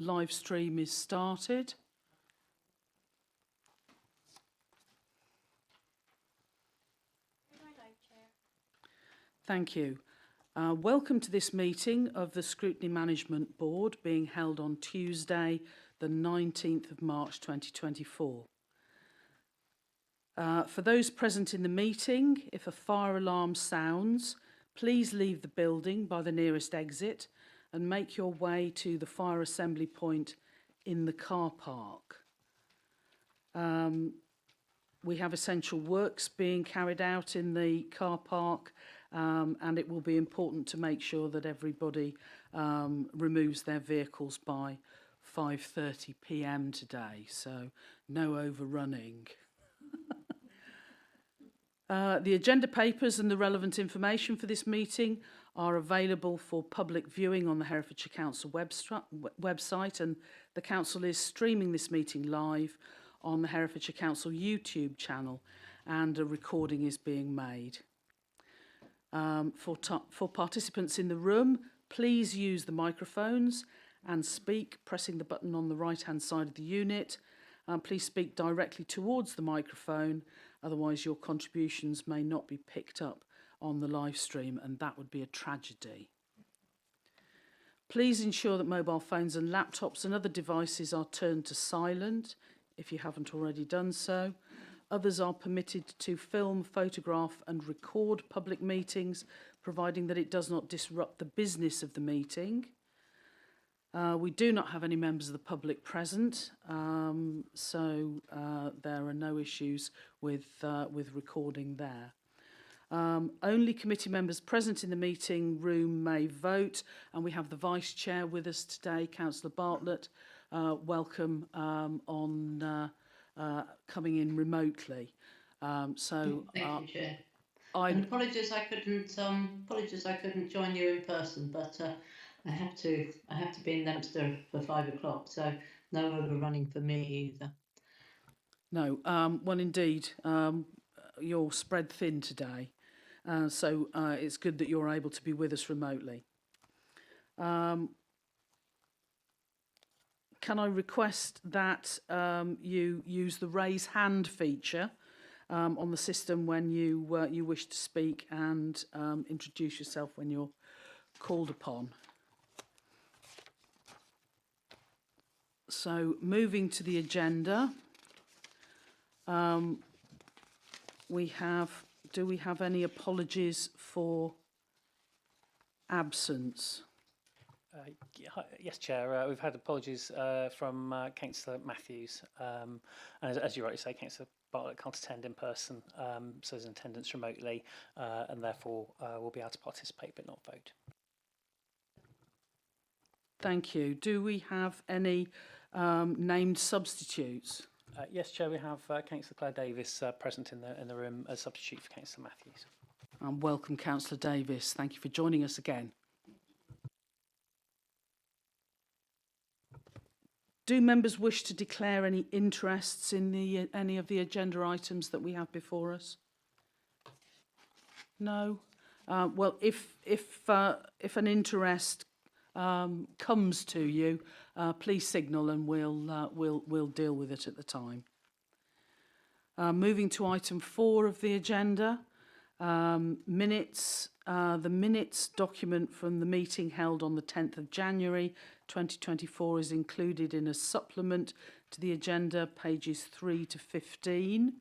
live stream is started. Thank you. Welcome to this meeting of the Scrutiny Management Board being held on Tuesday, the 19th of March 2024. For those present in the meeting, if a fire alarm sounds, please leave the building by the nearest exit and make your way to the fire assembly point in the car park. We have essential works being carried out in the car park, and it will be important to make sure that everybody removes their vehicles by 5:30 p.m. today, so no overrunning. The agenda papers and the relevant information for this meeting are available for public viewing on the Herefordshire Council website, and the Council is streaming this meeting live on the Herefordshire Council YouTube channel, and a recording is being made. For participants in the room, please use the microphones and speak, pressing the button on the right-hand side of the unit. Please speak directly towards the microphone, otherwise your contributions may not be picked up on the live stream, and that would be a tragedy. Please ensure that mobile phones and laptops and other devices are turned to silent if you haven't already done so. Others are permitted to film, photograph and record public meetings, providing that it does not disrupt the business of the meeting. We do not have any members of the public present, so there are no issues with recording there. Only committee members present in the meeting room may vote, and we have the Vice Chair with us today, Councillor Bartlett. Welcome on coming in remotely. Thank you, Chair. And apologies I couldn't join you in person, but I have to be in Leominster for 5 o'clock, so no overrunning for me either. No, well indeed, you're spread thin today, so it's good that you're able to be with us remotely. Can I request that you use the raise hand feature on the system when you wish to speak, and introduce yourself when you're called upon. So moving to the agenda, do we have any apologies for absence? Yes, Chair. We've had apologies from Councillor Matthews, and as you rightly say, Councillor Bartlett can't attend in person, so there's attendance remotely, and therefore will be able to participate but not vote. Thank you. Do we have any named substitutes? Yes, Chair. We have Councillor Claire Davis present in the room as substitute for Councillor Matthews. And welcome, Councillor Davis. Thank you for joining us again. Do members wish to declare any interests in any of the agenda items that we have before us? No. Well, if an interest comes to you, please signal and we'll deal with it at the time. Moving to item 4 of the agenda, minutes. The minutes document from the meeting held on the 10th of January 2024 is included in a supplement to the agenda, pages 3 to 15.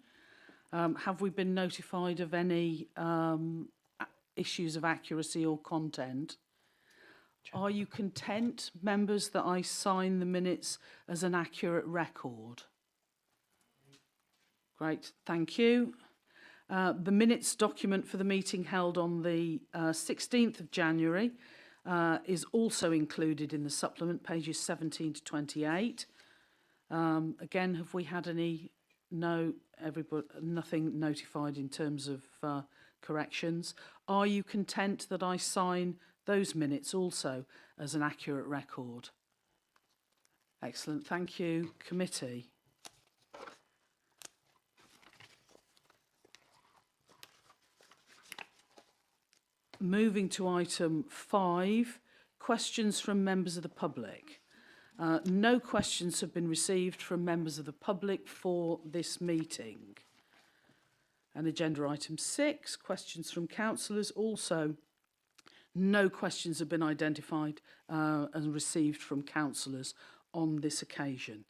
Have we been notified of any issues of accuracy or content? Are you content, members, that I sign the minutes as an accurate record? Great, thank you. The minutes document for the meeting held on the 16th of January is also included in the supplement, pages 17 to 28. Again, have we had any? No, nothing notified in terms of corrections. Are you content that I sign those minutes also as an accurate record? Excellent, thank you. Committee. Moving to item 5, questions from members of the public. No questions have been received from members of the public for this meeting. And agenda item 6, questions from councillors. Also, no questions have been identified and received from councillors on this occasion.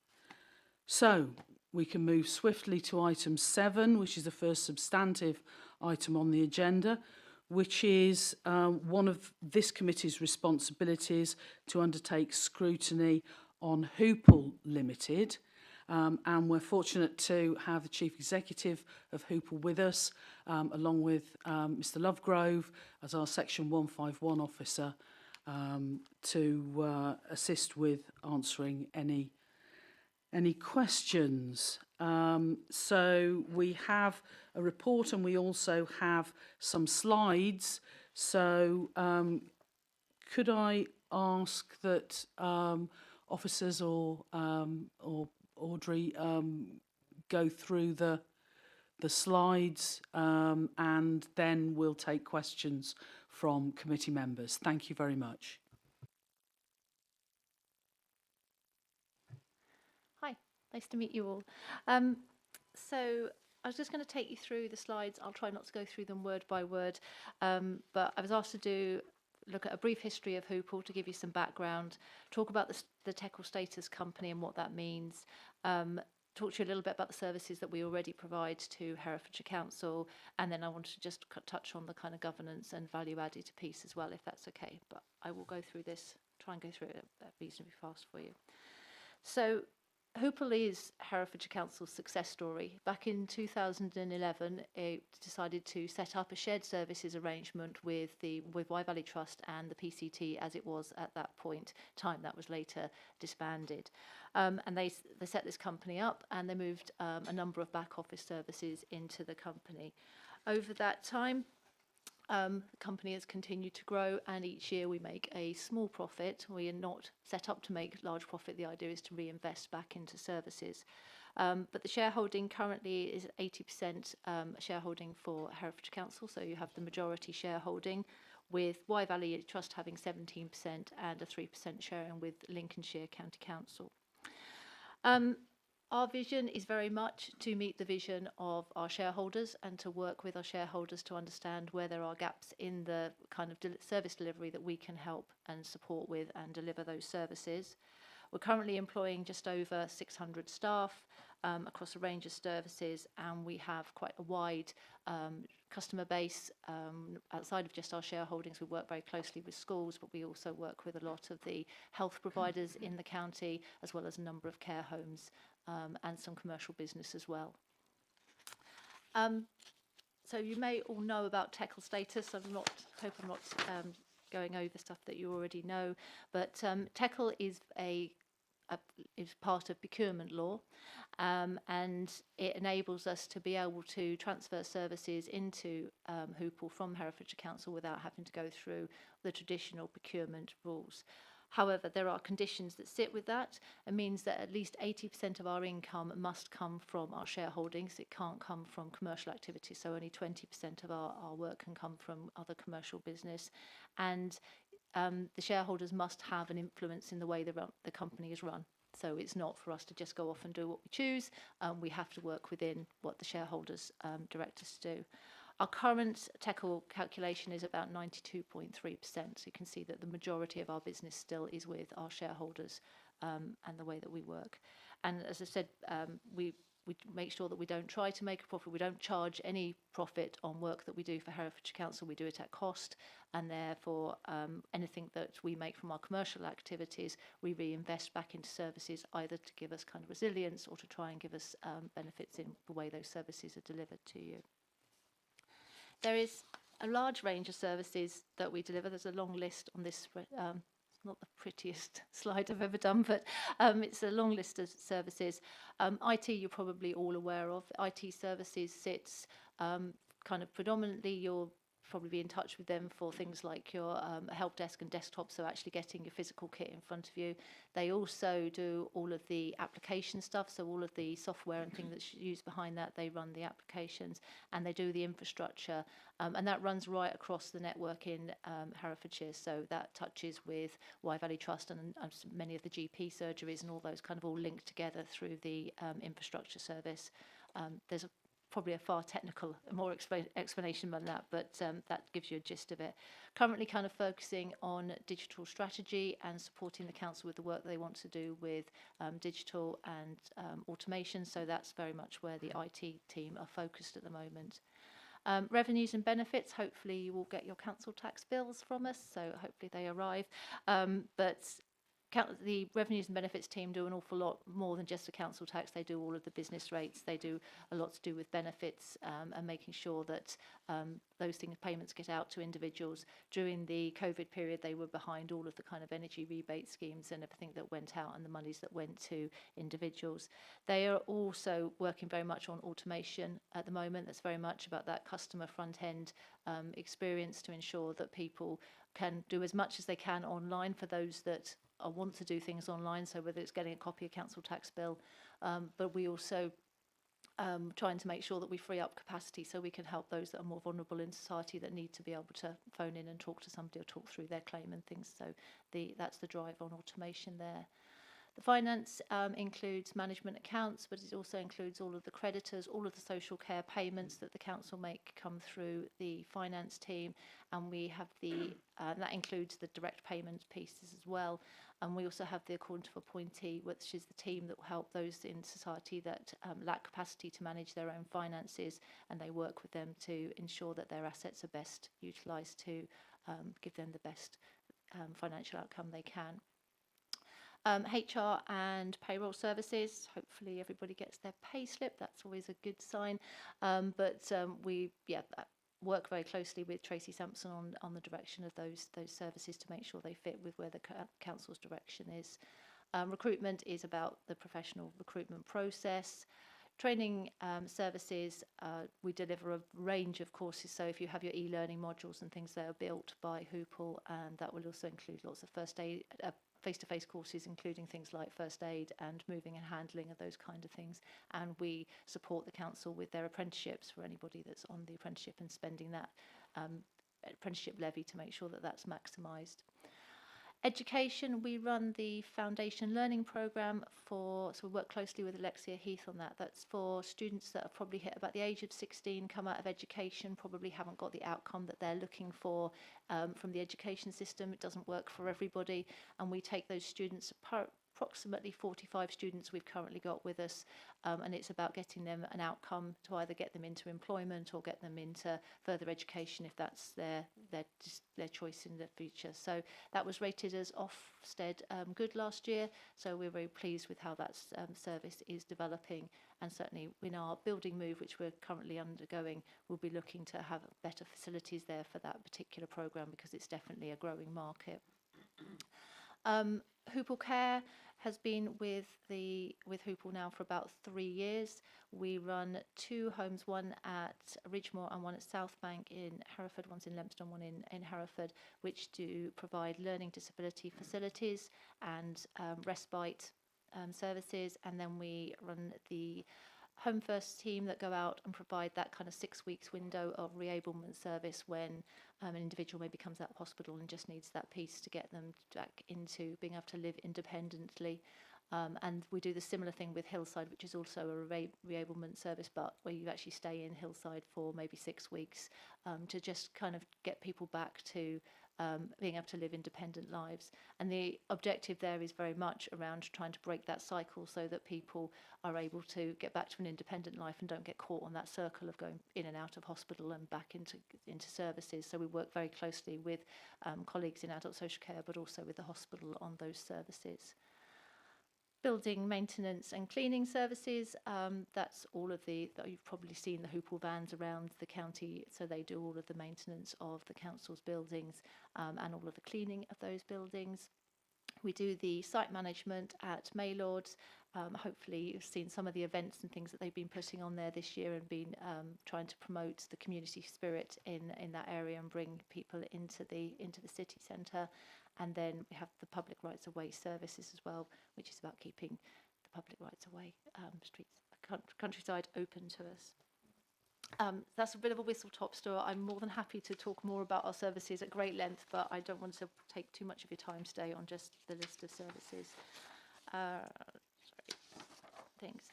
So, we can move swiftly to item 7, which is the first substantive item on the agenda, which is one of this committee's responsibilities to undertake scrutiny on Hoople Ltd. And we're fortunate to have the Chief Executive of Hoople with us, along with Mr Lovegrove as our Section 151 officer, to assist with answering any questions. So we have a report and we also have some slides. So could I ask that officers or Audrey go through the slides and then we'll take questions from committee members. Thank you very much. Hi, nice to meet you all. So I was just going to take you through the slides. I'll try not to go through them word by word, but I was asked to look at a brief history of Hoople to give you some background, talk about the Teckle Status Company and what that means, talk to you a little bit about the services that we already provide to Herefordshire Council, and then I wanted to just touch on the kind of governance and value added piece as well, if that's okay. But I will go through this, try and go through it reasonably fast for you. So Hoople is Herefordshire Council's success story. Back in 2011, it decided to set up a shared services arrangement with Wye Valley Trust and the PCT as it was at that point time. That was later disbanded. And they set this company up and they moved a number of back office services into the company. Over that time, the company has continued to grow, and each year we make a small profit. We are not set up to make large profit. The idea is to reinvest back into services. But the shareholding currently is 80% shareholding for Herefordshire Council, so you have the majority shareholding, with Wye Valley Trust having 17% and a 3% sharing with Lincolnshire County Council. Our vision is very much to meet the vision of our shareholders and to work with our shareholders to understand where there are gaps in the kind of service delivery that we can help and support with and deliver those services. We're currently employing just over 600 staff across a range of services, and we have quite a wide customer base. Outside of just our shareholdings, we work very closely with schools, but we also work with a lot of the health providers in the county, as well as a number of care homes and some commercial business as well. So you may all know about Teckle Status. I hope I'm not going over stuff that you already know, but Teckle is is part of procurement law, and it enables us to be able to transfer services into Hoople from Herefordshire Council without having to go through the traditional procurement rules. However, there are conditions that sit with that. It means that at least 80% of our income must come from our shareholdings. It can't come from commercial activity, so only 20% of our work can come from other commercial business. And the shareholders must have an influence in the way the company is run. So it's not for us to just go off and do what we choose. We have to work within what the shareholders direct us to do. Our current Teckle calculation is about 92.3%. So you can see that the majority of our business still is with our shareholders and the way that we work. And as I said, we make sure that we don't try to make a profit. We don't charge any profit on work that we do for Herefordshire Council. We do it at cost, and therefore anything that we make from our commercial activities, we reinvest back into services, either to give us kind of resilience or to try and give us benefits in the way those services are delivered to you. There is a large range of services that we deliver. There's a long list on this. It's not the prettiest slide I've ever done, but it's a long list of services. IT, you're probably all aware of. IT services sits kind of predominantly your probably be in touch with them for things like your help desk and desktop, so actually getting your physical kit in front of you. They also do all of the application stuff, so all of the software and things that's used behind that, they run the applications, and they do the infrastructure, and that runs right across the network in Herefordshire, so that touches with Wye Valley Trust and many of the GP surgeries, and all those kind of all linked together through the infrastructure service. There's probably a far technical, more explanation than that, but that gives you a gist of it. Currently kind of focusing on digital strategy and supporting the council with the work they want to do with digital and automation, so that's very much where the IT team are focused at the moment. Revenues and benefits, hopefully you will get your council tax bills from us, so hopefully they arrive. But the revenues and benefits team do an awful lot more than just the council tax. They do all of the business rates. They do a lot to do with benefits and making sure that those payments get out to individuals. During the COVID period, they were behind all of the kind of energy rebate schemes and everything that went out and the monies that went to individuals. They are also working very much on automation at the moment. That's very much about that customer front end experience to ensure that people can do as much as they can online for those that want to do things online, so whether it's getting a copy of council tax bill, but we also trying to make sure that we free up capacity so we can help those that are more vulnerable in society that need to be able to phone in and talk to somebody or talk through their claim and things. So that's the drive on automation there. The finance includes management accounts, but it also includes all of the creditors, all of the social care payments that the council make come through the finance team, and we have that includes the direct payments pieces as well. And we also have the account of appointee, which is the team that will help those in society that lack capacity to manage their own finances, and they work with them to ensure that their assets are best utilised to give them the best financial outcome they can. HR and payroll services, hopefully everybody gets their pay slip. That's always a good sign. We work very closely with Tracy Sampson on the direction of those services to make sure they fit with where the council's direction is. Recruitment is about the professional recruitment process. Training services, we deliver a range of courses, so if you have your e-learning modules and things that are built by Hoople, and that will also include lots of first aid, face-to-face courses, including things like first aid and moving and handling and those kind of things. And we support the council with their apprenticeships for anybody that's on the apprenticeship and spending that apprenticeship levy to make sure that that's maximised. Education, we run the foundation learning programme so we work closely with Alexia Heath on that. That's for students that have probably hit about the age of 16, come out of education, probably haven't got the outcome that they're looking for from the education system. It doesn't work for everybody, and we take those students, approximately 45 students we've currently got with us, and it's about getting them an outcome to either get them into employment or get them into further education if that's their choice in the future. So that was rated as Ofsted good last year, so we're very pleased with how that service is developing, and certainly in our building move, which we're currently undergoing, we'll be looking to have better facilities there for that particular programme because it's definitely a growing market. Hoople Care has been with Hoople now for about 3 years. We run 2 homes, one at Ridgemore and one at Southbank in Hereford. One's in Lempston, one in Hereford, which do provide learning disability facilities and respite services. And then we run the Home First team that go out and provide that kind of 6 weeks window of reablement service when an individual maybe comes out of hospital and just needs that piece to get them back into being able to live independently. And we do the similar thing with Hillside, which is also a reablement service, but where you actually stay in Hillside for maybe 6 weeks to just kind of get people back to being able to live independent lives. And the objective there is very much around trying to break that cycle so that people are able to get back to an independent life and don't get caught on that circle of going in and out of hospital and back into services. So we work very closely with colleagues in adult social care, but also with the hospital on those services. Building maintenance and cleaning services, that's all of you've probably seen the Hoople vans around the county, so they do all of the maintenance of the council's buildings and all of the cleaning of those buildings. We do the site management at Maylords. Hopefully you've seen some of the events and things that they've been putting on there this year and been trying to promote the community spirit in that area and bring people into the city centre. And then we have the public rights of way services as well, which is about keeping the public rights of way streets, countryside open to us. That's a bit of a whistle-top tour. I'm more than happy to talk more about our services at great length, but I don't want to take too much of your time today on just the list of services. Things.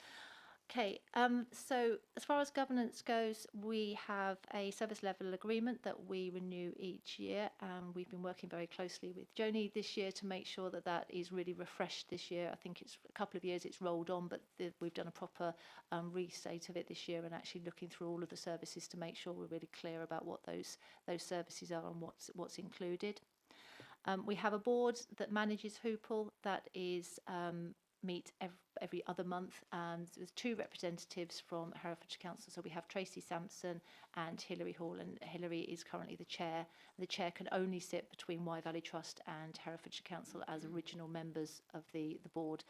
Okay, so as far as governance goes, we have a service level agreement that we renew each year, and we've been working very closely with Joni this year to make sure that that is really refreshed this year. I think it's a couple of years it's rolled on, but we've done a proper restate of it this year and actually looking through all of the services to make sure we're really clear about what those services are and what's included. We have a board that manages Hoople that is meet every other month, and there's 2 representatives from Herefordshire Council. So we have Tracy Sampson and Hilary Hall, and Hilary is currently the chair. The chair can only sit between Wye Valley Trust and Herefordshire Council as original members of the board,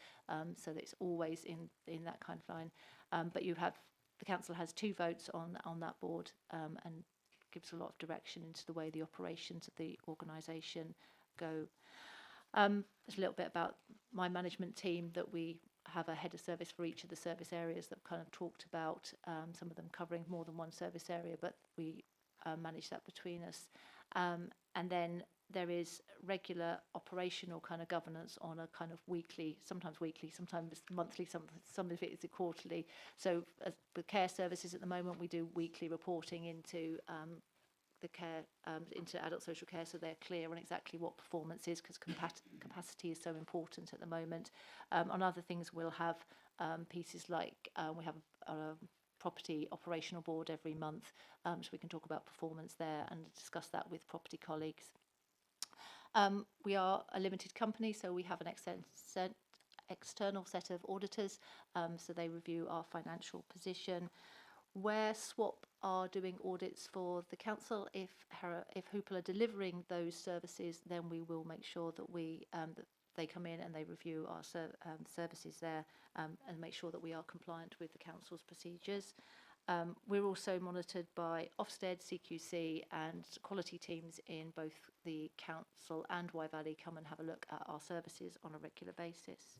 so that it's always in that kind of line. But the council has 2 votes on that board, and gives a lot of direction into the way the operations of the organisation go. There's a little bit about my management team, that we have a head of service for each of the service areas that kind of talked about, some of them covering more than one service area, but we manage that between us. And then there is regular operational kind of governance on a kind of weekly, sometimes monthly, some of it is quarterly. So with care services at the moment, we do weekly reporting into the care, into adult social care, so they're clear on exactly what performance is, because capacity is so important at the moment. On other things, we'll have pieces like we have a property operational board every month, so we can talk about performance there and discuss that with property colleagues. We are a limited company, so we have an external set of auditors, so they review our financial position. Where SWAP are doing audits for the council, if Hoople are delivering those services, then we will make sure that that they come in and they review our services there, and make sure that we are compliant with the council's procedures. We're also monitored by Ofsted, CQC, and quality teams in both the council and Wye Valley come and have a look at our services on a regular basis.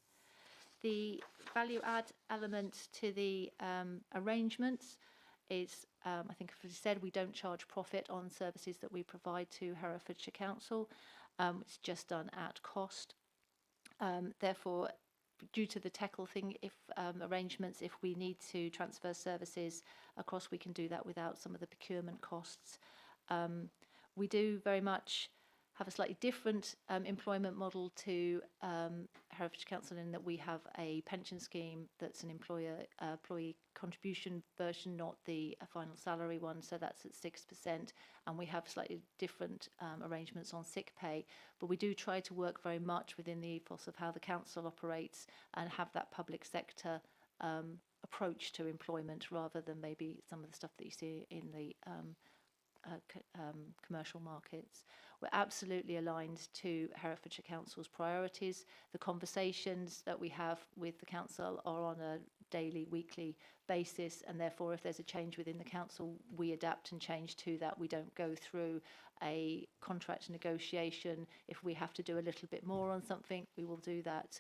The value add element to the arrangements is, I think as I said, we don't charge profit on services that we provide to Herefordshire Council. It's just done at cost. Therefore, due to the TECL thing, arrangements, if we need to transfer services across, we can do that without some of the procurement costs. We do very much have a slightly different employment model to Herefordshire Council, in that we have a pension scheme that's an employee contribution version, not the final salary one, so that's at 6%, and we have slightly different arrangements on sick pay, but we do try to work very much within the ethos of how the council operates and have that public sector approach to employment, rather than maybe some of the stuff that you see in the commercial markets. We're absolutely aligned to Herefordshire Council's priorities. The conversations that we have with the council are on a daily, weekly basis, and therefore if there's a change within the council, we adapt and change to that. We don't go through a contract negotiation. If we have to do a little bit more on something, we will do that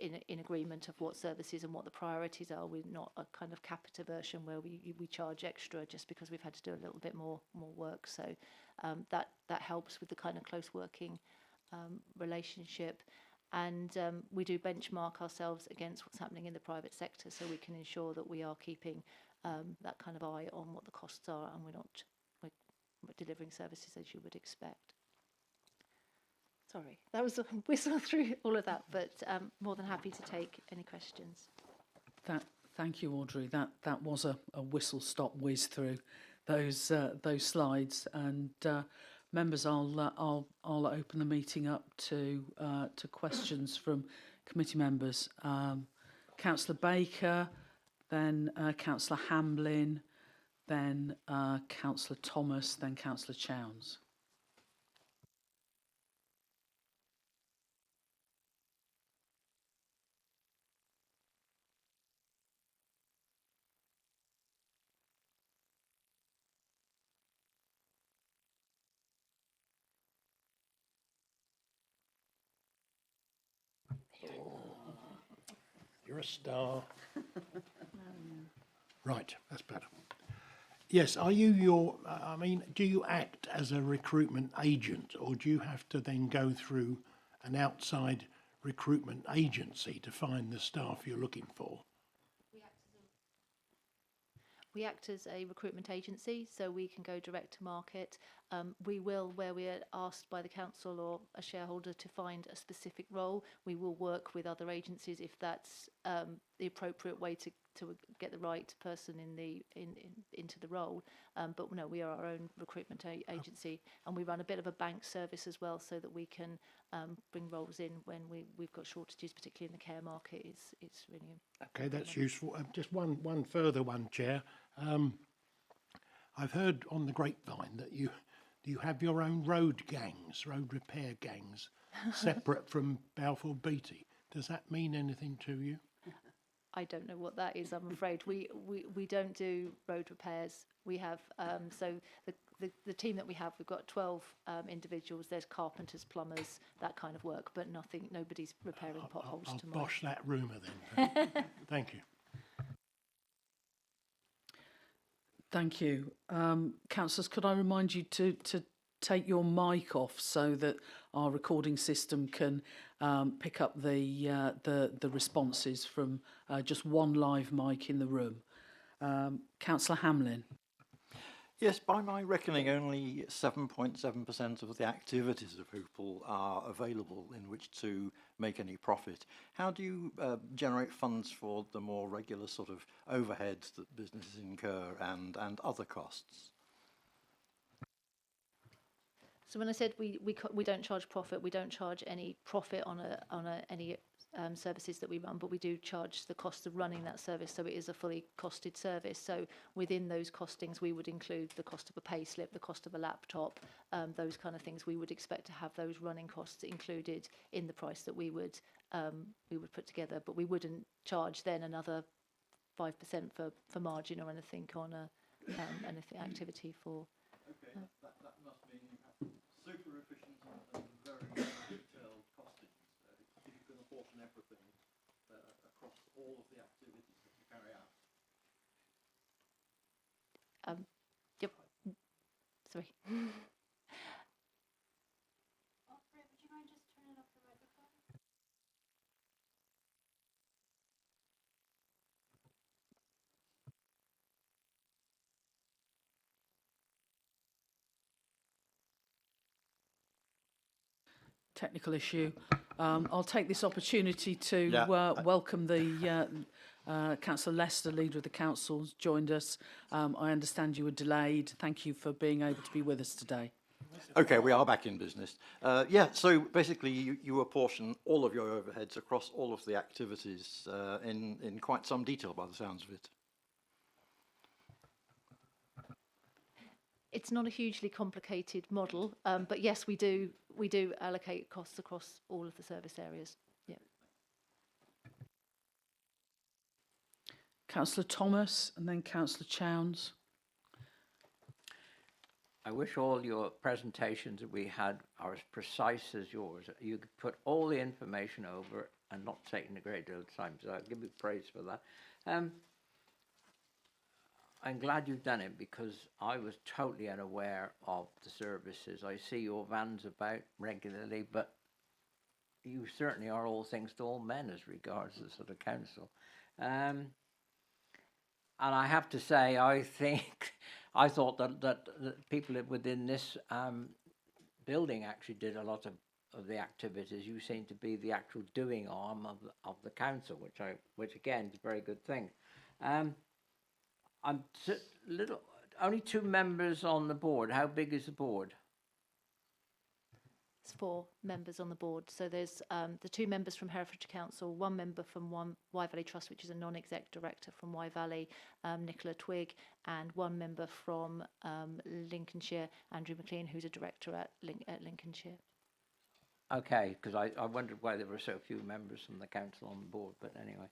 in agreement of what services and what the priorities are. We're not a kind of capita version where we charge extra just because we've had to do a little bit more work. So that helps with the kind of close working relationship. And we do benchmark ourselves against what's happening in the private sector, so we can ensure that we are keeping that kind of eye on what the costs are, and we're delivering services as you would expect. Sorry, that was a whistle through all of that, but more than happy to take any questions. Thank you, Audrey. That was a whistle-stop whiz through those slides, and members, I'll open the meeting up to questions from committee members. Councillor Baker, then Councillor Hamblin, then Councillor Thomas, then Councillor Chowns. You're a star. Right, that's better. Yes, are you I mean, do you act as a recruitment agent, or do you have to then go through an outside recruitment agency to find the staff you're looking for? We act as a recruitment agency, so we can go direct to market. We will, where we are asked by the council or a shareholder to find a specific role, we will work with other agencies if that's the appropriate way to get the right person into the role. But no, we are our own recruitment agency, and we run a bit of a bank service as well, so that we can bring roles in when we've got shortages, particularly in the care market. It's really Okay, that's useful. Just one further one, Chair. I've heard on the grapevine that you have your own road repair gangs, separate from Balfour Beatty. Does that mean anything to you? I don't know what that is, I'm afraid. We don't do road repairs. We have, so the team that we have, we've got 12 individuals. There's carpenters, plumbers, that kind of work, but nobody's repairing potholes I'll tomorrow. bosh that rumour then. Thank you. Thank you. Councillors, could I remind you to take your mic off so that our recording system can pick up the responses from just one live mic in the room. Councillor Hamlin. Yes, by my reckoning, only 7.7% of the activities of Hoople are available in which to make any profit. How do you generate funds for the more regular sort of overheads that businesses incur and other costs? So when I said we don't charge profit, we don't charge any profit on any services that we run, but we do charge the cost of running that service, so it is a fully costed service. So within those costings, we would include the cost of a pay slip, the cost of a laptop, those kind of things. We would expect to have those running costs included in the price that we would put together, but we wouldn't charge then another 5% for margin or anything on anything activity for. Okay, that must mean you have super efficient and very detailed costings if you can apportion everything across all of the activities that you carry out. Yep. Sorry. Technical issue. I'll take this opportunity to welcome the Councillor Lester, Leader of the Council, has joined us. I understand you were delayed. Thank you for being able to be with us today. Okay, we are back in business. So basically you apportion all of your overheads across all of the activities in quite some detail by the sounds of it. It's not a hugely complicated model, but yes, we do allocate costs across all of the service areas. Yeah. Councillor Thomas and then Councillor Chowns. I wish all your presentations that we had are as precise as yours. You could put all the information over and not taking a great deal of time, so I'll give you praise for that. I'm glad you've done it, because I was totally unaware of the services. I see your vans about regularly, but you certainly are all things to all men as regards the sort of council. And I have to say, I thought that people within this building actually did a lot of the activities. You seem to be the actual doing arm of the council, which again is a very good thing. I'm only 2 members on the board. How big is the board? It's 4 members on the board. So there's the 2 members from Herefordshire Council, 1 member from Wye Valley Trust, which is a non-exec director from Wye Valley, Nicola Twigg, and 1 member from Lincolnshire, Andrew McLean, who's a director at Lincolnshire. Okay, because I wondered why there were so few members from the council on the board, but anyway.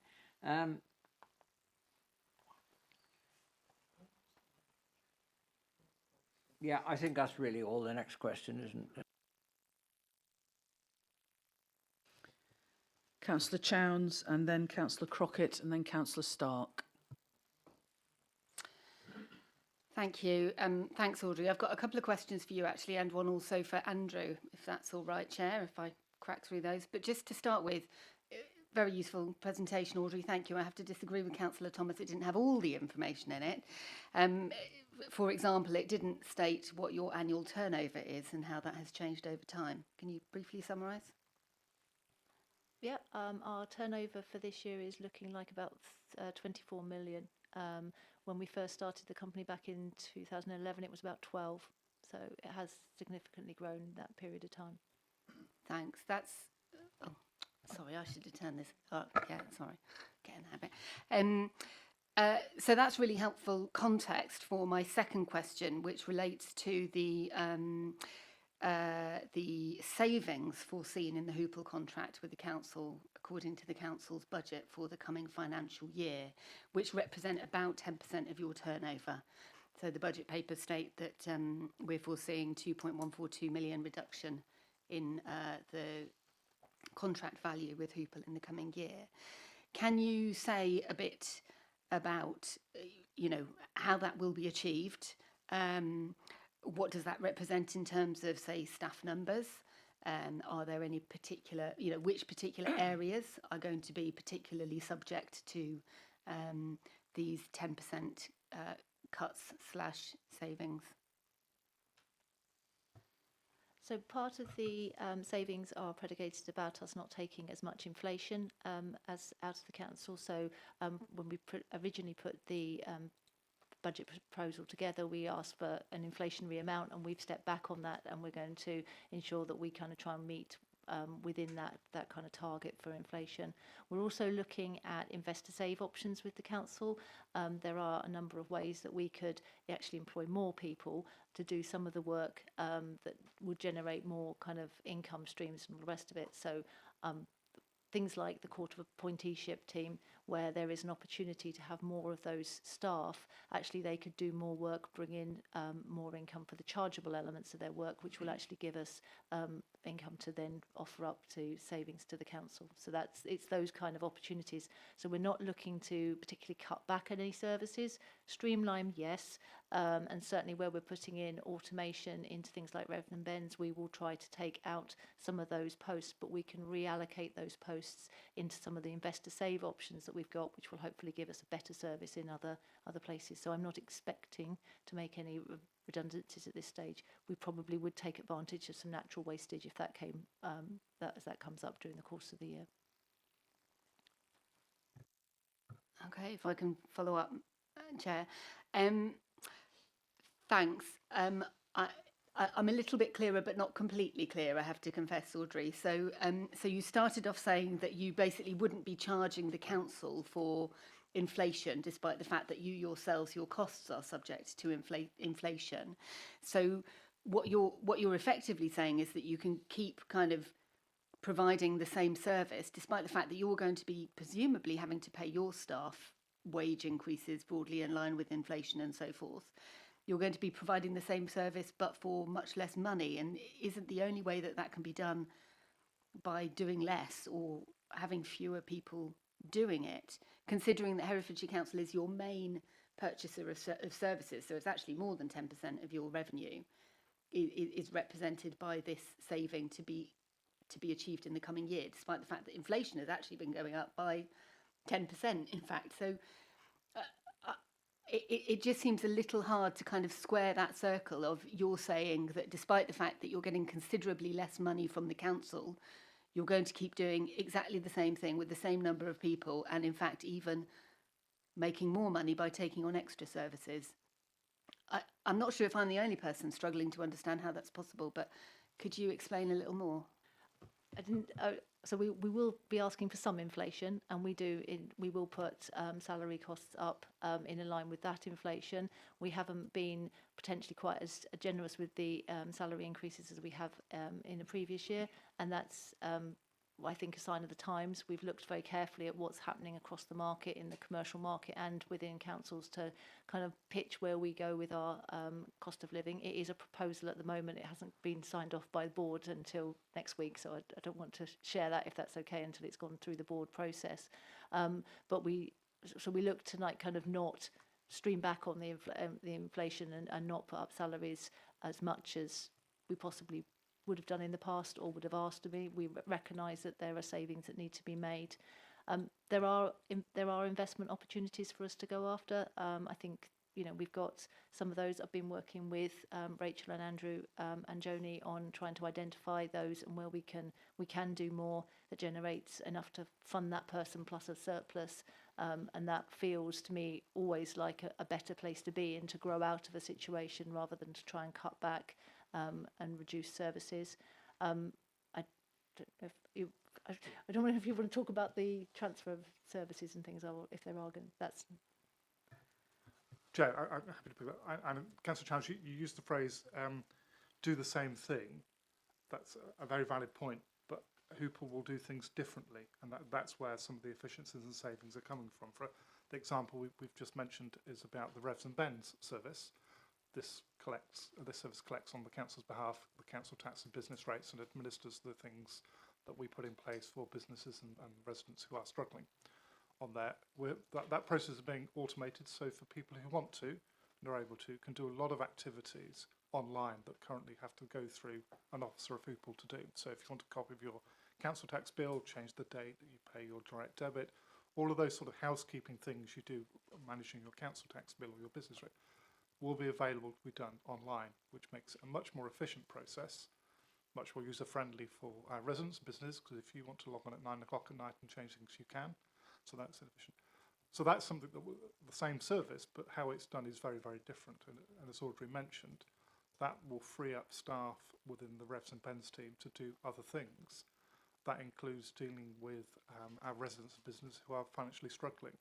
Yeah, I think that's really all. The next question, isn't it? Councillor Chowns, and then Councillor Crockett, and then Councillor Stark. Thank you. Thanks, Audrey. I've got a couple of questions for you, actually, and one also for Andrew, if that's all right, Chair, if I crack through those. But just to start with, very useful presentation, Audrey. Thank you. I have to disagree with Councillor Thomas. It didn't have all the information in it. For example, it didn't state what your annual turnover is and how that has changed over time. Can you briefly summarise? Yeah, our turnover for this year is looking like about 24 million. When we first started the company back in 2011, it was about 12. So it has significantly grown in that period of time. Thanks. That's... Oh, sorry, I should have turned this up. Yeah, sorry. Getting the habit. So that's really helpful context for my second question, which relates to the savings foreseen in the Hoople contract with the council, according to the council's budget for the coming financial year, which represent about 10% of your turnover. So the budget papers state that we're foreseeing 2.142 million reduction in the contract value with Hoople in the coming year. Can you say a bit about, how that will be achieved? What does that represent in terms of, say, staff numbers? Are there any particular, which particular areas are going to be particularly subject to these 10% cuts/savings? So part of the savings are predicated about us not taking as much inflation as out of the council. So when we originally put the budget proposal together, we asked for an inflationary amount, and we've stepped back on that, and we're going to ensure that we kind of try and meet within that kind of target for inflation. We're also looking at investor save options with the council. There are a number of ways that we could actually employ more people to do some of the work that would generate more kind of income streams and all the rest of it. So things like the court of appointeeship team, where there is an opportunity to have more of those staff, actually they could do more work, bring in more income for the chargeable elements of their work, which will actually give us income to then offer up to savings to the council. So it's those kind of opportunities. So we're not looking to particularly cut back any services. Streamline, yes, and certainly where we're putting in automation into things like Rev and Bends, we will try to take out some of those posts, but we can reallocate those posts into some of the investor save options that we've got, which will hopefully give us a better service in other places. So I'm not expecting to make any redundancies at this stage. We probably would take advantage of some natural wastage if that came as that comes up during the course of the year. Okay, if I can follow up, Chair. Thanks. I'm a little bit clearer, but not completely clear, I have to confess, Audrey. So you started off saying that you basically wouldn't be charging the council for inflation, despite the fact that you yourselves, your costs are subject to inflation. So what you're effectively saying is that you can keep kind of providing the same service, despite the fact that you're going to be presumably having to pay your staff wage increases broadly in line with inflation and so forth. You're going to be providing the same service but for much less money, and isn't the only way that that can be done by doing less or having fewer people doing it, considering that Herefordshire Council is your main purchaser of services, so it's actually more than 10% of your revenue is represented by this saving to be achieved in the coming year, despite the fact that inflation has actually been going up by 10%, in fact. So it just seems a little hard to kind of square that circle of you're saying that despite the fact that you're getting considerably less money from the council, you're going to keep doing exactly the same thing with the same number of people, and in fact even making more money by taking on extra services. I'm not sure if I'm the only person struggling to understand how that's possible, but could you explain a little more? So we will be asking for some inflation, and we will put salary costs up in line with that inflation. We haven't been potentially quite as generous with the salary increases as we have in the previous year, and that's I think, a sign of the times. We've looked very carefully at what's happening across the market, in the commercial market and within councils, to kind of pitch where we go with our cost of living. It is a proposal at the moment. It hasn't been signed off by the board until next week, so I don't want to share that, if that's okay, until it's gone through the board process. But we look to like kind of not stream back on the inflation and not put up salaries as much as we possibly would have done in the past or would have asked to be. We recognise that there are savings that need to be made. There are investment opportunities for us to go after. I think, you know, we've got some of those. I've been working with Rachel and Andrew and Joni on trying to identify those and where we can do more that generates enough to fund that person plus a surplus. And that feels to me always like a better place to be and to grow out of a situation rather than to try and cut back and reduce services. I don't know if you want to talk about the transfer of services and things, or if there are going. That's. Joe, I'm happy to pick up. And Councillor Challenge, you used the phrase "do the same thing." That's a very valid point. But Hoople will do things differently, and that's where some of the efficiencies and savings are coming from. For the example we've just mentioned is about the Revs and Bends service. This service collects on the council's behalf the council tax and business rates and administers the things that we put in place for businesses and residents who are struggling on there. That process is being automated, so for people who want to and are able to, can do a lot of activities online that currently have to go through an officer of Hoople to do. So if you want a copy of your council tax bill, change the date that you pay your direct debit, all of those sort of housekeeping things you do managing your council tax bill or your business rate will be available to be done online, which makes it a much more efficient process, much more user-friendly for our residents and business, because if you want to log on at 9 o'clock at night and change things, you can. So that's efficient. So that's something that the same service, but how it's done is very, very different. And as Audrey mentioned, that will free up staff within the Revs and Bends team to do other things. That includes dealing with our residents and business who are financially struggling.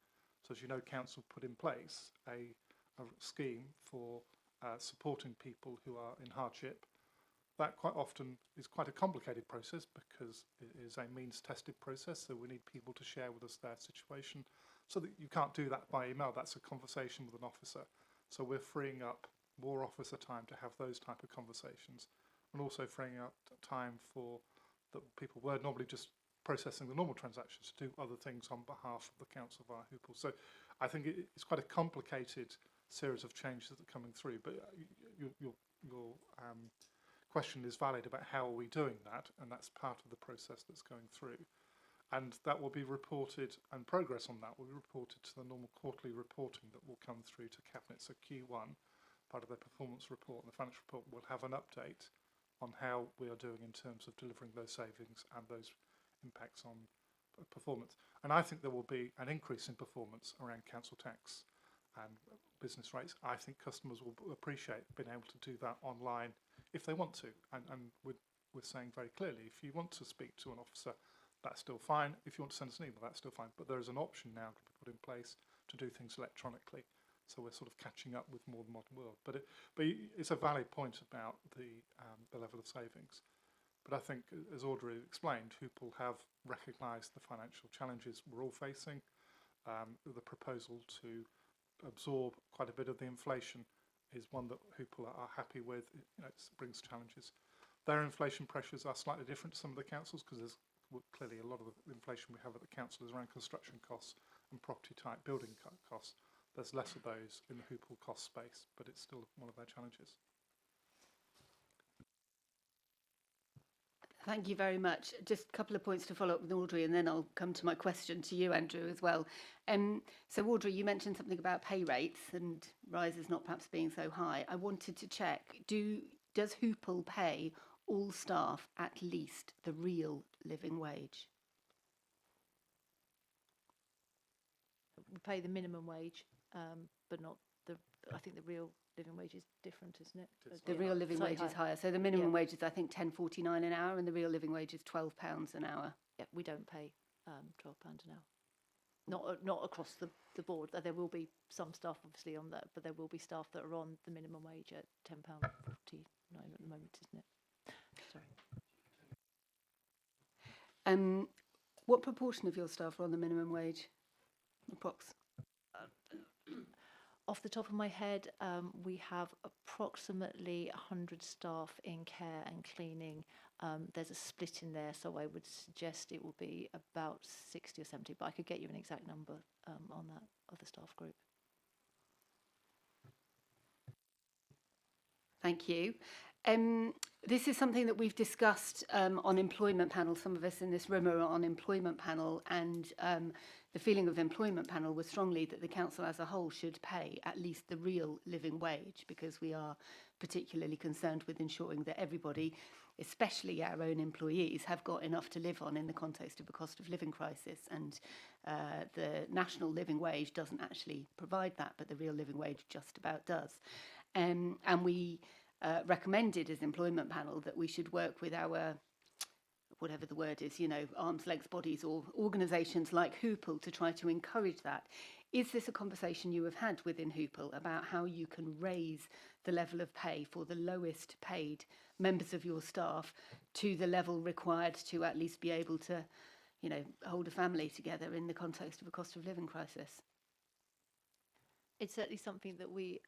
So as you know, council put in place a scheme for supporting people who are in hardship. That quite often is quite a complicated process because it is a means-tested process, so we need people to share with us their situation, so that you can't do that by email. That's a conversation with an officer. So we're freeing up more officer time to have those type of conversations, and also freeing up time for the people who are normally just processing the normal transactions to do other things on behalf of the council via Hoople. So I think it's quite a complicated series of changes that are coming through, but your question is valid about how are we doing that, and that's part of the process that's going through, and that will be reported, and progress on that will be reported to the normal quarterly reporting that will come through to Cabinet. So Q1, part of their performance report and the financial report, will have an update on how we are doing in terms of delivering those savings and those impacts on performance. And I think there will be an increase in performance around council tax and business rates. I think customers will appreciate being able to do that online if they want to. And we're saying very clearly, if you want to speak to an officer, that's still fine. If you want to send us an email, that's still fine. But there is an option now to be put in place to do things electronically. So we're sort of catching up with more the modern world. But it's a valid point about the level of savings. But I think, as Audrey explained, Hoople have recognised the financial challenges we're all facing. The proposal to absorb quite a bit of the inflation is one that Hoople are happy with. It brings challenges. Their inflation pressures are slightly different to some of the councils, because there's clearly a lot of the inflation we have at the council is around construction costs and property type building costs. There's less of those in the Hoople cost space, but it's still one of their challenges. Thank you very much. Just a couple of points to follow up with Audrey, and then I'll come to my question to you, Andrew, as well. So Audrey, you mentioned something about pay rates and rises not perhaps being so high. I wanted to check, does Hoople pay all staff at least the real living wage? We pay the minimum wage, but not I think the real living wage is different, isn't it? The real living wage is higher. So the minimum wage is, I think, £10.49 an hour, and the real living wage is £12 an hour. Yeah, we don't pay £12 an hour. Not across the board. There will be some staff, obviously, on that, but there will be staff that are on the minimum wage at £10.49 at the moment, isn't it? Sorry. What proportion of your staff are on the minimum wage? Approx. Off the top of my head, we have approximately 100 staff in care and cleaning. There's a split in there, so I would suggest it will be about 60 or 70, but I could get you an exact number on that other staff group. Thank you. This is something that we've discussed on employment panel. Some of us in this room are on employment panel, and the feeling of employment panel was strongly that the council as a whole should pay at least the real living wage, because we are particularly concerned with ensuring that everybody, especially our own employees, have got enough to live on in the context of a cost of living crisis. And the national living wage doesn't actually provide that, but the real living wage just about does. And we recommended as employment panel that we should work with our, whatever the word is, you know, arm's length bodies or organisations like Hoople to try to encourage that. Is this a conversation you have had within Hoople about how you can raise the level of pay for the lowest paid members of your staff to the level required to at least be able to, you know, hold a family together in the context of a cost of living crisis? It's certainly something that we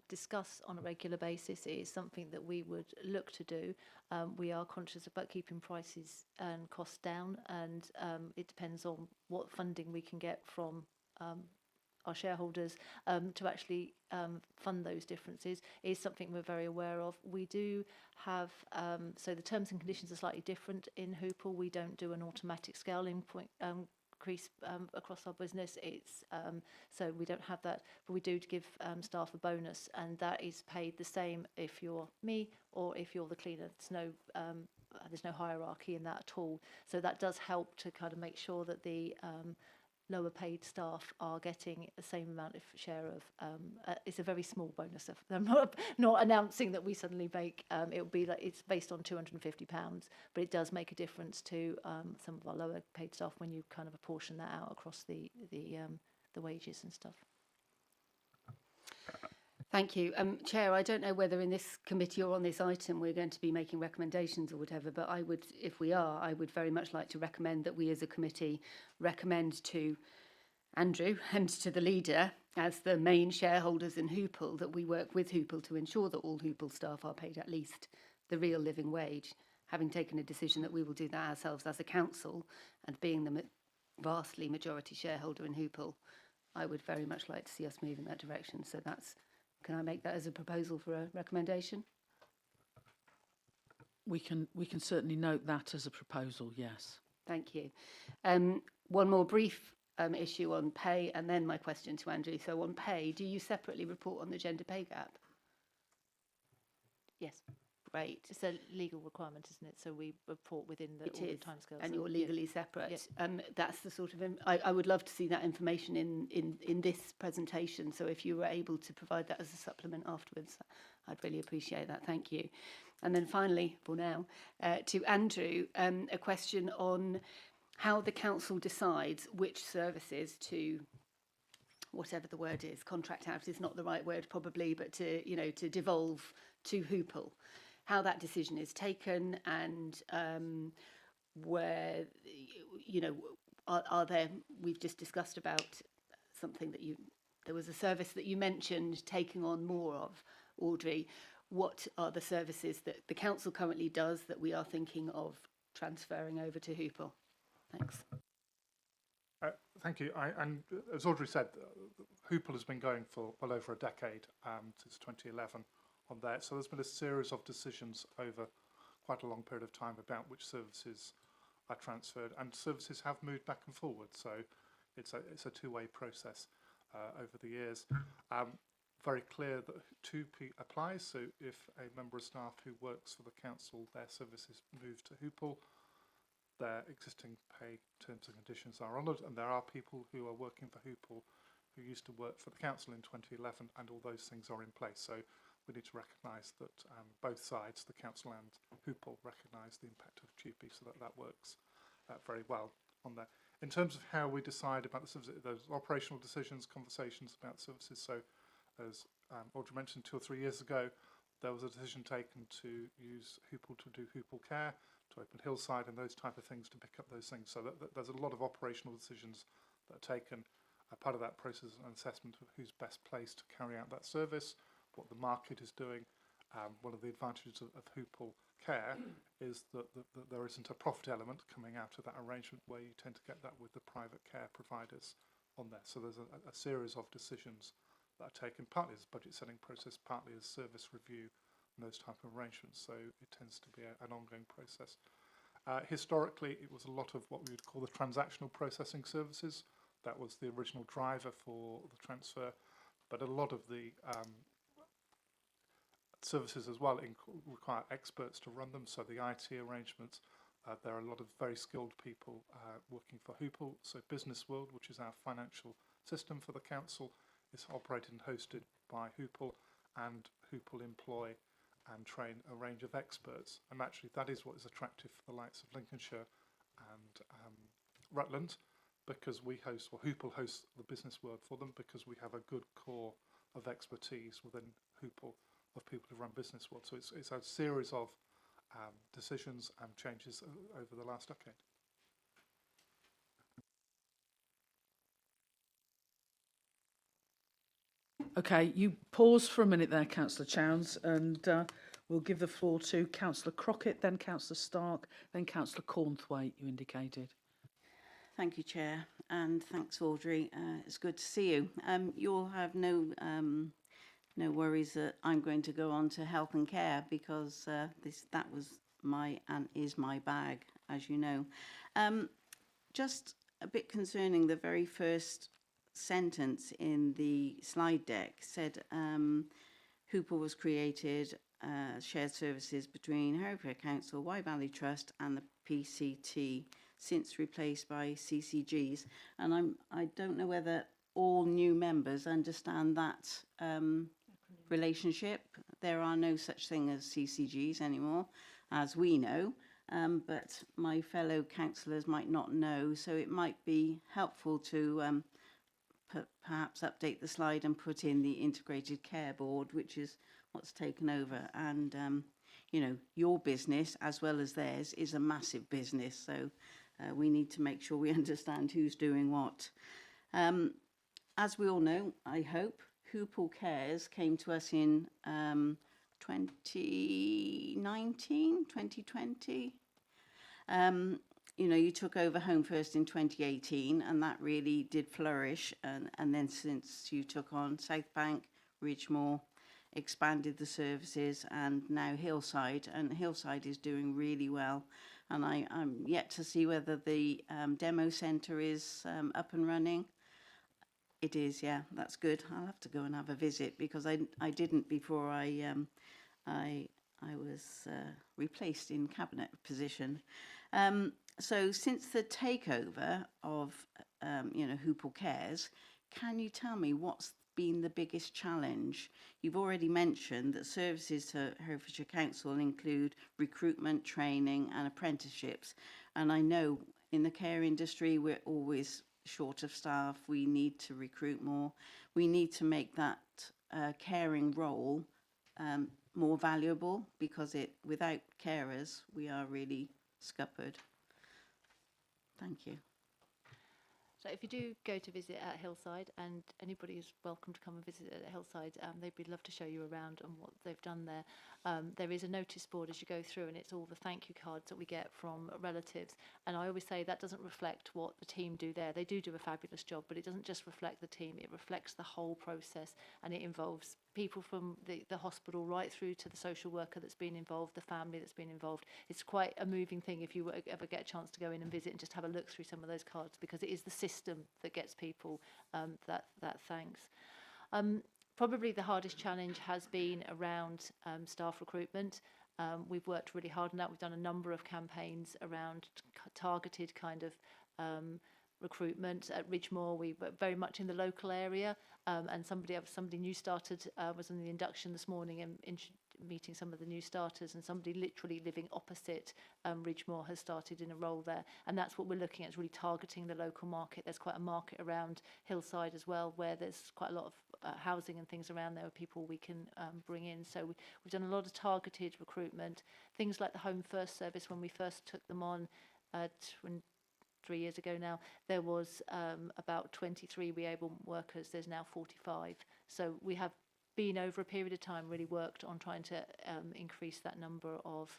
discuss on a regular basis. It is something that we would look to do. We are conscious about keeping prices and costs down, and it depends on what funding we can get from our shareholders to actually fund those differences. It is something we're very aware of. We do have, so the terms and conditions are slightly different in Hoople. We don't do an automatic scaling point increase across our business. It's so we don't have that, but we do give staff a bonus, and that is paid the same if you're me or if you're the cleaner. There's no hierarchy in that at all. So that does help to kind of make sure that the lower paid staff are getting the same amount of share of. It's a very small bonus. I'm not announcing that we suddenly make. It will be like it's based on £250, but it does make a difference to some of our lower paid staff when you kind of apportion that out across the wages and stuff. Thank you. Chair, I don't know whether in this committee or on this item we're going to be making recommendations or whatever, but I would, if we are, I would very much like to recommend that we as a committee recommend to Andrew and to the leader, as the main shareholders in Hoople, that we work with Hoople to ensure that all Hoople staff are paid at least the real living wage, having taken a decision that we will do that ourselves as a council, and being the vastly majority shareholder in Hoople, I would very much like to see us move in that direction. So that's, can I make that as a proposal for a recommendation? We can certainly note that as a proposal, yes. Thank you. One more brief issue on pay, and then my question to Andrew. So on pay, do you separately report on the gender pay gap? Yes. Great. It's a legal requirement, isn't it? So we report within the timescales. And you're legally separate. Yeah. That's the sort of, I would love to see that information in this presentation. So if you were able to provide that as a supplement afterwards, I'd really appreciate that. Thank you. And then finally, for now, to Andrew, a question on how the council decides which services to, whatever the word is, contract out is not the right word probably, but to, you know, to devolve to Hoople. How that decision is taken, and where, you know, are there, we've just discussed about something that there was a service that you mentioned taking on more of, Audrey. What are the services that the council currently does that we are thinking of transferring over to Hoople? Thanks. Thank you. And as Audrey said, Hoople has been going for well over a decade, since 2011 on there. So there's been a series of decisions over quite a long period of time about which services are transferred, and services have moved back and forward. So it's a two-way process over the years. Very clear that 2P applies. So if a member of staff who works for the council, their services move to Hoople, their existing pay terms and conditions are honoured, and there are people who are working for Hoople who used to work for the council in 2011, and all those things are in place. So we need to recognise that both sides, the council and Hoople, recognise the impact of 2P, so that works very well on there. In terms of how we decide about the services, those operational decisions, conversations about services. So as Audrey mentioned, 2 or 3 years ago, there was a decision taken to use Hoople to do Hoople Care. to open Hillside and those type of things to pick up those things. So that there's a lot of operational decisions that are taken. Part of that process is an assessment of who's best placed to carry out that service, what the market is doing. One of the advantages of Hoople Care is that there isn't a profit element coming out of that arrangement, where you tend to get that with the private care providers on there. So there's a series of decisions that are taken, partly as a budget setting process, partly as service review and those type of arrangements. So it tends to be an ongoing process. Historically, it was a lot of what we would call the transactional processing services. That was the original driver for the transfer, but a lot of the services as well require experts to run them. So the IT arrangements, there are a lot of very skilled people working for Hoople. So Business World, which is our financial system for the council, is operated and hosted by Hoople, and Hoople employ and train a range of experts. And actually that is what is attractive for the likes of Lincolnshire and Rutland, because we host, or Hoople hosts the Business World for them, because we have a good core of expertise within Hoople of people who run Business World. So it's a series of decisions and changes over the last decade. Okay, you pause for a minute there, Councillor Chowns, and we'll give the floor to Councillor Crockett, then Councillor Stark, then Councillor Cornthwaite, you indicated. Thank you, Chair, and thanks, Audrey. It's good to see you. You'll have no worries that I'm going to go on to health and care, because that was my and is my bag, as you know. Just a bit concerning, the very first sentence in the slide deck said Hoople was created shared services between Herefordshire Council, Wye Valley Trust and the PCT, since replaced by CCGs. And I don't know whether all new members understand that relationship. There are no such thing as CCGs anymore, as we know, but my fellow councillors might not know, so it might be helpful to perhaps update the slide and put in the Integrated Care Board, which is what's taken over. And you know, your business as well as theirs is a massive business, so we need to make sure we understand who's doing what. As we all know, I hope, Hoople Cares came to us in 2020. You know, you took over Home First in 2018, and that really did flourish. And then since you took on South Bank, Ridgemore, expanded the services, and now Hillside, and Hillside is doing really well. And I'm yet to see whether the demo centre is up and running. It is, yeah, that's good. I'll have to go and have a visit, because I didn't before I was replaced in cabinet position. So since the takeover of you know, Hoople Cares, can you tell me what's been the biggest challenge? You've already mentioned that services to Herefordshire Council include recruitment, training and apprenticeships, and I know in the care industry we're always short of staff. We need to recruit more. We need to make that caring role more valuable, because without carers we are really scuppered. Thank you. So if you do go to visit at Hillside, and anybody is welcome to come and visit at Hillside, they'd love to show you around and what they've done there. There is a notice board as you go through, and it's all the thank you cards that we get from relatives. And I always say that doesn't reflect what the team do there. They do a fabulous job, but it doesn't just reflect the team, it reflects the whole process, and it involves people from the hospital right through to the social worker that's been involved, the family that's been involved. It's quite a moving thing if you ever get a chance to go in and visit and just have a look through some of those cards, because it is the system that gets people that thanks. Probably the hardest challenge has been around staff recruitment. We've worked really hard on that. We've done a number of campaigns around targeted kind of recruitment. At Ridgemore, we were very much in the local area, and somebody new started, was in the induction this morning, and meeting some of the new starters, and somebody literally living opposite Ridgemore has started in a role there. And that's what we're looking at, is really targeting the local market. There's quite a market around Hillside as well, where there's quite a lot of housing and things around there, people we can bring in. So we've done a lot of targeted recruitment. Things like the Home First service, when we first took them on 3 years ago now, there was about 23 re-able workers. There's now 45. So we have been, over a period of time, really worked on trying to increase that number of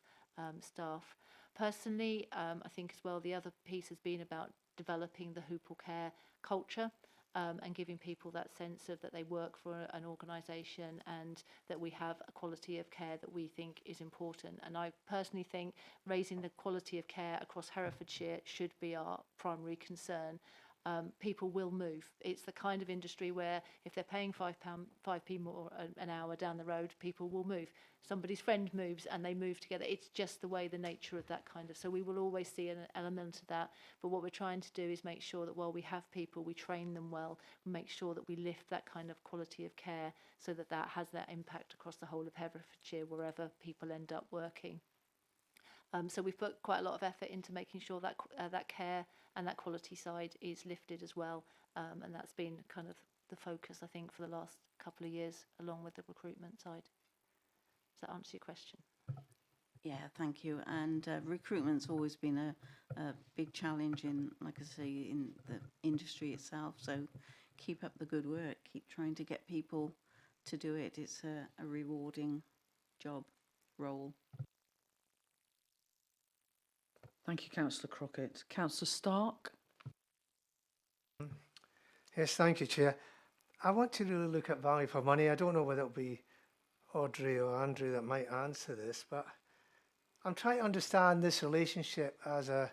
staff. Personally, I think as well, the other piece has been about developing the Hoople Care culture. And giving people that sense of that they work for an organisation and that we have a quality of care that we think is important. And I personally think raising the quality of care across Herefordshire should be our primary concern. People will move. It's the kind of industry where if they're paying £5p more an hour down the road, people will move. Somebody's friend moves and they move together. It's just the way, the nature of that kind of. So we will always see an element of that. But what we're trying to do is make sure that while we have people, we train them well, make sure that we lift that kind of quality of care so that that has that impact across the whole of Herefordshire, wherever people end up working. So we've put quite a lot of effort into making sure that that care and that quality side is lifted as well. And that's been kind of the focus, I think, for the last couple of years, along with the recruitment side. Does that answer your question? Yeah, thank you. And recruitment's always been a big challenge in, like I say, in the industry itself. So keep up the good work. Keep trying to get people to do it. It's a rewarding job, role. Thank you, Councillor Crockett. Councillor Stark. Yes, thank you, Chair. I want to really look at value for money. I don't know whether it'll be Audrey or Andrew that might answer this, but I'm trying to understand this relationship as a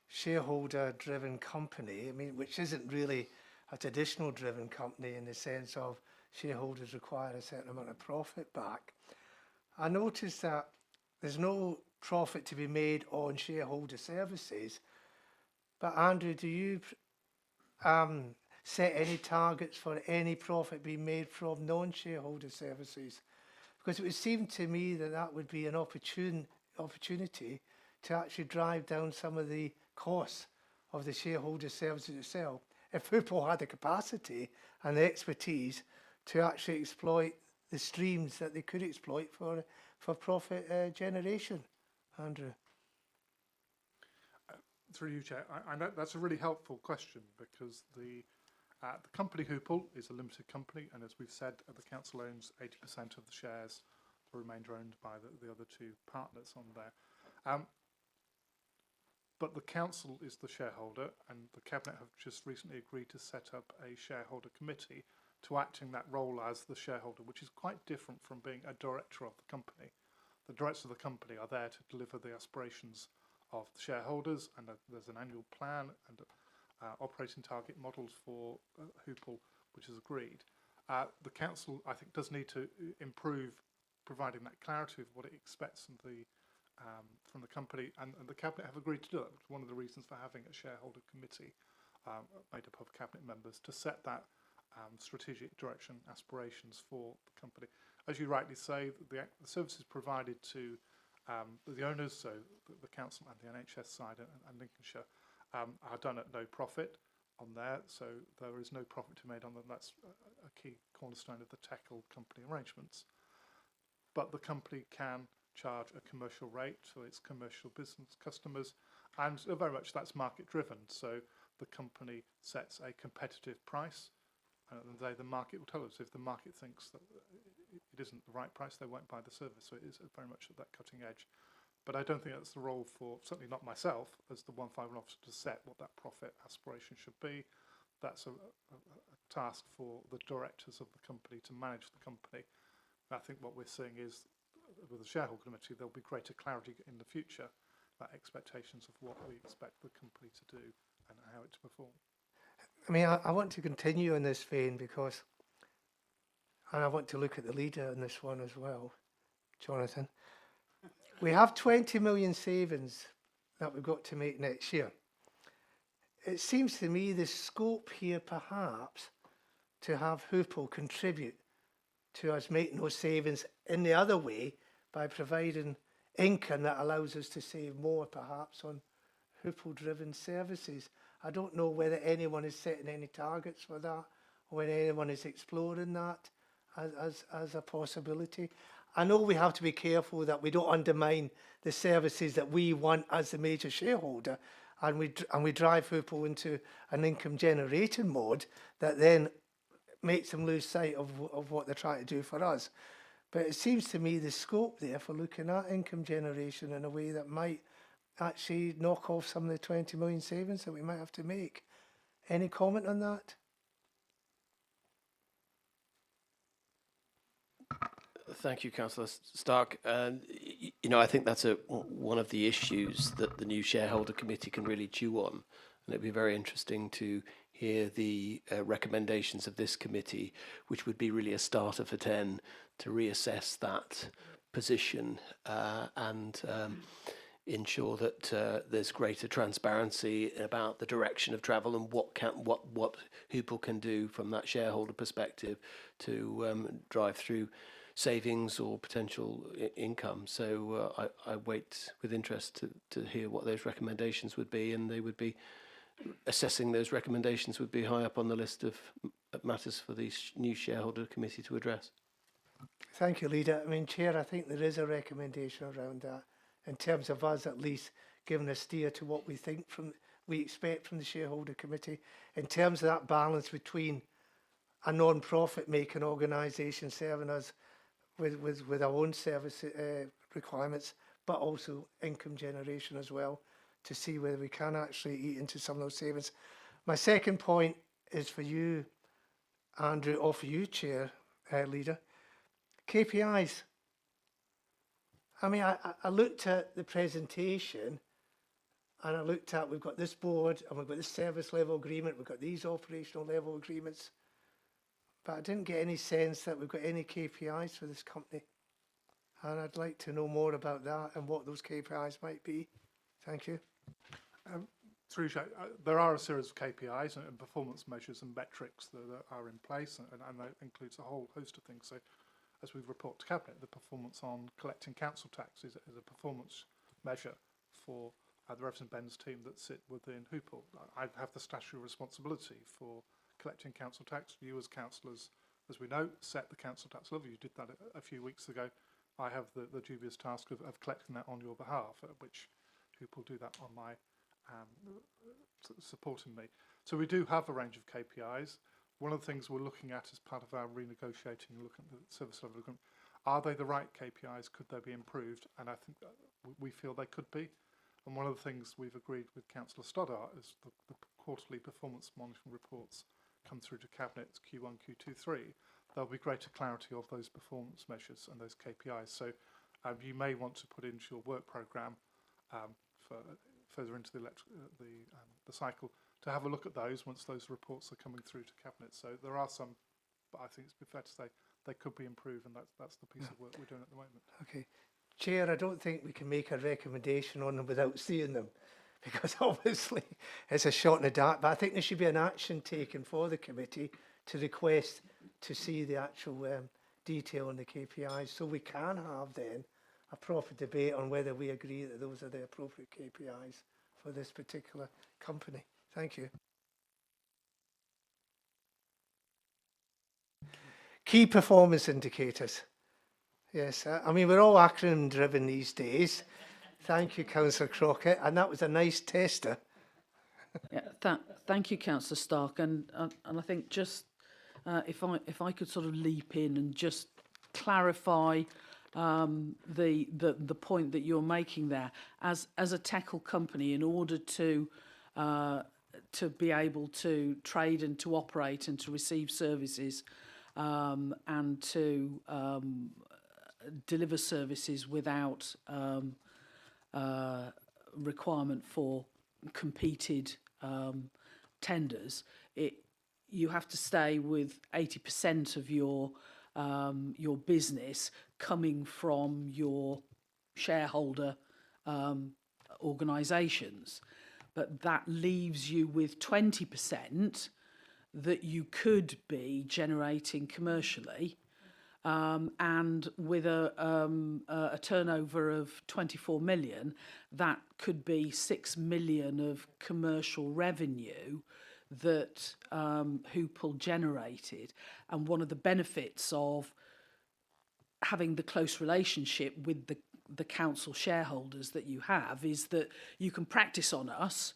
shareholder-driven company, I mean, which isn't really a traditional driven company in the sense of shareholders require a certain amount of profit back. I noticed that there's no profit to be made on shareholder services, but Andrew, do you set any targets for any profit being made from non-shareholder services? Because it would seem to me that that would be an opportunity to actually drive down some of the costs of the shareholder services itself. If Hoople had the capacity and the expertise to actually exploit the streams that they could exploit for profit generation. Andrew. Through you, Chair. I know that's a really helpful question, because the company Hoople is a limited company, and as we've said, the council owns 80% of the shares, the remainder owned by the other two partners on there. But the council is the shareholder, and the Cabinet have just recently agreed to set up a shareholder committee to act in that role as the shareholder, which is quite different from being a director of the company. The directors of the company are there to deliver the aspirations of the shareholders, and there's an annual plan and operating target models for Hoople, which is agreed. The council, I think, does need to improve providing that clarity of what it expects from the company, and the Cabinet have agreed to do it. One of the reasons for having a shareholder committee made up of Cabinet members to set that strategic direction aspirations for the company. As you rightly say, the services provided to the owners, so the council and the NHS side and Lincolnshire, are done at no profit on there, so there is no profit to be made on them. That's a key cornerstone of the Teckle company arrangements. But the company can charge a commercial rate to its commercial business customers, and very much that's market driven. So the company sets a competitive price, and the market will tell us. If the market thinks that it isn't the right price, they won't buy the service. So it is very much at that cutting edge. But I don't think that's the role for, certainly not myself, as the 151 officer, to set what that profit aspiration should be. That's a task for the directors of the company to manage the company. I think what we're seeing is, with the shareholder committee, there'll be greater clarity in the future about expectations of what we expect the company to do and how it to perform. I mean, I want to continue in this vein because, and I want to look at the leader in this one as well, Jonathan. We have 20 million savings that we've got to make next year. It seems to me the scope here perhaps to have Hoople contribute to us making those savings in the other way by providing income that allows us to save more perhaps on Hoople-driven services. I don't know whether anyone is setting any targets for that, or whether anyone is exploring that as a possibility. I know we have to be careful that we don't undermine the services that we want as the major shareholder, and we drive Hoople into an income generating mode that then makes them lose sight of what they're trying to do for us. But it seems to me the scope there for looking at income generation in a way that might actually knock off some of the 20 million savings that we might have to make. Any comment on that? Thank you, Councillor Stark. You know, I think that's one of the issues that the new shareholder committee can really chew on, and it'd be very interesting to hear the recommendations of this committee, which would be really a starter for 10 to reassess that position and ensure that there's greater transparency about the direction of travel and what Hoople can do from that shareholder perspective to drive through savings or potential income. So I wait with interest to hear what those recommendations would be, and they would be assessing those recommendations would be high up on the list of matters for the new shareholder committee to address. Thank you, Leader. I mean, Chair, I think there is a recommendation around that in terms of us at least giving a steer to what we think we expect from the shareholder committee in terms of that balance between a non-profit making organisation serving us with our own service requirements, but also income generation as well, to see whether we can actually eat into some of those savings. My second point is for you, Andrew, or for you, Chair, Leader. KPIs. I mean, I looked at the presentation and I looked at, we've got this board and we've got this service level agreement, we've got these operational level agreements, but I didn't get any sense that we've got any KPIs for this company. And I'd like to know more about that and what those KPIs might be. Thank you. There are a series of KPIs and performance measures and metrics that are in place, and that includes a whole host of things. So, as we report to Cabinet, the performance on collecting council tax is a performance measure for the Revs and Bens team that sit within Hoople. I have the statutory responsibility for collecting council tax. You as councillors, as we know, set the council tax levy. You did that a few weeks ago. I have the dubious task of collecting that on your behalf, which Hoople do that on my supporting me. So we do have a range of KPIs. One of the things we're looking at as part of our renegotiating, looking at the service level agreement, are they the right KPIs? Could they be improved? And I think that we feel they could be. And one of the things we've agreed with Councillor Stoddart is the quarterly performance monitoring reports come through to Cabinet Q1, Q2, 3. There'll be greater clarity of those performance measures and those KPIs. So you may want to put into your work programme for further into the cycle to have a look at those once those reports are coming through to Cabinet. So there are some, but I think it's fair to say they could be improved, and that's the piece of work we're doing at the moment. Okay. Chair, I don't think we can make a recommendation on them without seeing them, because obviously it's a shot in the dark, but I think there should be an action taken for the committee to request to see the actual detail on the KPIs, so we can have then a proper debate on whether we agree that those are the appropriate KPIs for this particular company. Thank you. Key performance indicators. Yes, I mean, we're all acronym driven these days. Thank you, Councillor Crockett, and that was a nice tester. Yeah, thank you, Councillor Stark, and I think just if I could sort of leap in and just clarify the point that you're making there. As a tackle company, in order to be able to trade and to operate and to receive services and to deliver services without requirement for competed tenders, you have to stay with 80% of your business coming from your shareholder organisations. But that leaves you with 20% that you could be generating commercially, and with a turnover of 24 million, that could be 6 million of commercial revenue that Hoople generated. And one of the benefits of having the close relationship with the council shareholders that you have is that you can practice on us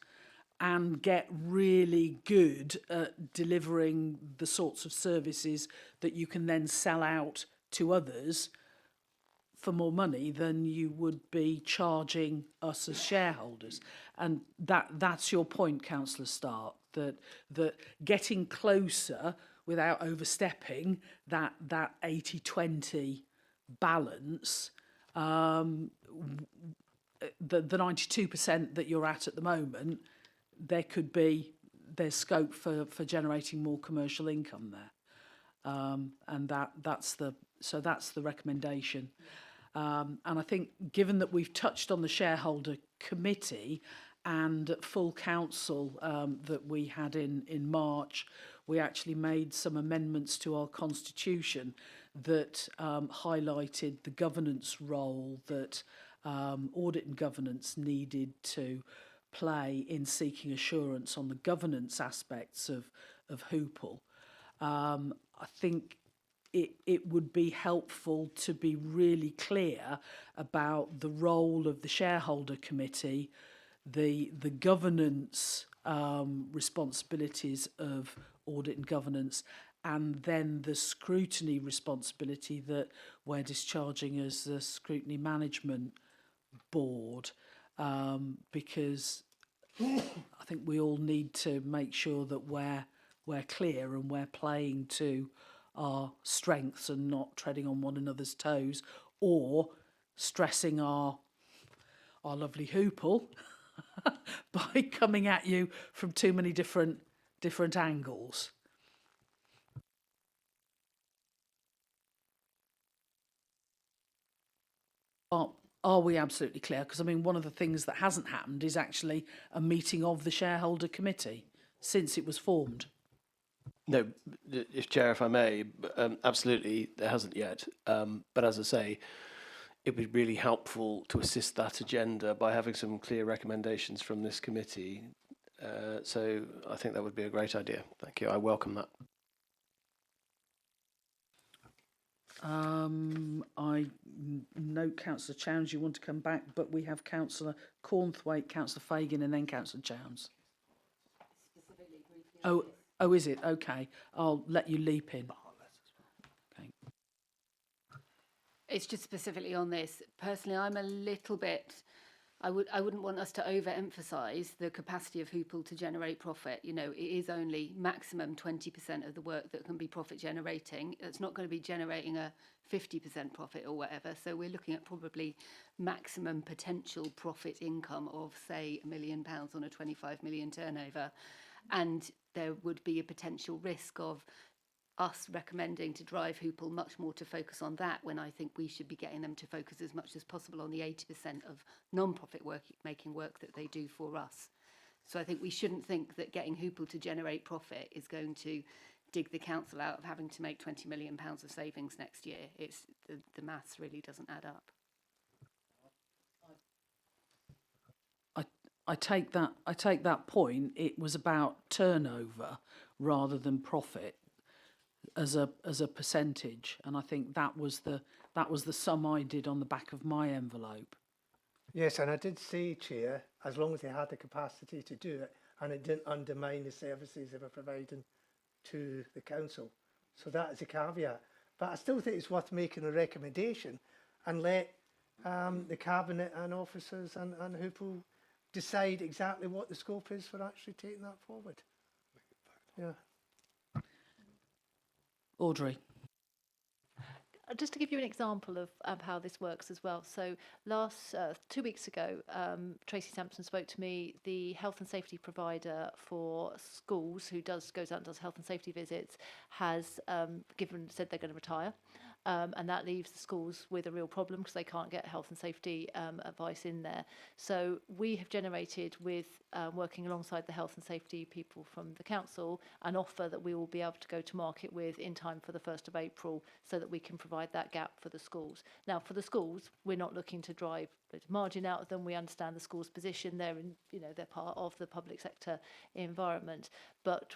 and get really good at delivering the sorts of services that you can then sell out to others for more money than you would be charging us as shareholders. And that's your point, Councillor Stark, that getting closer without overstepping that 80-20 balance, the 92% that you're at the moment, there's scope for generating more commercial income there. And that's the recommendation. And I think, given that we've touched on the shareholder committee and full council that we had in March, we actually made some amendments to our constitution that highlighted the governance role that audit and governance needed to play in seeking assurance on the governance aspects of Hoople. I think it would be helpful to be really clear about the role of the shareholder committee, the governance responsibilities of audit and governance, and then the scrutiny responsibility that we're discharging as the Scrutiny Management Board, because I think we all need to make sure that we're clear and we're playing to our strengths and not treading on one another's toes or stressing our lovely Hoople by coming at you from too many different angles. Are we absolutely clear? Because, I mean, one of the things that hasn't happened is actually a meeting of the shareholder committee since it was formed. No, Chair, if I may, absolutely, there hasn't yet. But as I say, it would be really helpful to assist that agenda by having some clear recommendations from this committee. So I think that would be a great idea. Thank you. I welcome that. I know Councillor Chowns, you want to come back, but we have Councillor Cornthwaite, Councillor Fagan, and then Councillor Chowns. Oh, is it? Okay. I'll let you leap in. Okay. It's just specifically on this. Personally, I'm a little bit... I wouldn't want us to overemphasise the capacity of Hoople to generate profit. You know, it is only maximum 20% of the work that can be profit generating. It's not going to be generating a 50% profit or whatever. So we're looking at probably maximum potential profit income of, say, £1 million on a 25 million turnover. And there would be a potential risk of us recommending to drive Hoople much more to focus on that, when I think we should be getting them to focus as much as possible on the 80% of non-profit making work that they do for us. So I think we shouldn't think that getting Hoople to generate profit is going to dig the council out of having to make £20 million of savings next year. It's the maths really doesn't add up. I take that point. It was about turnover rather than profit as a percentage, and I think that was the sum I did on the back of my envelope. Yes, and I did say, Chair, as long as they had the capacity to do it and it didn't undermine the services they were providing to the council. So that is a caveat. But I still think it's worth making a recommendation and let the Cabinet and officers and Hoople decide exactly what the scope is for actually taking that forward. Yeah. Audrey. Just to give you an example of how this works as well. So 2 weeks ago, Tracy Sampson spoke to me, the health and safety provider for schools who goes out and does health and safety visits, has said they're going to retire. and that leaves the schools with a real problem because they can't get health and safety advice in there. So we have generated, with working alongside the health and safety people from the council, an offer that we will be able to go to market with in time for the 1st of April, so that we can provide that gap for the schools. Now, for the schools, we're not looking to drive a bit of margin out of them. We understand the schools' position. They're in, they're part of the public sector environment, but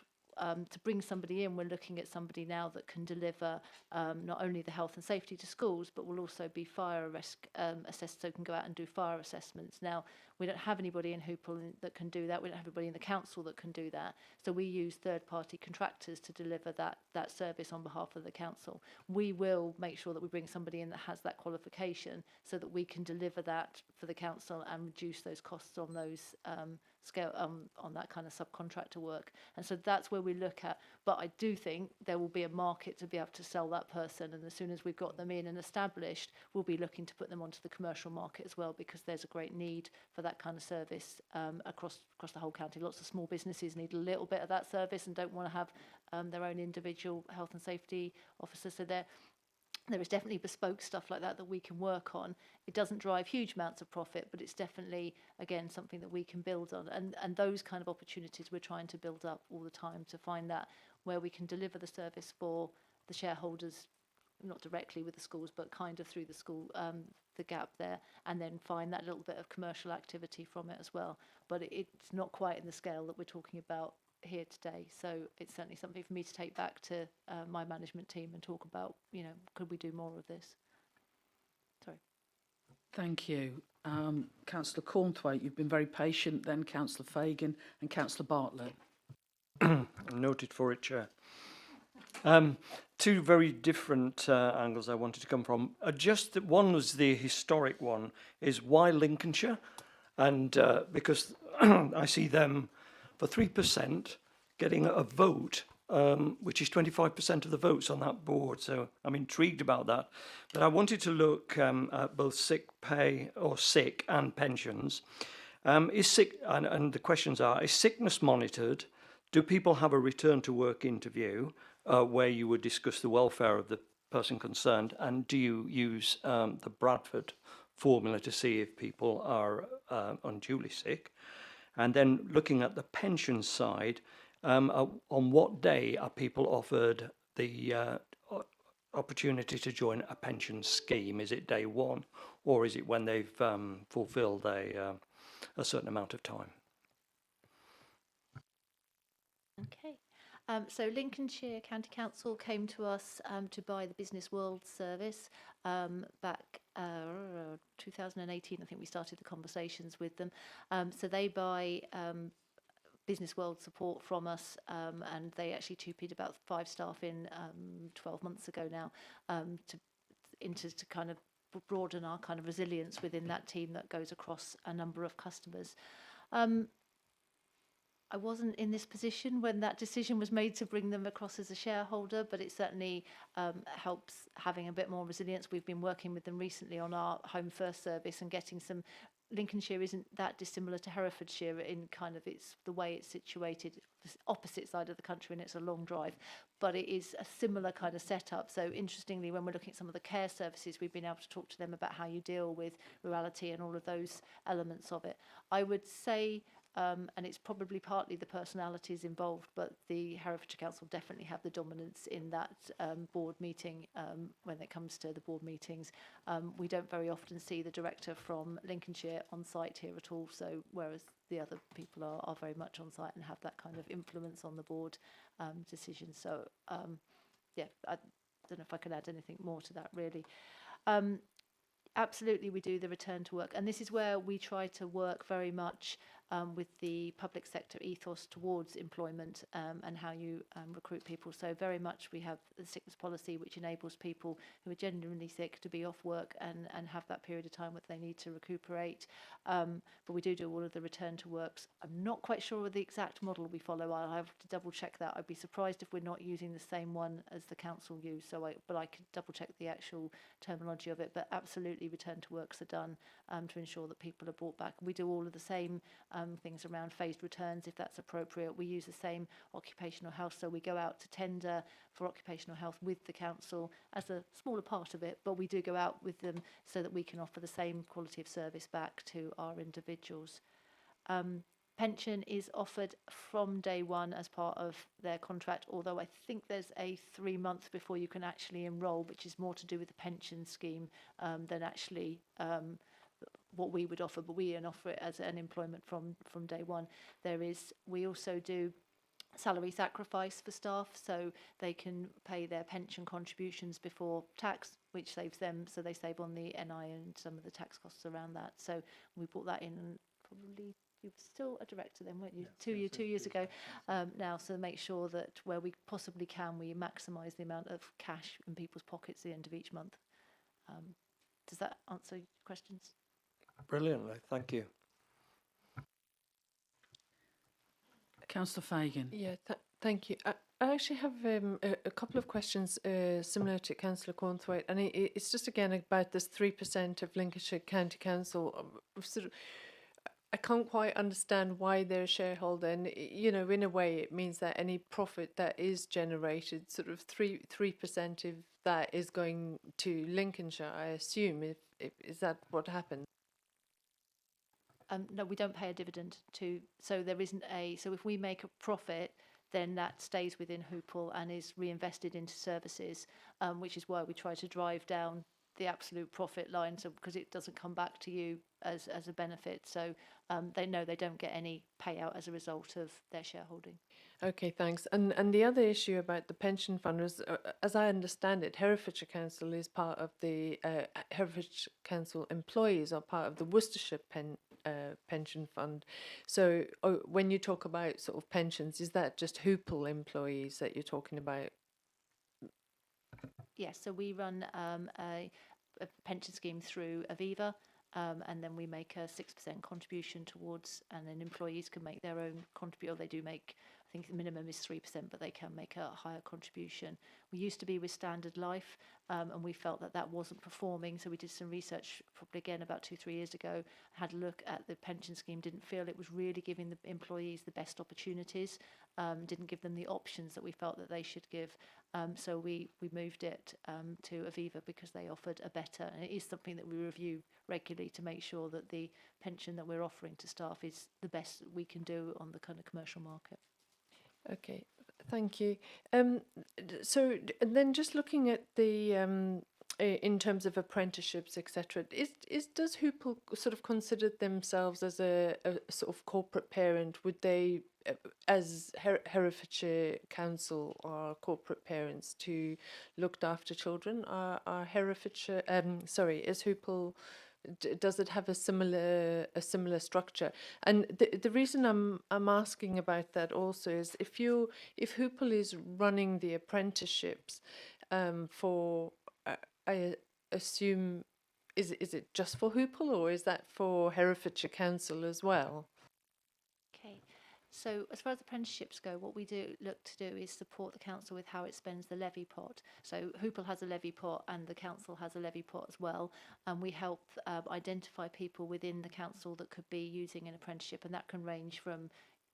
to bring somebody in, we're looking at somebody now that can deliver not only the health and safety to schools, but will also be fire risk assessed, so can go out and do fire assessments. Now, we don't have anybody in Hoople that can do that. We don't have anybody in the council that can do that. So we use third-party contractors to deliver that service on behalf of the council. We will make sure that we bring somebody in that has that qualification, so that we can deliver that for the council and reduce those costs on those scale on that kind of subcontractor work. And so that's where we look at. But I do think there will be a market to be able to sell that person, and as soon as we've got them in and established, we'll be looking to put them onto the commercial market as well, because there's a great need for that kind of service across the whole county. Lots of small businesses need a little bit of that service and don't want to have their own individual health and safety officer. So there is definitely bespoke stuff like that we can work on. It doesn't drive huge amounts of profit, but it's definitely, again, something that we can build on. And those kind of opportunities we're trying to build up all the time, to find that where we can deliver the service for the shareholders, not directly with the schools, but kind of through the school, the gap there, and then find that little bit of commercial activity from it as well. But it's not quite in the scale that we're talking about here today, so it's certainly something for me to take back to my management team and talk about, could we do more of this? Sorry. Thank you. Councillor Cornthwaite, you've been very patient, then Councillor Fagan and Councillor Bartlett. Noted for it, Chair. Two very different angles I wanted to come from. Just one was the historic one, is why Lincolnshire? And because I see them for 3% getting a vote, which is 25% of the votes on that board. So I'm intrigued about that. But I wanted to look at both sick pay or sick and pensions. Is sick, and the questions are, is sickness monitored? Do people have a return to work interview where you would discuss the welfare of the person concerned? And do you use the Bradford formula to see if people are unduly sick? And then looking at the pension side, on what day are people offered the opportunity to join a pension scheme? Is it day one, or is it when they've fulfilled a certain amount of time? Okay. So Lincolnshire County Council came to us to buy the Business World service back 2018. I think we started the conversations with them. So they buy Business World support from us, and they actually TUPE'd about 5 staff in 12 months ago now, to kind of broaden our kind of resilience within that team that goes across a number of customers. I wasn't in this position when that decision was made to bring them across as a shareholder, but it certainly helps having a bit more resilience. We've been working with them recently on our Home First service and getting some. Lincolnshire isn't that dissimilar to Herefordshire in kind of the way it's situated, opposite side of the country, and it's a long drive, but it is a similar kind of setup. So interestingly, when we're looking at some of the care services, we've been able to talk to them about how you deal with rurality and all of those elements of it. I would say, and it's probably partly the personalities involved, but the Herefordshire Council definitely have the dominance in that board meeting when it comes to the board meetings. We don't very often see the director from Lincolnshire on site here at all, so whereas the other people are very much on site and have that kind of influence on the board decisions. So yeah, I don't know if I could add anything more to that really. Absolutely, we do the return to work, and this is where we try to work very much with the public sector ethos towards employment and how you recruit people. So very much we have the sickness policy, which enables people who are genuinely sick to be off work and have that period of time where they need to recuperate. But we do all of the return to works. I'm not quite sure of the exact model we follow. I'll have to double check that. I'd be surprised if we're not using the same one as the council use. But I could double check the actual terminology of it. But absolutely, return to works are done to ensure that people are brought back. We do all of the same things around phased returns if that's appropriate. We use the same occupational health, so we go out to tender for occupational health with the council as a smaller part of it, but we do go out with them so that we can offer the same quality of service back to our individuals. Pension is offered from day one as part of their contract, although I think there's a 3 month before you can actually enrol, which is more to do with the pension scheme than actually what we would offer, but we offer it as an employment from day one. We also do salary sacrifice for staff, so they can pay their pension contributions before tax, which saves them, so they save on the NI and some of the tax costs around that. So we brought that in probably. You were still a director then, weren't you? Yeah, 2 years ago now, so make sure that where we possibly can, we maximise the amount of cash in people's pockets at the end of each month. Does that answer your questions? Brilliantly, thank you. Councillor Fagan. Yeah, thank you. I actually have a couple of questions similar to Councillor Cornthwaite, and it's just again about this 3% of Lincolnshire County Council. I can't quite understand why they're a shareholder, and in a way it means that any profit that is generated, sort of 3% of that is going to Lincolnshire, I assume. Is that what happens? No, we don't pay a dividend so there isn't so if we make a profit, then that stays within Hoople and is reinvested into services, which is why we try to drive down the absolute profit line, so because it doesn't come back to you as a benefit. So they don't get any payout as a result of their shareholding. Okay, thanks. And the other issue about the pension fund was, as I understand it, Herefordshire Council is part of the Herefordshire Council employees are part of the Worcestershire pension fund. So when you talk about sort of pensions, is that just Hoople employees that you're talking about? Yes, so we run a pension scheme through Aviva, and then we make a 6% contribution towards, and then employees can make their own contribution. They do make, I think the minimum is 3%, but they can make a higher contribution. We used to be with Standard Life, and we felt that wasn't performing, so we did some research probably again about 2-3 years ago, had a look at the pension scheme, didn't feel it was really giving the employees the best opportunities, didn't give them the options that we felt that they should give. So we moved it to Aviva because they offered a better, and it is something that we review regularly to make sure that the pension that we're offering to staff is the best we can do on the kind of commercial market. Okay, thank you. So and then just looking at the in terms of apprenticeships, etc., does Hoople sort of consider themselves as a sort of corporate parent? Would they, as Herefordshire Council, are corporate parents to looked after children? Are Herefordshire, is Hoople, does it have a similar structure? And the reason I'm asking about that also is if Hoople is running the apprenticeships for I assume, is it just for Hoople, or is that for Herefordshire Council as well? Okay, so as far as apprenticeships go, what we look to do is support the council with how it spends the levy pot. So Hoople has a levy pot and the council has a levy pot as well, and we help identify people within the council that could be using an apprenticeship, and that can range from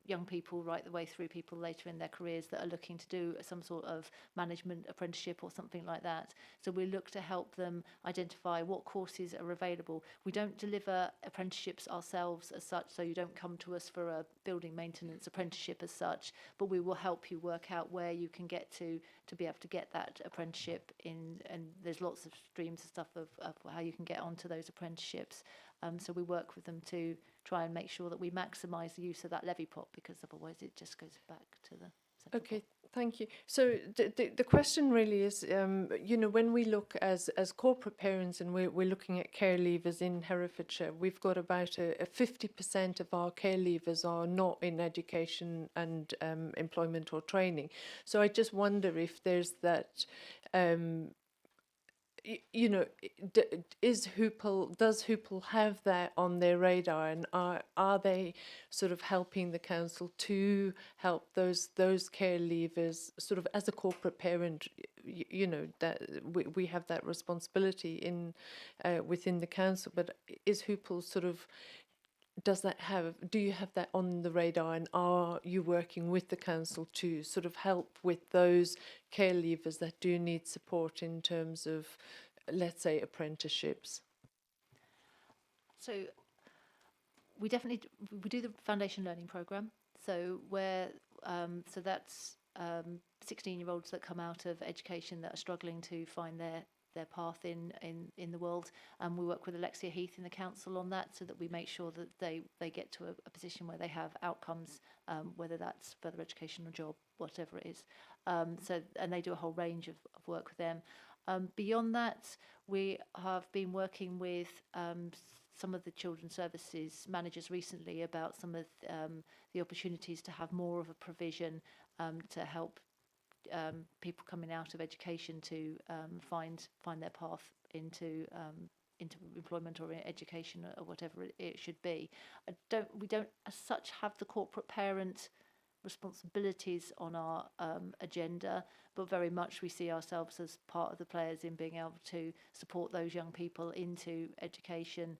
young people right the way through people later in their careers that are looking to do some sort of management apprenticeship or something like that. So we look to help them identify what courses are available. We don't deliver apprenticeships ourselves as such, so you don't come to us for a building maintenance apprenticeship as such, but we will help you work out where you can get to be able to get that apprenticeship in, and there's lots of streams of stuff of how you can get onto those apprenticeships. So we work with them to try and make sure that we maximise the use of that levy pot, because otherwise it just goes back to the central Okay, pot. thank you. So the question really is, when we look as corporate parents and we're looking at care leavers in Herefordshire, we've got about a 50% of our care leavers are not in education and employment or training. So I just wonder if there's that. Does Hoople have that on their radar, and are they sort of helping the council to help those care leavers sort of as a corporate parent? That we have that responsibility in within the council, but is Hoople sort of does that have, do you have that on the radar, and are you working with the council to sort of help with those care leavers that do need support in terms of, let's say, apprenticeships? So we definitely we do the foundation learning program. So where so that's 16-year-olds that come out of education that are struggling to find their path in the world, and we work with Alexia Heath in the council on that, so that we make sure that they get to a position where they have outcomes, whether that's further education or job, whatever it is. So, and they do a whole range of work with them. Beyond that, we have been working with some of the children's services managers recently about some of the opportunities to have more of a provision to help people coming out of education to find their path into employment or education or whatever it should be. We don't as such have the corporate parent responsibilities on our agenda, but very much we see ourselves as part of the players in being able to support those young people into education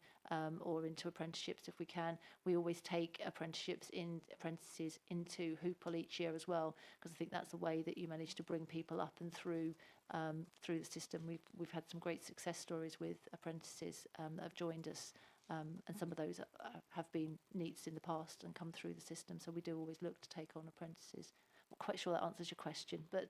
or into apprenticeships if we can. We always take apprentices into Hoople each year as well, because I think that's the way that you manage to bring people up and through the system. We've had some great success stories with apprentices that have joined us. And some of those have been NEETs in the past and come through the system. So we do always look to take on apprentices. Not quite sure that answers your question, but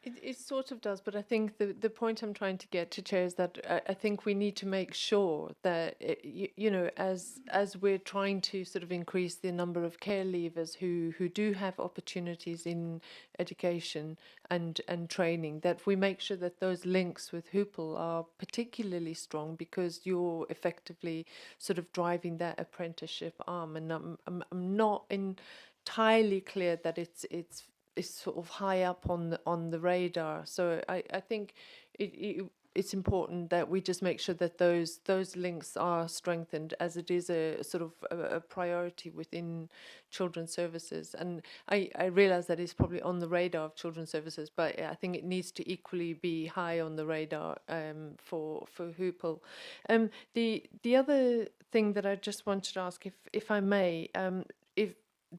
It sort of does, but I think the point I'm trying to get to, Chair, is that I think we need to make sure that, you know, as we're trying to sort of increase the number of care leavers who do have opportunities in education and training, that we make sure that those links with Hoople are particularly strong, because you're effectively sort of driving that apprenticeship arm. And I'm not entirely clear that it's sort of high up on the radar. So I think it's important that we just make sure that those links are strengthened, as it is a sort of a priority within children's services. And I realise that it's probably on the radar of children's services, but I think it needs to equally be high on the radar for Hoople. The other thing that I just wanted to ask, if I may,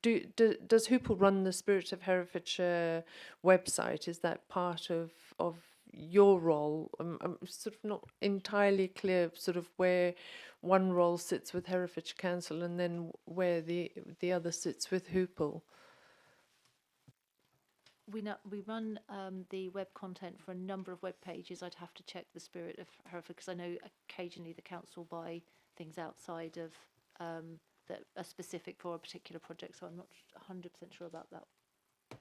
does Hoople run the Spirit of Herefordshire website? Is that part of your role? I'm sort of not entirely clear sort of where one role sits with Herefordshire Council and then where the other sits with Hoople. we run the web content for a number of web pages. I'd have to check the Spirit of Hereford, because I know occasionally the council buy things outside of that are specific for a particular project, so I'm not 100% sure about that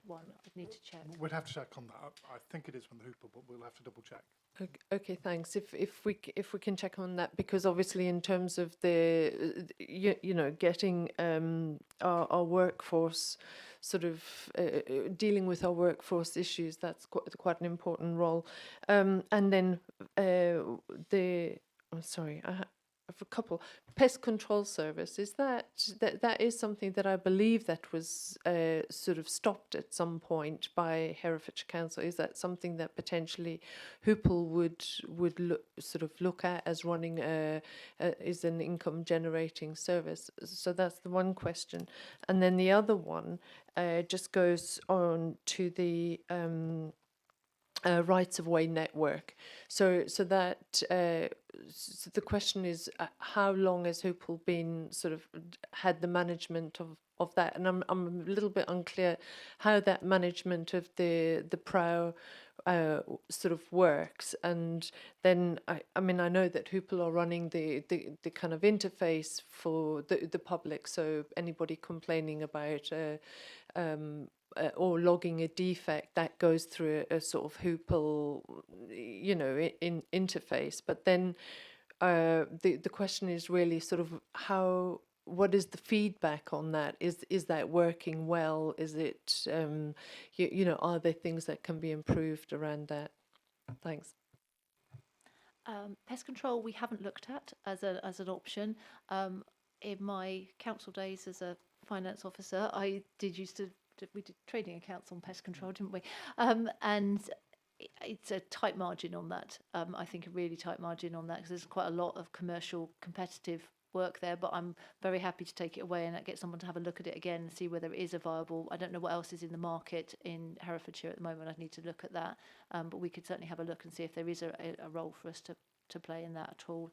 one. I'd need to check. We'd have to check on that. I think it is from the Hoople, but we'll have to double check. Okay, thanks. If we can check on that, because obviously in terms of the you know, getting our workforce sort of dealing with our workforce issues, that's quite an important role. And then sorry, I have a couple. Pest control service, is that is something that I believe that was sort of stopped at some point by Herefordshire Council. Is that something that potentially Hoople would look at as running is an income generating service? So that's the one question. And then the other one just goes on to the rights of way network. So that so the question is, how long has Hoople been sort of had the management of that? And I'm a little bit unclear how that management of the PROW sort of works. And then I mean, I know that Hoople are running the kind of interface for the public, so anybody complaining about or logging a defect, that goes through a sort of Hoople, you know, interface. But then the question is really sort of what is the feedback on that? Is that working well? Is it you know, are there things that can be improved around that? Thanks. Pest control we haven't looked at as an option. In my council days as a finance officer, we did trading accounts on pest control, didn't we? And it's a tight margin on that. I think a really tight margin on that, because there's quite a lot of commercial competitive work there, but I'm very happy to take it away and get someone to have a look at it again and see whether it is a viable. I don't know what else is in the market in Herefordshire at the moment. I'd need to look at that, but we could certainly have a look and see if there is a role for us to play in that at all.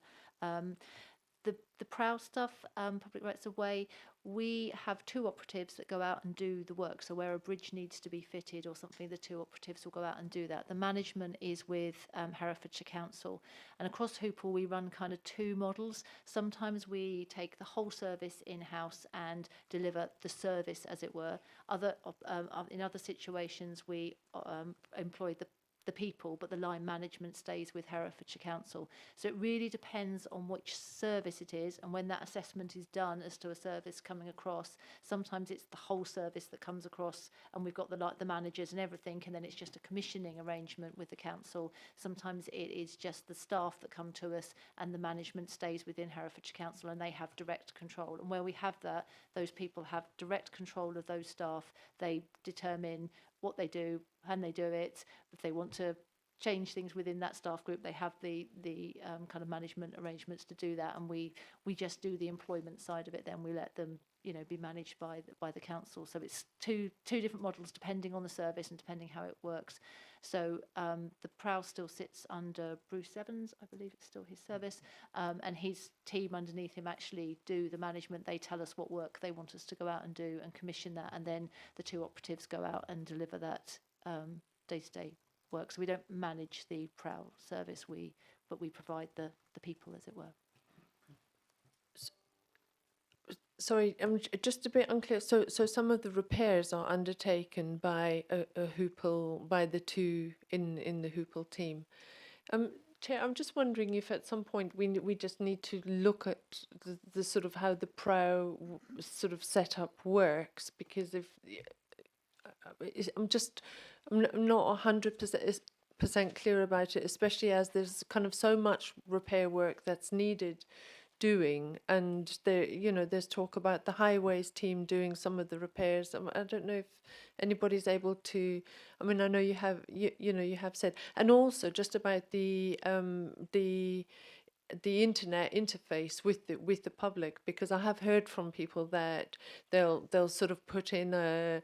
The PROW stuff, Public Rights of Way, we have 2 operatives that go out and do the work. So where a bridge needs to be fitted or something, the 2 operatives will go out and do that. The management is with Herefordshire Council. And across Hoople, we run kind of 2 models. Sometimes we take the whole service in-house and deliver the service, as it were. In other situations, we employ the people, but the line management stays with Herefordshire Council. So it really depends on which service it is, and when that assessment is done as to a service coming across, sometimes it's the whole service that comes across and we've got the managers and everything, and then it's just a commissioning arrangement with the council. Sometimes it is just the staff that come to us and the management stays within Herefordshire Council and they have direct control. And where we have that, those people have direct control of those staff. They determine what they do, and they do it. If they want to change things within that staff group, they have the kind of management arrangements to do that, and we just do the employment side of it. Then we let them, be managed by the council. So it's two different models depending on the service and depending how it works. So the PROW still sits under Bruce Evans, I believe it's still his service, and his team underneath him actually do the management. They tell us what work they want us to go out and do and commission that, and then the 2 operatives go out and deliver that day-to-day work. So we don't manage the PROW service, but we provide the people, as it were. Sorry, I'm just a bit unclear. So some of the repairs are undertaken by a Hoople, by the 2 in the Hoople team. Chair, I'm just wondering if at some point we just need to look at the sort of how the PROW sort of setup works, because if I'm not 100% clear about it, especially as there's kind of so much repair work that's needed doing, and there's talk about the highways team doing some of the repairs. I don't know if anybody's able to. I mean, I know you have you have said, and also just about the internet interface with the public, because I have heard from people that they'll sort of put in a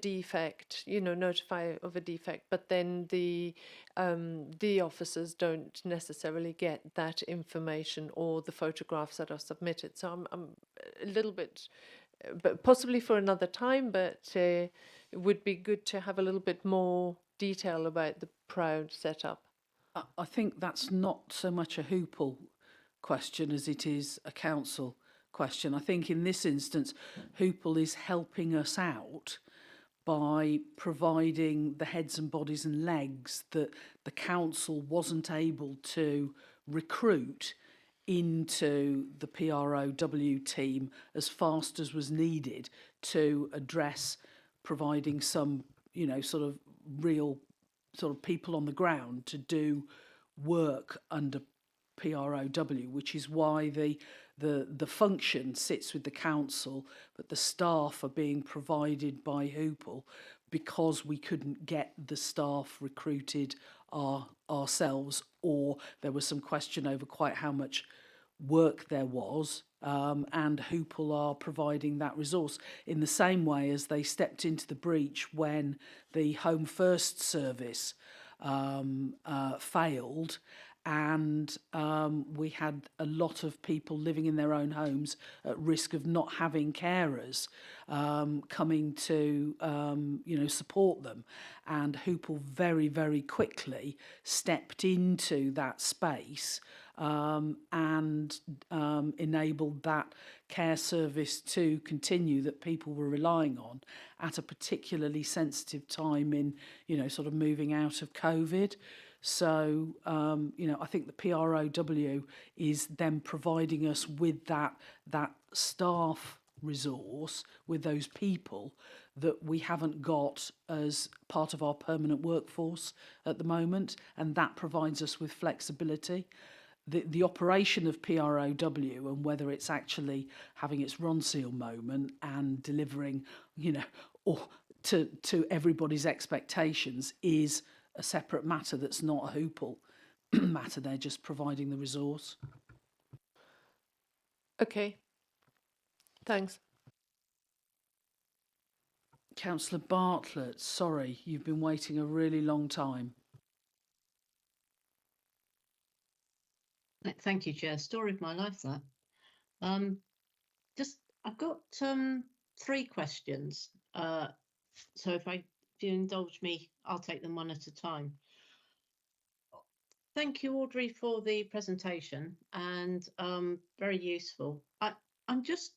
defect, notify of a defect, but then the officers don't necessarily get that information or the photographs that are submitted. So I'm a little bit, but possibly for another time, but it would be good to have a little bit more detail about the PROW setup. I think that's not so much a Hoople question as it is a council question. I think in this instance, Hoople is helping us out by providing the heads and bodies and legs that the council wasn't able to recruit into the PROW team as fast as was needed to address providing some, sort of real sort of people on the ground to do work under PROW, which is why the function sits with the council, but the staff are being provided by Hoople, because we couldn't get the staff recruited ourselves, or there was some question over quite how much work there was, and Hoople are providing that resource in the same way as they stepped into the breach when the Home First service failed, and we had a lot of people living in their own homes at risk of not having carers coming to support them, and Hoople very, very quickly stepped into that space and enabled that care service to continue that people were relying on at a particularly sensitive time in, sort of moving out of COVID. So, I think the PROW is then providing us with that staff resource, with those people that we haven't got as part of our permanent workforce at the moment, and that provides us with flexibility. The operation of PROW, and whether it's actually having its Ronseal moment and delivering, or to everybody's expectations, is a separate matter that's not a Hoople matter. They're just providing the resource. Okay. Thanks. Councillor Bartlett, sorry, you've been waiting a really long time. Thank you, Chair. Story of my life, that. I've got 3 questions. So if you indulge me, I'll take them one at a time. Thank you, Audrey, for the presentation, and very useful. I'm just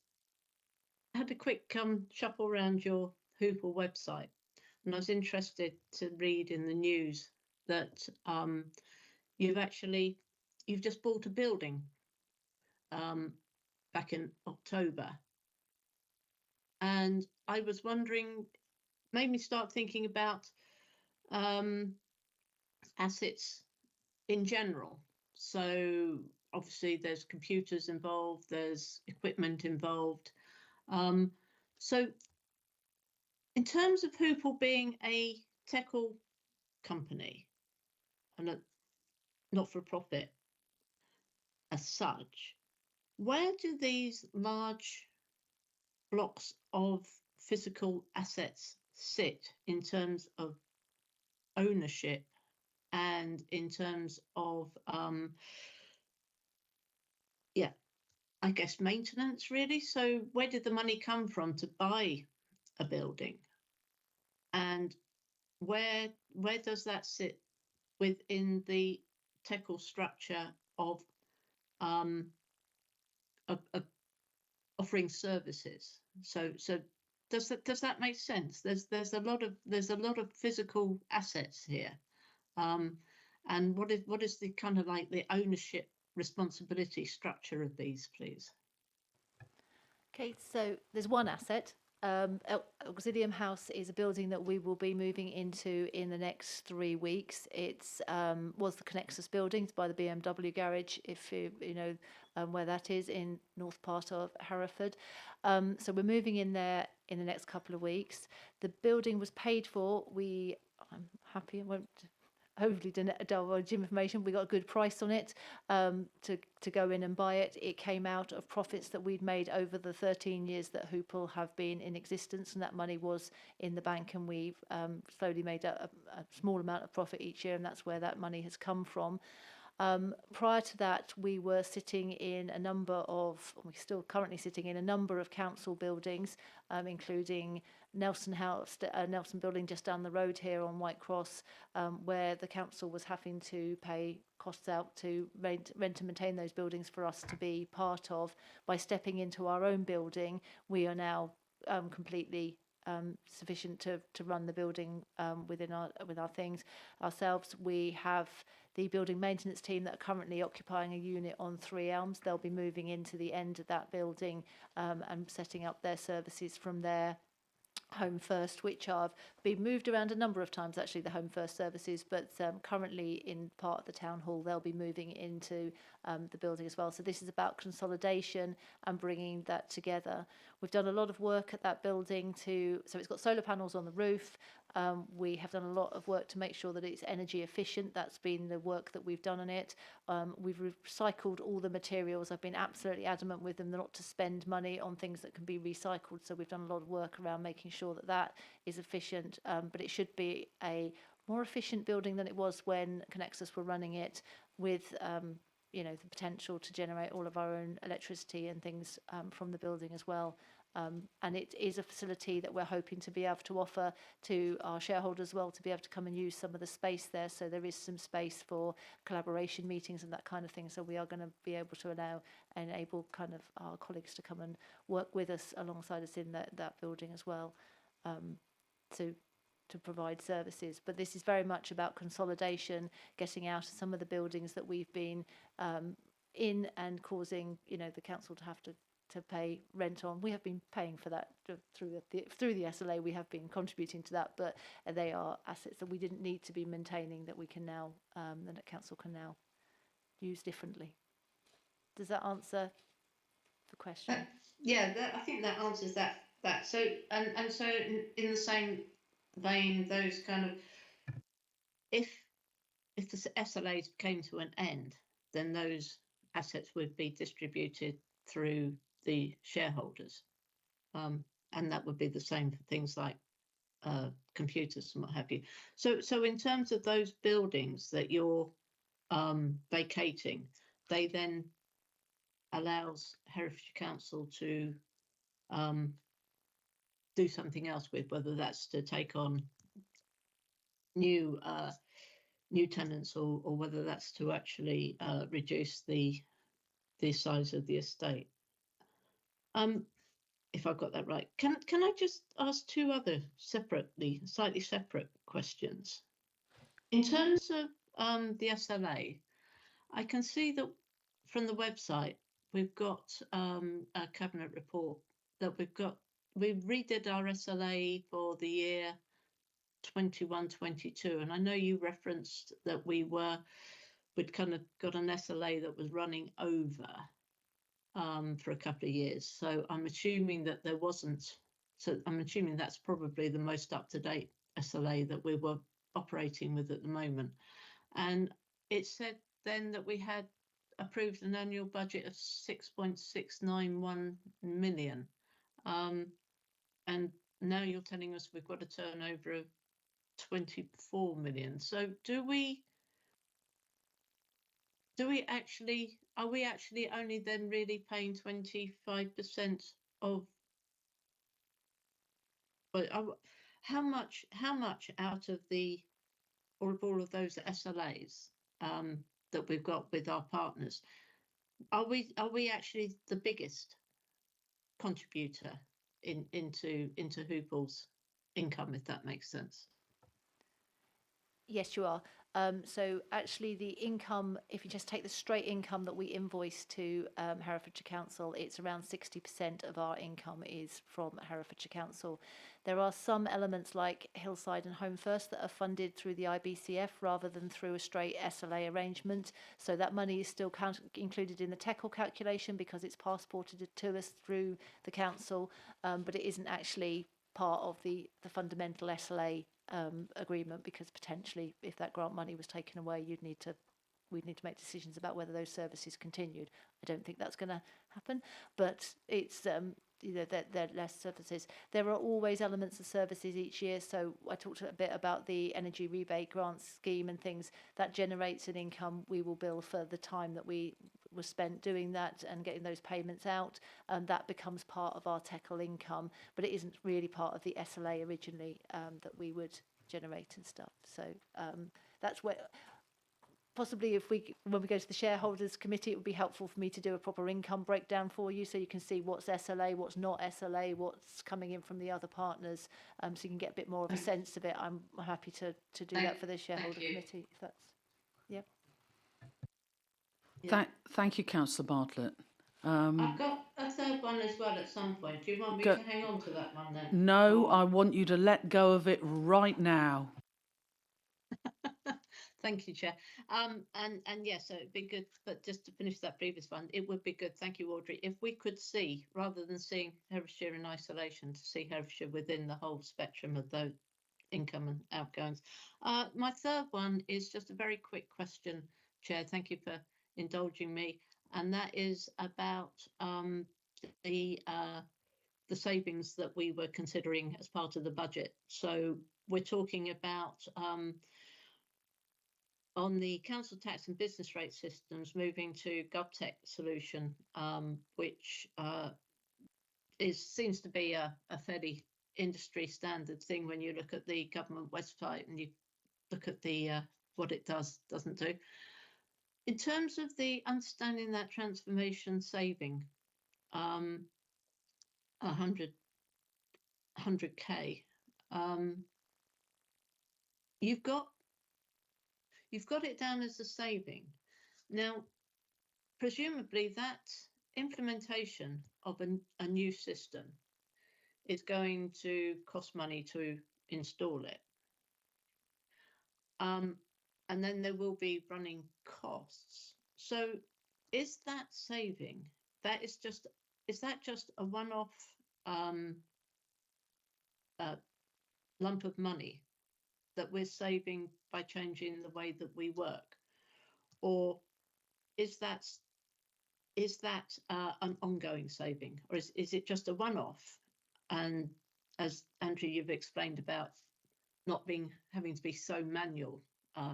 had a quick shuffle around your Hoople website, and I was interested to read in the news that you've just bought a building back in October, and I was wondering, made me start thinking about assets in general. So obviously there's computers involved, there's equipment involved. So in terms of Hoople being a technical company and a not-for-profit as such, where do these large blocks of physical assets sit in terms of ownership and in terms of I guess maintenance, really? So where did the money come from to buy a building, and where does that sit within the technical structure of offering services? So does that make sense? There's a lot of physical assets here, and what is the kind of like the ownership responsibility structure of these, please? Okay, so there's one asset. Auxilium House is a building that we will be moving into in the next 3 weeks. It's was the Connexus building by the BMW garage, if you know where that is, in north part of Hereford. So we're moving in there in the next couple of weeks. The building was paid for. I'm happy, I won't overly divulge information. We got a good price on it to go in and buy it. It came out of profits that we'd made over the 13 years that Hoople have been in existence, and that money was in the bank, and we've slowly made a small amount of profit each year, and that's where that money has come from. Prior to that, we were sitting in we're still currently sitting in a number of council buildings, including Nelson House, Nelson building just down the road here on White Cross, where the council was having to pay costs out to rent and maintain those buildings for us to be part of. By stepping into our own building, we are now completely sufficient to run the building with our things ourselves. We have the building maintenance team that are currently occupying a unit on 3 Elms. They'll be moving into the end of that building and setting up their services from there. Home First, which have been moved around a number of times, actually, the Home First services, but currently in part of the town hall, they'll be moving into the building as well. So this is about consolidation and bringing that together. We've done a lot of work at that building so it's got solar panels on the roof. We have done a lot of work to make sure that it's energy efficient. That's been the work that we've done on it. We've recycled all the materials. I've been absolutely adamant with them not to spend money on things that can be recycled. So we've done a lot of work around making sure that that is efficient. But it should be a more efficient building than it was when Connexus were running it, with the potential to generate all of our own electricity and things from the building as well. And it is a facility that we're hoping to be able to offer to our shareholders as well, to be able to come and use some of the space there. So there is some space for collaboration meetings and that kind of thing. So we are going to be able to enable kind of our colleagues to come and work with us alongside us in that building as well, to provide services. But this is very much about consolidation, getting out of some of the buildings that we've been in and causing the council to have to pay rent on. We have been paying for that through the SLA. We have been contributing to that, but they are assets that we didn't need to be maintaining, that we can now, the council can now use differently. Does that answer the question? I think that answers that. So and so in the same vein, those kind of, if the SLAs came to an end, then those assets would be distributed through the shareholders. And that would be the same for things like computers and what have you. So in terms of those buildings that you're vacating, they then allows Herefordshire Council to do something else with, whether that's to take on new tenants or whether that's to actually reduce the size of the estate. If I've got that right, can I just ask two other slightly separate questions? In terms of the SLA, I can see that from the website we've got a cabinet report that we redid our SLA for the year 21-22, and I know you referenced that we'd kind of got an SLA that was running over for a couple of years. So I'm assuming that there wasn't. So I'm assuming that's probably the most up-to-date SLA that we were operating with at the moment. And it said then that we had approved an annual budget of 6.691 million. And now you're telling us we've got a turnover of 24 million. So are we actually only then really paying 25% of, well, how much out of all of those SLAs that we've got with our partners, are we actually the biggest contributor into Hoople's income, if that makes sense? Yes, you are. So actually the income, if you just take the straight income that we invoice to Herefordshire Council, it's around 60% of our income is from Herefordshire Council. There are some elements like Hillside and Home First that are funded through the IBCF rather than through a straight SLA arrangement. So that money is still included in the TECL calculation because it's passported to us through the council, but it isn't actually part of the fundamental SLA agreement, because potentially if that grant money was taken away, we'd need to make decisions about whether those services continued. I don't think that's going to happen, but it's they're less services. There are always elements of services each year. So I talked a bit about the energy rebate grant scheme and things that generates an income we will bill for the time that we was spent doing that and getting those payments out, and that becomes part of our TECL income, but it isn't really part of the SLA originally that we would generate and stuff. So that's where possibly when we go to the shareholders committee, it would be helpful for me to do a proper income breakdown for you so you can see what's SLA, what's not SLA, what's coming in from the other partners, so you can get a bit more of a sense of it. I'm happy to do that for the shareholder committee, if that's, yeah. Thank you, Councillor Bartlett. I've got a third one as well at some point. Do you want me to hang on to that one then? No, I want you to let go of it right now. Thank you, Chair. And yes, so it'd be good, but just to finish that previous one, it would be good, thank you, Audrey, if we could see, rather than seeing Herefordshire in isolation, to see Herefordshire within the whole spectrum of those income and outgoings. My third one is just a very quick question, Chair. Thank you for indulging me. And that is about the savings that we were considering as part of the budget. So we're talking about on the council tax and business rate systems, moving to GovTech solution, which seems to be a fairly industry standard thing when you look at the government website and you look at the what it doesn't do. In terms of the understanding that transformation saving, 100k, you've got it down as a saving. Now, presumably that implementation of a new system is going to cost money to install it. And then there will be running costs. So is that saving? Is that just a one-off lump of money that we're saving by changing the way that we work? Or is that is that an ongoing saving, or is it just a one-off? And as Andrew, you've explained about not having to be so manual,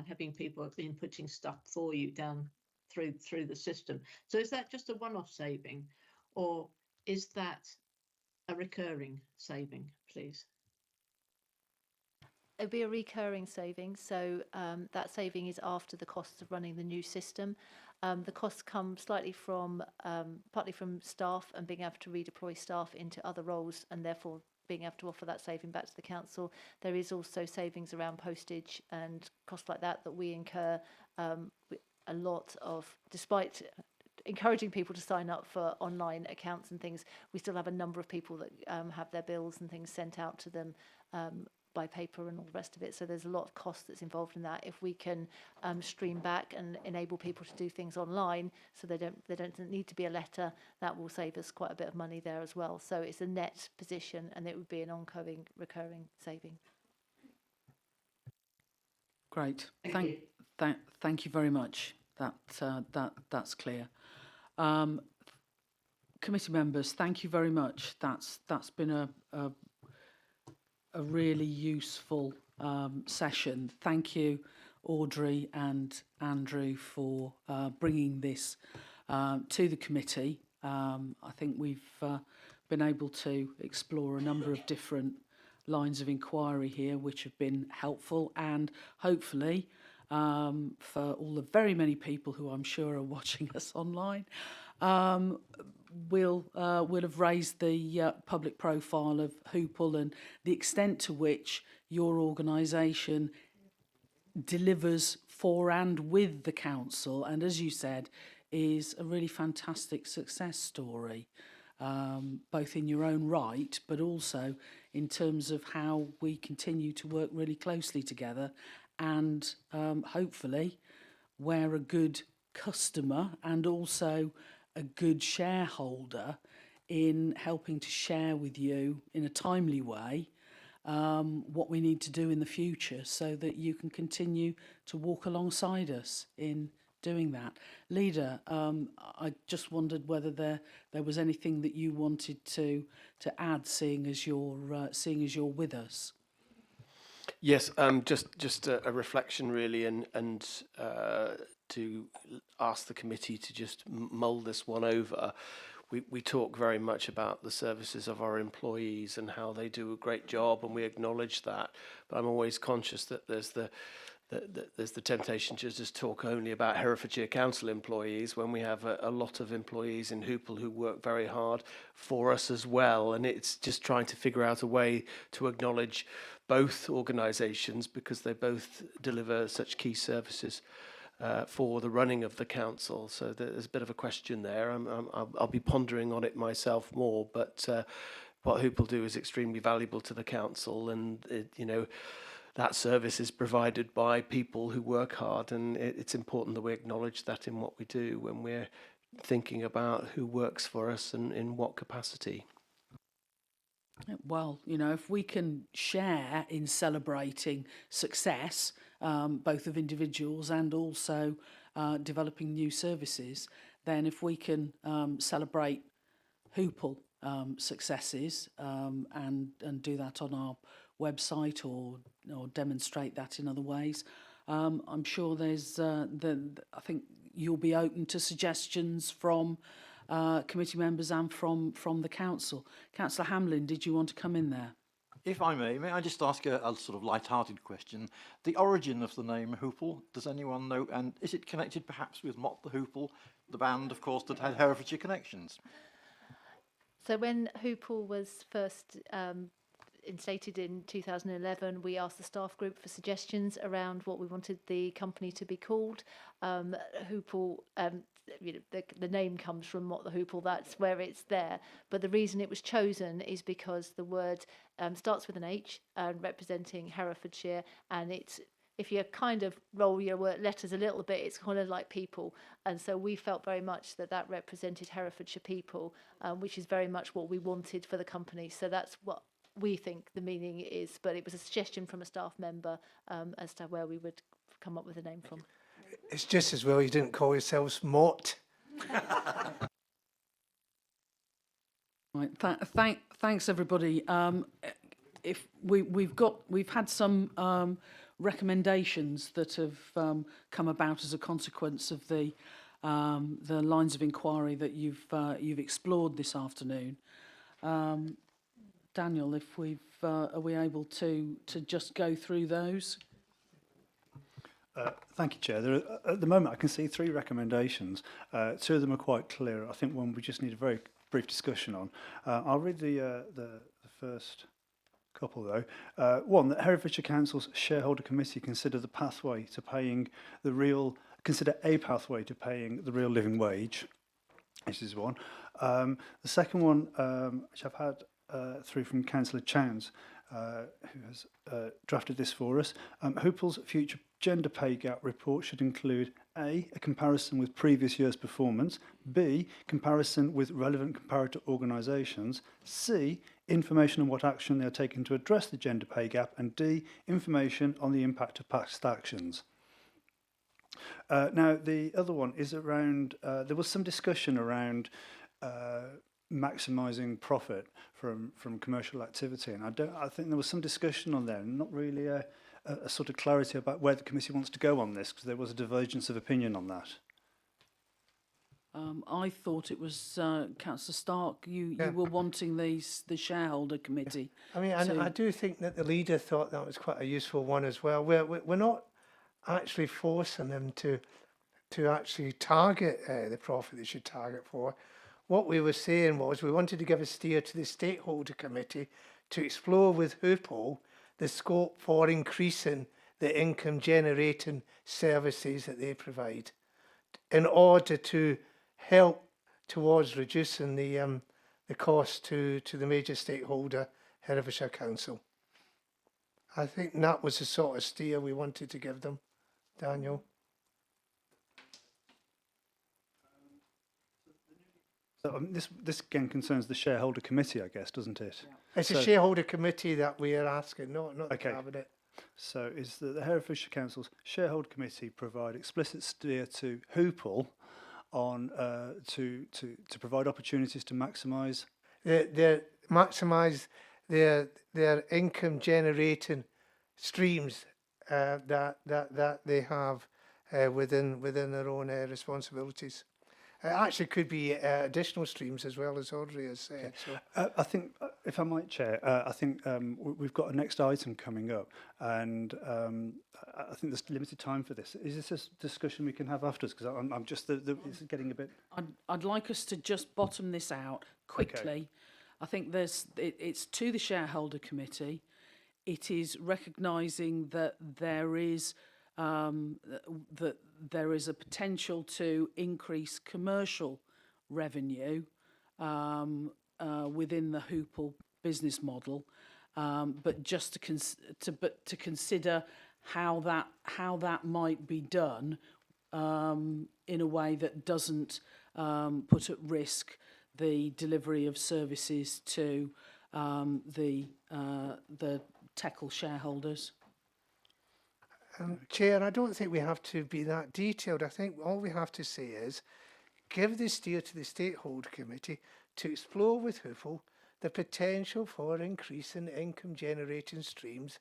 having people inputting stuff for you down through the system. So is that just a one-off saving, or is that a recurring saving, please? It'll be a recurring saving, so that saving is after the costs of running the new system. The costs come slightly from partly from staff and being able to redeploy staff into other roles, and therefore being able to offer that saving back to the council. There is also savings around postage and costs like that we incur. A lot of, despite encouraging people to sign up for online accounts and things, we still have a number of people that have their bills and things sent out to them by paper and all the rest of it. So there's a lot of cost that's involved in that. If we can stream back and enable people to do things online, so they don't need to be a letter, that will save us quite a bit of money there as well. So it's a net position, and it would be an ongoing, recurring saving. Great. Thank you very much. That's clear. Committee members, thank you very much. That's been a really useful session. Thank you, Audrey and Andrew, for bringing this to the committee. I think we've been able to explore a number of different lines of inquiry here, which have been helpful, and hopefully for all the very many people who I'm sure are watching us online, will have raised the public profile of Hoople and the extent to which your organisation delivers for and with the council, and as you said, is a really fantastic success story, both in your own right, but also in terms of how we continue to work really closely together, and hopefully we're a good customer and also a good shareholder in helping to share with you in a timely way what we need to do in the future, so that you can continue to walk alongside us in doing that. Leader, I just wondered whether there was anything that you wanted to add, seeing as you're with us. Yes, just a reflection really, and to ask the committee to just mull this one over. We talk very much about the services of our employees and how they do a great job, and we acknowledge that. But I'm always conscious that there's the temptation to just talk only about Herefordshire Council employees, when we have a lot of employees in Hoople who work very hard for us as well. And it's just trying to figure out a way to acknowledge both organisations, because they both deliver such key services for the running of the council. So there's a bit of a question there. I'll be pondering on it myself more, but what Hoople do is extremely valuable to the council, and that service is provided by people who work hard, and it's important that we acknowledge that in what we do when we're thinking about who works for us and in what capacity. Well, if we can share in celebrating success, both of individuals and also developing new services, then if we can celebrate Hoople successes and do that on our website or demonstrate that in other ways, I'm sure there's I think you'll be open to suggestions from committee members and from the council. Councillor Hamlin, did you want to come in there? If I may I just ask a sort of light-hearted question? The origin of the name Hoople, does anyone know? And is it connected perhaps with Mott the Hoople, the band, of course, that had Herefordshire connections? So when Hoople was first instated in 2011, we asked the staff group for suggestions around what we wanted the company to be called. Hoople, the name comes from Mott the Hoople, that's where it's there. But the reason it was chosen is because the word starts with an H, representing Herefordshire, and it's, if you kind of roll your letters a little bit, it's kind of like people. And so we felt very much that represented Herefordshire people, which is very much what we wanted for the company. So that's what we think the meaning is, but it was a suggestion from a staff member as to where we would come up with a name from. It's just as well you didn't call yourselves Mott. Right. Thanks everybody. If we've had some recommendations that have come about as a consequence of the lines of inquiry that you've explored this afternoon. Daniel, if are we able to just go through those? Thank you, Chair. At the moment, I can see 3 recommendations. 2 of them are quite clear. I think one we just need a very brief discussion on. I'll read the first couple, though. One, that Herefordshire Council's shareholder committee consider a pathway to paying the real living wage. This is one. The second one, which I've had through from Councillor Chowns, who has drafted this for us. Hoople's future gender pay gap report should include A, a comparison with previous year's performance, B, comparison with relevant comparator organisations, C, information on what action they are taking to address the gender pay gap, and D, information on the impact of past actions. Now, the other one is around, there was some discussion around maximising profit from commercial activity, and I think there was some discussion on there, not really a sort of clarity about where the committee wants to go on this, because there was a divergence of opinion on that. I thought it was Councillor Stark. You were wanting the shareholder committee. I mean, I do think that the leader thought that was quite a useful one as well. We're not actually forcing them to actually target the profit they should target for. What we were saying was we wanted to give a steer to the stakeholder committee to explore with Hoople the scope for increasing the income generating services that they provide in order to help towards reducing the cost to the major stakeholder, Herefordshire Council. I think that was the sort of steer we wanted to give them, Daniel. So, this again concerns the shareholder committee, I guess, doesn't it? Yeah. It's a shareholder committee that we are asking, not the cabinet. So is that the Herefordshire Council's shareholder committee provide explicit steer to Hoople on to provide opportunities to maximise their income generating streams that they have within their own responsibilities. It actually could be additional streams as well, as Audrey has said. So. I think, if I might, Chair, I think we've got a next item coming up, and I think there's limited time for this. Is this a discussion we can have afterwards? Because I'm just, it's getting a bit... I'd like us to just bottom this out quickly. Okay. I think it's to the shareholder committee. It is recognising that there is a potential to increase commercial revenue within the Hoople business model, but just to consider how that might be done in a way that doesn't put at risk the delivery of services to the Teckle shareholders. Chair, I don't think we have to be that detailed. I think all we have to say is give the steer to the stakeholder committee to explore with Hoople the potential for increasing income generating streams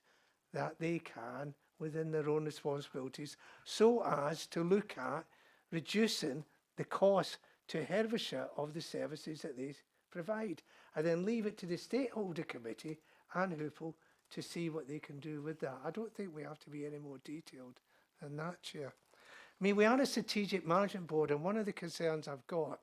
that they can within their own responsibilities, so as to look at reducing the cost to Herefordshire of the services that they provide, and then leave it to the stakeholder committee and Hoople to see what they can do with that. I don't think we have to be any more detailed than that, Chair. I mean, we are a strategic management board, and one of the concerns I've got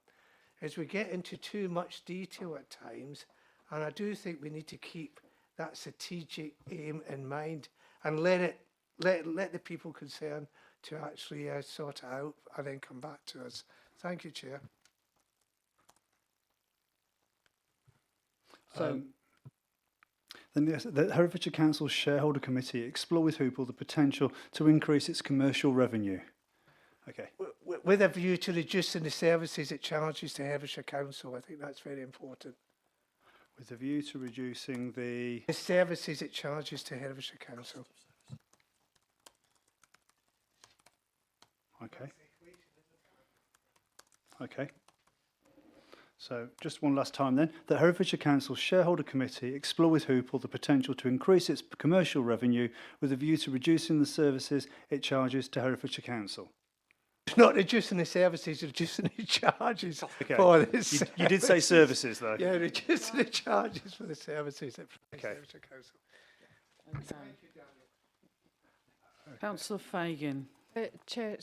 is we get into too much detail at times, and I do think we need to keep that strategic aim in mind and let the people concerned to actually sort it out and then come back to us. Thank you, Chair. So. Then yes, the Herefordshire Council Shareholder Committee explore with Hoople the potential to increase its commercial revenue. Okay. With a view to reducing the services it charges to Herefordshire Council. I think that's very important. With a view to reducing the services it charges to Herefordshire Council. Okay. Okay. So just one last time then, that Herefordshire Council Shareholder Committee explore with Hoople the potential to increase its commercial revenue with a view to reducing the services it charges to Herefordshire Council. Not reducing the services, reducing the charges Okay. for this. You did say services though. Yeah, reducing the charges for the services. Okay. Herefordshire Council. Councillor Fagan. Chair,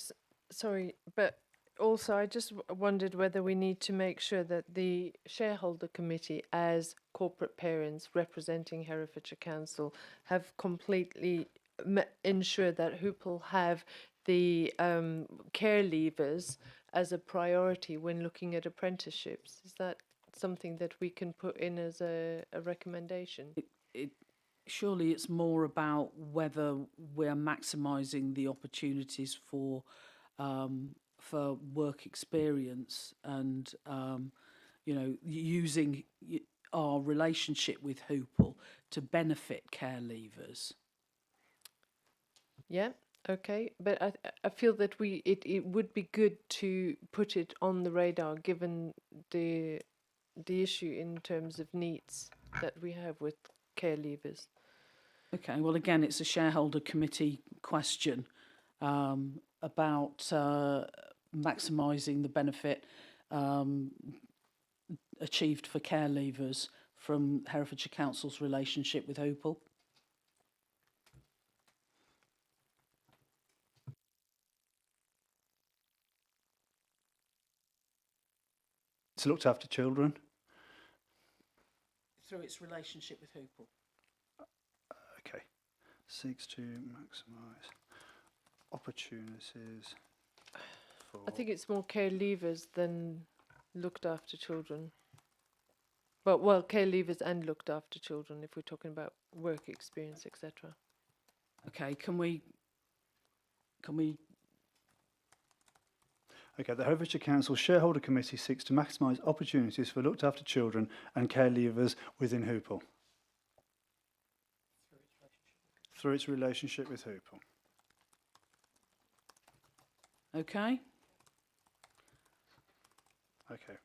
sorry, but also I just wondered whether we need to make sure that the shareholder committee, as corporate parents representing Herefordshire Council, have completely ensured that Hoople have the care leavers as a priority when looking at apprenticeships. Is that something that we can put in as a recommendation? Surely it's more about whether we're maximising the opportunities for work experience and using our relationship with Hoople to benefit care leavers. Yeah, okay, but I feel that it would be good to put it on the radar given the issue in terms of needs that we have with care leavers. Okay, well again it's a shareholder committee question about maximising the benefit achieved for care leavers from Herefordshire Council's relationship with Hoople. It's looked after children. Through its relationship with Hoople. Okay. Seeks to maximise opportunities for... I think it's more care leavers than looked after children. But well, care leavers and looked after children if we're talking about work experience, etc. Okay, can we Okay, the Herefordshire Council Shareholder Committee seeks to maximise opportunities for looked after children and care leavers within Hoople. Through its relationship with Hoople. Okay. Okay.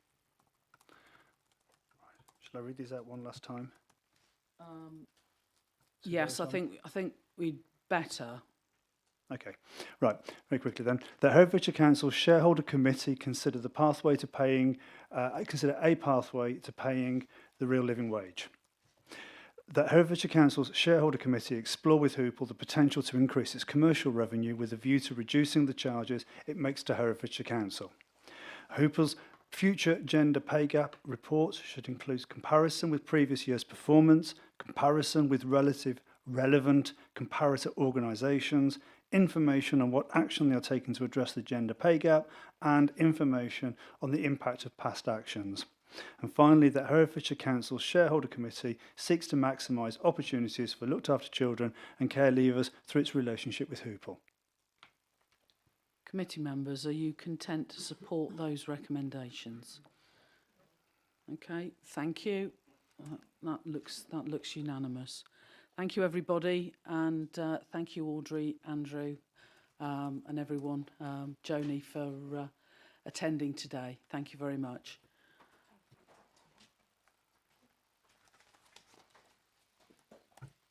Shall I read these out one last time? Yes, I think we'd better. Okay, right, very quickly then. The Herefordshire Council Shareholder Committee consider the pathway to paying, consider a pathway to paying the real living wage. That Herefordshire Council's Shareholder Committee explore with Hoople the potential to increase its commercial revenue with a view to reducing the charges it makes to Herefordshire Council. Hoople's future gender pay gap reports should include comparison with previous year's performance, comparison with relevant comparator organisations, information on what action they are taking to address the gender pay gap, and information on the impact of past actions. And finally, that Herefordshire Council Shareholder Committee seeks to maximise opportunities for looked after children and care leavers through its relationship with Hoople. Committee members, are you content to support those recommendations? Okay, thank you. That looks unanimous. Thank you, everybody, and thank you, Audrey, Andrew, and everyone, Joni, for attending today. Thank you very much.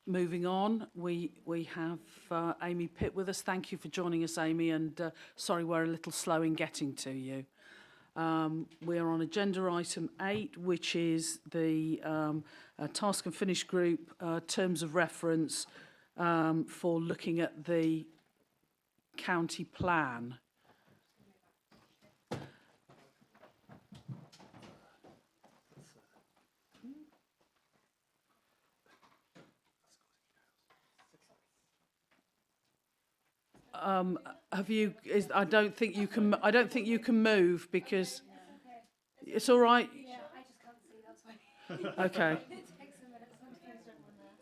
Moving on, we have Amy Pitt with us. Thank you for joining us, Amy, and sorry we're a little slow in getting to you. We are on agenda item 8, which is the task and finish group terms of reference for looking at the county plan. Have you? I don't think you can. I don't think you can move because it's all right. Yeah, I just can't see. That's why. Okay. It takes a minute.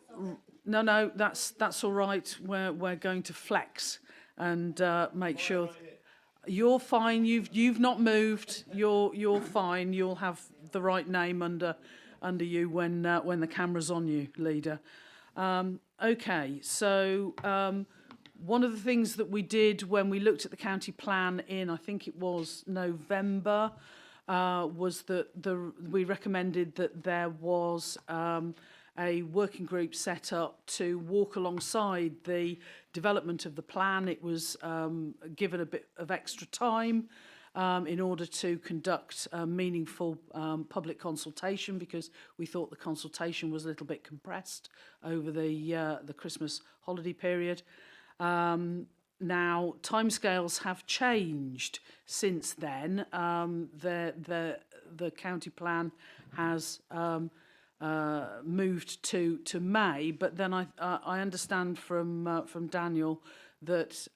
Sometimes No, that's all right. We're going to flex and make sure you're fine. You've not moved. You're fine. You'll have the right name under you when the camera's on you, leader. Okay, so. One of the things that we did when we looked at the county plan in, I think it was November, was that we recommended that there was a working group set up to walk alongside the development of the plan. It was given a bit of extra time in order to conduct a meaningful public consultation, because we thought the consultation was a little bit compressed over the Christmas holiday period. Now, timescales have changed since then. The county plan has moved to May, but then I understand from Daniel that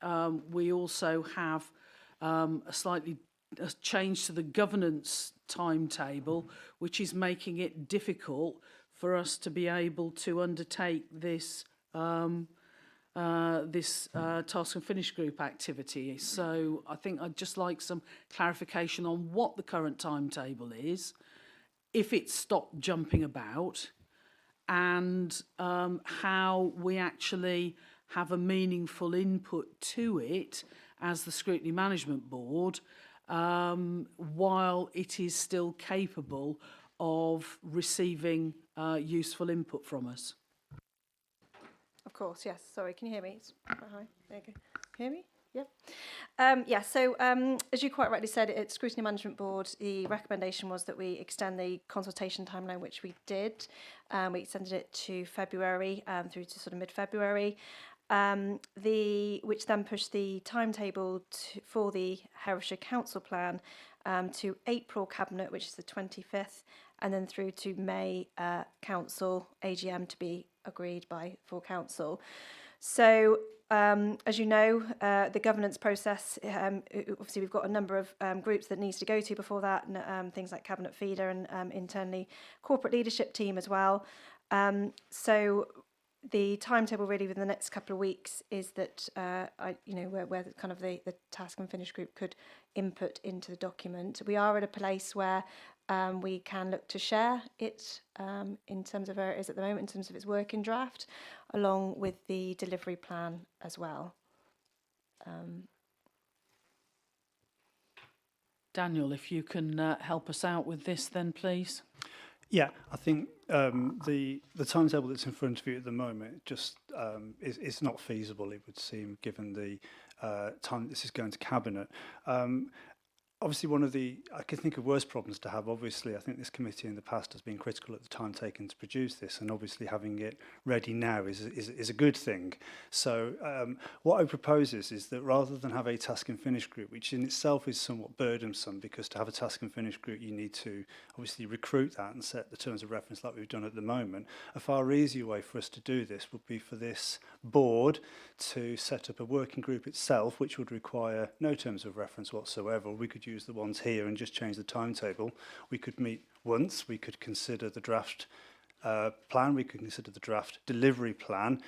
we also have a change to the governance timetable, which is making it difficult for us to be able to undertake this task and finish group activity. So I think I'd just like some clarification on what the current timetable is, if it's stopped jumping about, and how we actually have a meaningful input to it as the Scrutiny Management Board, while it is still capable of receiving useful input from us. Of course, yes. Sorry, can you hear me? It's quite high. There you go. Hear me? Yep. Yeah, so as you quite rightly said, at Scrutiny Management Board, the recommendation was that we extend the consultation timeline, which we did. We extended it to February, through to sort of mid-February, which then pushed the timetable for the Herefordshire Council Plan to April Cabinet, which is the 25th, and then through to May Council AGM to be agreed by full council. So as you know, the governance process, obviously we've got a number of groups that needs to go to before that, and things like cabinet feeder and internally corporate leadership team as well. So the timetable really within the next couple of weeks is that where the, kind of the task and finish group could input into the document. We are at a place where we can look to share it in terms of where it is at the moment, in terms of its working draft, along with the delivery plan as well. Daniel, if you can help us out with this then, please. Yeah, I think the timetable that's in front of you at the moment just is not feasible, it would seem, given the time this is going to Cabinet. Obviously, I can think of worse problems to have. Obviously, I think this committee in the past has been critical at the time taken to produce this, and obviously having it ready now is a good thing. So what I propose is that rather than have a task and finish group, which in itself is somewhat burdensome, because to have a task and finish group you need to obviously recruit that and set the terms of reference like we've done at the moment, a far easier way for us to do this would be for this board to set up a working group itself, which would require no terms of reference whatsoever. We could use the ones here and just change the timetable. We could meet once, we could consider the draft plan, we could consider the draft delivery plan.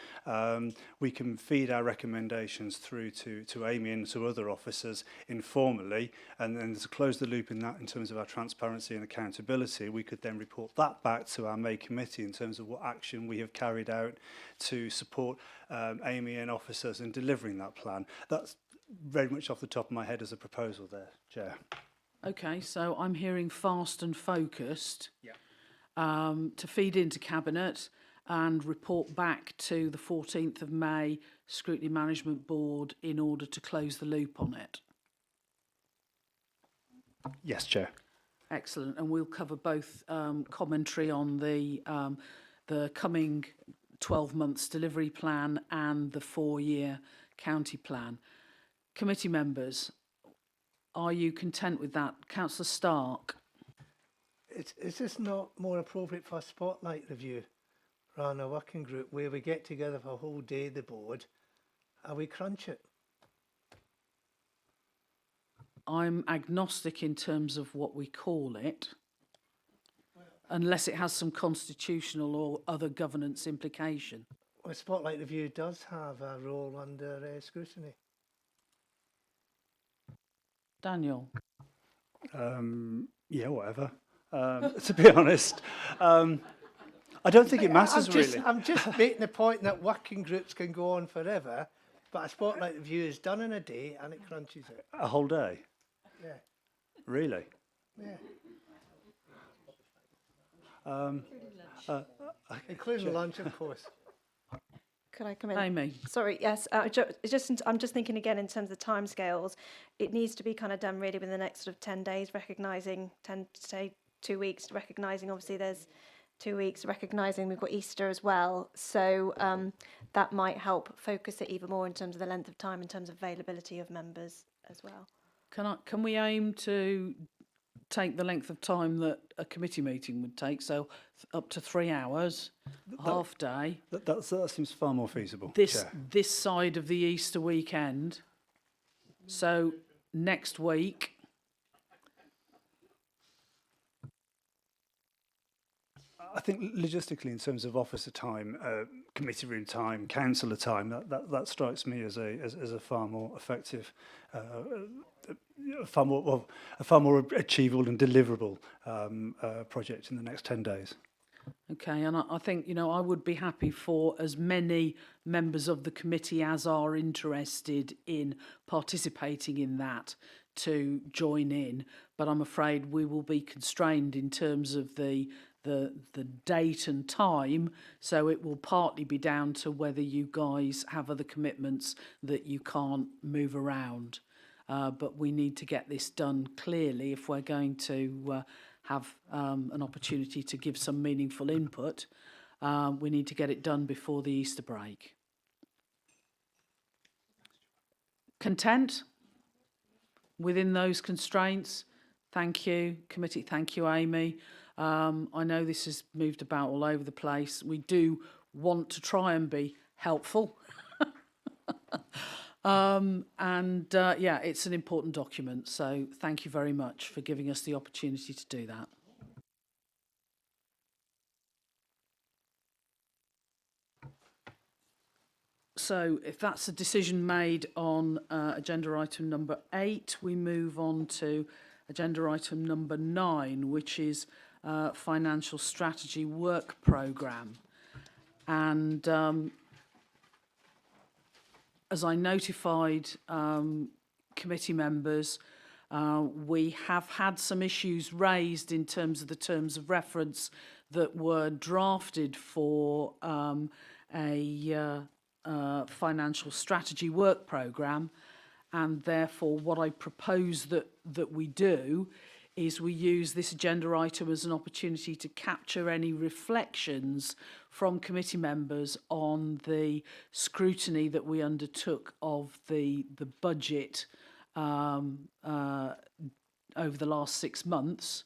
We can feed our recommendations through to Amy and to other officers informally, and then to close the loop in that in terms of our transparency and accountability, we could then report that back to our May committee in terms of what action we have carried out to support Amy and officers in delivering that plan. That's very much off the top of my head as a proposal there, Chair. Okay, so I'm hearing fast and focused. Yeah. To feed into Cabinet and report back to the 14th of May Scrutiny Management Board in order to close the loop on it. Yes, Chair. Excellent, and we'll cover both commentary on the coming 12 months delivery plan and the 4-year county plan. Committee members, are you content with that? Councillor Stark. Is this not more appropriate for a spotlight review rather than a working group where we get together for a whole day, the board, and we crunch it? I'm agnostic in terms of what we call it, unless it has some constitutional or other governance implication. Well, spotlight review does have a role under scrutiny. Daniel. Yeah, whatever. To be honest, I don't think it matters really. I'm just making the point that working groups can go on forever, but a spotlight review is done in a day and it crunches it. A whole day? Yeah. Really? Yeah. Including lunch, of course. Could I come in? Amy. Sorry, yes. I'm just thinking again in terms of the timescales. It needs to be kind of done really within the next sort of 10 days, recognising 10 to say 2 weeks, recognising obviously there's 2 weeks, recognising we've got Easter as well. So that might help focus it even more in terms of the length of time, in terms of availability of members as well. Can we aim to take the length of time that a committee meeting would take, so up to 3 hours, half day? That seems far more feasible. This side of the Easter weekend. So next week. I think logistically, in terms of officer time, committee room time, councillor time, that strikes me as a far more effective, a far more achievable and deliverable project in the next 10 days. Okay, and I think, you know, I would be happy for as many members of the committee as are interested in participating in that to join in, but I'm afraid we will be constrained in terms of the date and time, so it will partly be down to whether you guys have other commitments that you can't move around. But we need to get this done clearly if we're going to have an opportunity to give some meaningful input. We need to get it done before the Easter break. Content within those constraints? Thank you, committee. Thank you, Amy. I know this has moved about all over the place. We do want to try and be helpful. Yeah, it's an important document. So thank you very much for giving us the opportunity to do that. So if that's a decision made on agenda item number 8, we move on to agenda item number 9, which is financial strategy work programme. And as I notified committee members, we have had some issues raised in terms of the terms of reference that were drafted for a financial strategy work programme, and therefore what I propose that we do is we use this agenda item as an opportunity to capture any reflections from committee members on the scrutiny that we undertook of the budget over the last 6 months,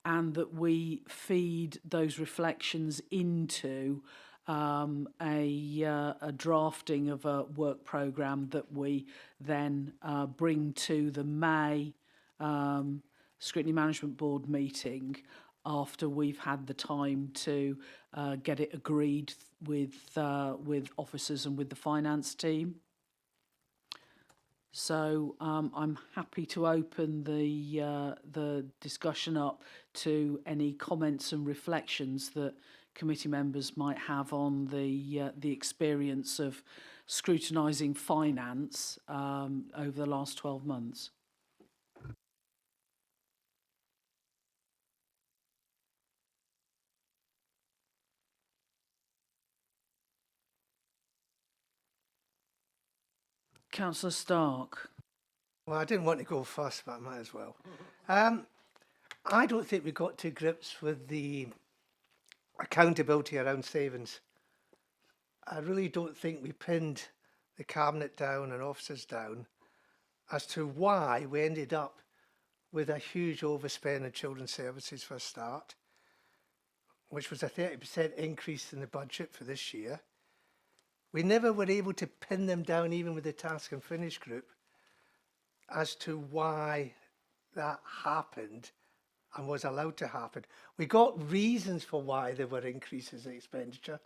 and that we feed those reflections into a drafting of a work programme that we then bring to the May Scrutiny Management Board meeting after we've had the time to get it agreed with officers and with the finance team. So I'm happy to open the discussion up to any comments and reflections that committee members might have on the experience of scrutinising finance over the last 12 months. Councillor Stark. Well, I didn't want to go first, but I might as well. I don't think we got to grips with the accountability around savings. I really don't think we pinned the cabinet down and officers down as to why we ended up with a huge overspend in children's services for a start, which was a 30% increase in the budget for this year. We never were able to pin them down, even with the task and finish group, as to why that happened and was allowed to happen. We got reasons for why there were increases in expenditure,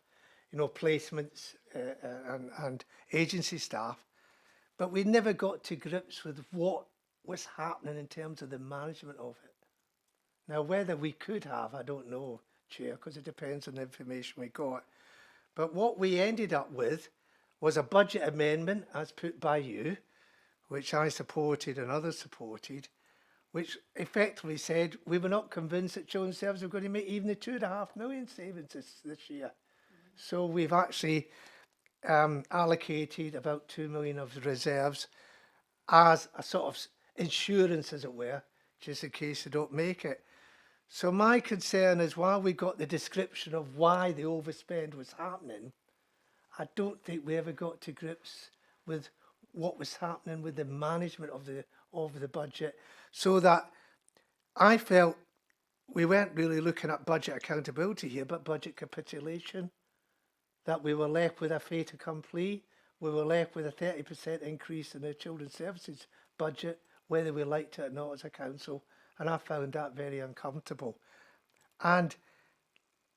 you know, placements and agency staff, but we never got to grips with what was happening in terms of the management of it. Now, whether we could have, I don't know, Chair, because it depends on the information we got. But what we ended up with was a budget amendment as put by you, which I supported and others supported, which effectively said we were not convinced that children's services were going to make even the 2.5 million savings this year. So we've actually allocated about 2 million of the reserves as a sort of insurance, as it were, just in case they don't make it. So my concern is, while we got the description of why the overspend was happening, I don't think we ever got to grips with what was happening with the management of the budget, so that I felt we weren't really looking at budget accountability here, but budget capitulation, that we were left with a fait accompli. We were left with a 30% increase in the children's services budget, whether we liked it or not as a council, and I found that very uncomfortable. And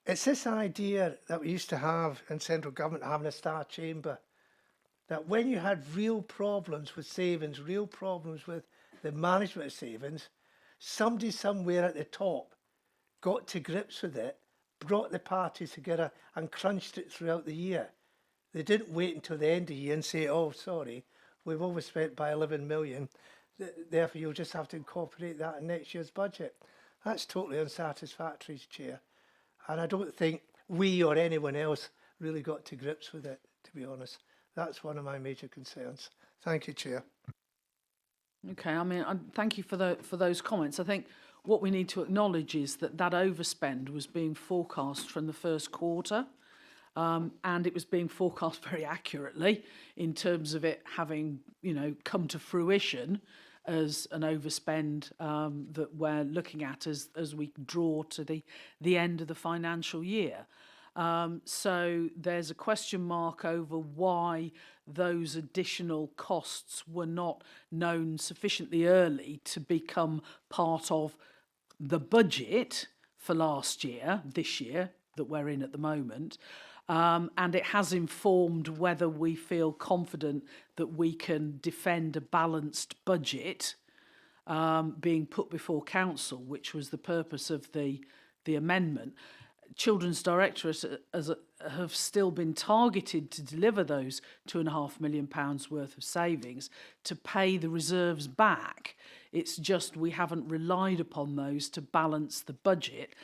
it's this idea that we used to have in central government, having a star chamber, that when you had real problems with savings, real problems with the management of savings, somebody somewhere at the top got to grips with it, brought the parties together and crunched it throughout the year. They didn't wait until the end of the year and say, oh, sorry, we've overspent by 11 million, therefore you'll just have to incorporate that in next year's budget. That's totally unsatisfactory, Chair. And I don't think we or anyone else really got to grips with it, to be honest. That's one of my major concerns. Thank you, Chair. Okay, I mean, thank you for those comments. I think what we need to acknowledge is that overspend was being forecast from the first quarter, and it was being forecast very accurately in terms of it having, come to fruition as an overspend that we're looking at as we draw to the end of the financial year. So there's a question mark over why those additional costs were not known sufficiently early to become part of the budget for this year that we're in at the moment. And it has informed whether we feel confident that we can defend a balanced budget being put before council, which was the purpose of the amendment. Children's Directorates have still been targeted to deliver those £2.5 million worth of savings to pay the reserves back. It's just we haven't relied upon those to balance the budget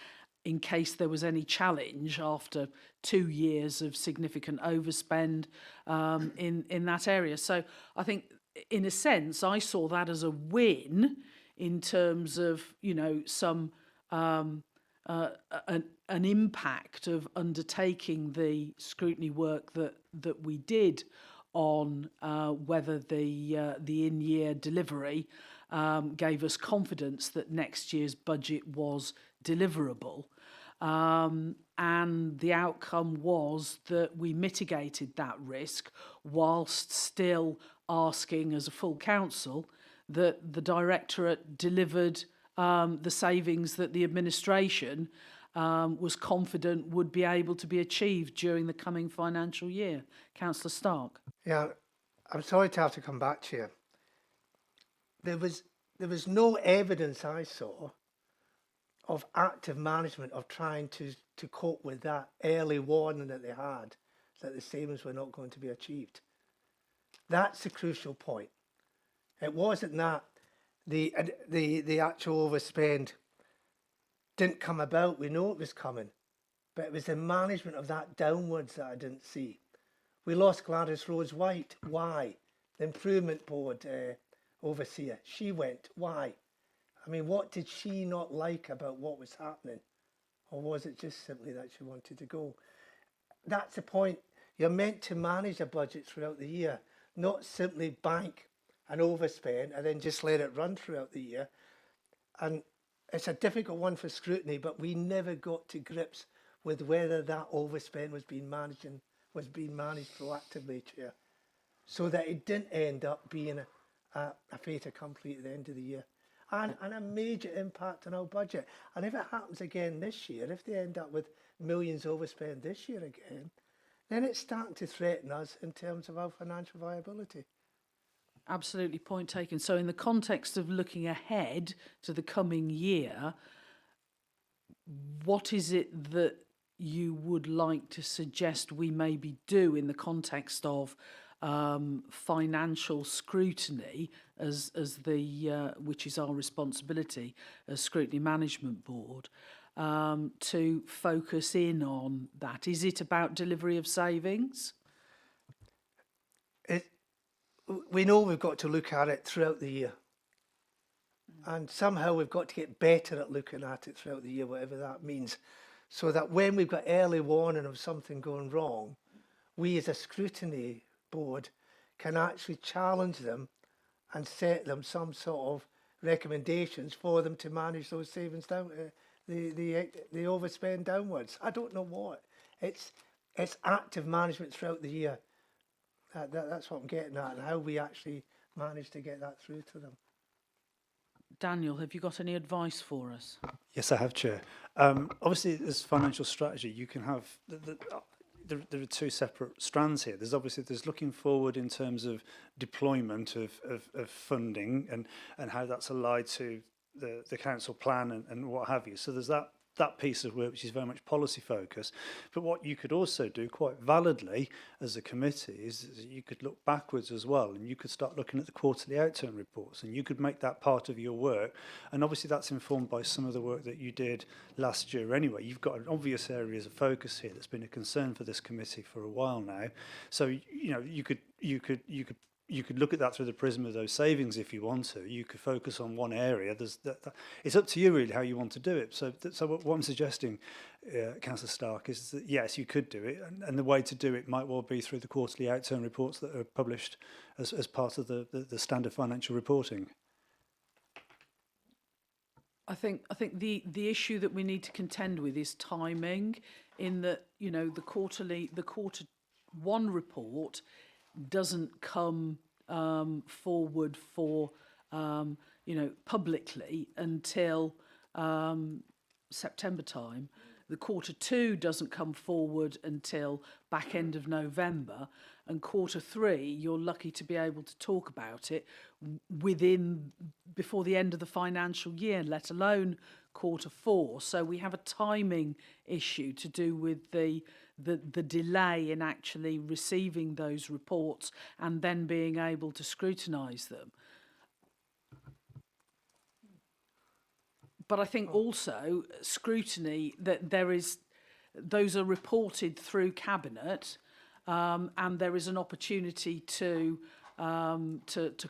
in case there was any challenge after 2 years of significant overspend in that area. So I think, in a sense, I saw that as a win in terms of, some an impact of undertaking the scrutiny work that we did on whether the in-year delivery gave us confidence that next year's budget was deliverable. And the outcome was that we mitigated that risk whilst still asking, as a full council, that the Directorate delivered the savings that the administration was confident would be able to be achieved during the coming financial year. Councillor Stark. Yeah, I'm sorry to have to come back to you. There was no evidence I saw of active management of trying to cope with that early warning that they had that the savings were not going to be achieved. That's the crucial point. It wasn't that the actual overspend didn't come about. We know it was coming, but it was the management of that downwards that I didn't see. We lost Gladys Rose White. Why? The Improvement Board overseer. She went. Why? I mean, what did she not like about what was happening? Or was it just simply that she wanted to go? That's the point. You're meant to manage a budget throughout the year, not simply bank and overspend and then just let it run throughout the year. And it's a difficult one for scrutiny, but we never got to grips with whether that overspend was being managed proactively, Chair, so that it didn't end up being a fait accompli at the end of the year. And a major impact on our budget. And if it happens again this year, if they end up with millions overspend this year again, then it's starting to threaten us in terms of our financial viability. Absolutely, point taken. So in the context of looking ahead to the coming year, what is it that you would like to suggest we maybe do in the context of financial scrutiny as the which is our responsibility as Scrutiny Management Board, to focus in on that? Is it about delivery of savings? We know we've got to look at it throughout the year. And somehow we've got to get better at looking at it throughout the year, whatever that means. So that when we've got early warning of something going wrong, we as a scrutiny board can actually challenge them and set them some sort of recommendations for them to manage those savings down, the overspend downwards. I don't know what. It's active management throughout the year. That's what I'm getting at, and how we actually manage to get that through to them. Daniel, have you got any advice for us? Yes, I have, Chair. Obviously, as financial strategy, you can have there are two separate strands here. There's looking forward in terms of deployment of funding and how that's allied to the council plan and what have you. So there's that piece of work which is very much policy focused. But what you could also do quite validly as a committee is you could look backwards as well, and you could start looking at the quarterly outturn reports, and you could make that part of your work. And obviously that's informed by some of the work that you did last year anyway. You've got an obvious areas of focus here that's been a concern for this committee for a while now. So you could look at that through the prism of those savings if you want to. You could focus on one area. It's up to you really how you want to do it. So what I'm suggesting, Councillor Stark, is that yes, you could do it, and the way to do it might well be through the quarterly outturn reports that are published as part of the standard financial reporting. I think the issue that we need to contend with is timing, in that the quarter one report doesn't come forward for publicly until September time. The quarter two doesn't come forward until back end of November, and quarter three you're lucky to be able to talk about it before the end of the financial year, let alone quarter four. So we have a timing issue to do with the delay in actually receiving those reports and then being able to scrutinise them. But I think also scrutiny, that those are reported through Cabinet, and there is an opportunity to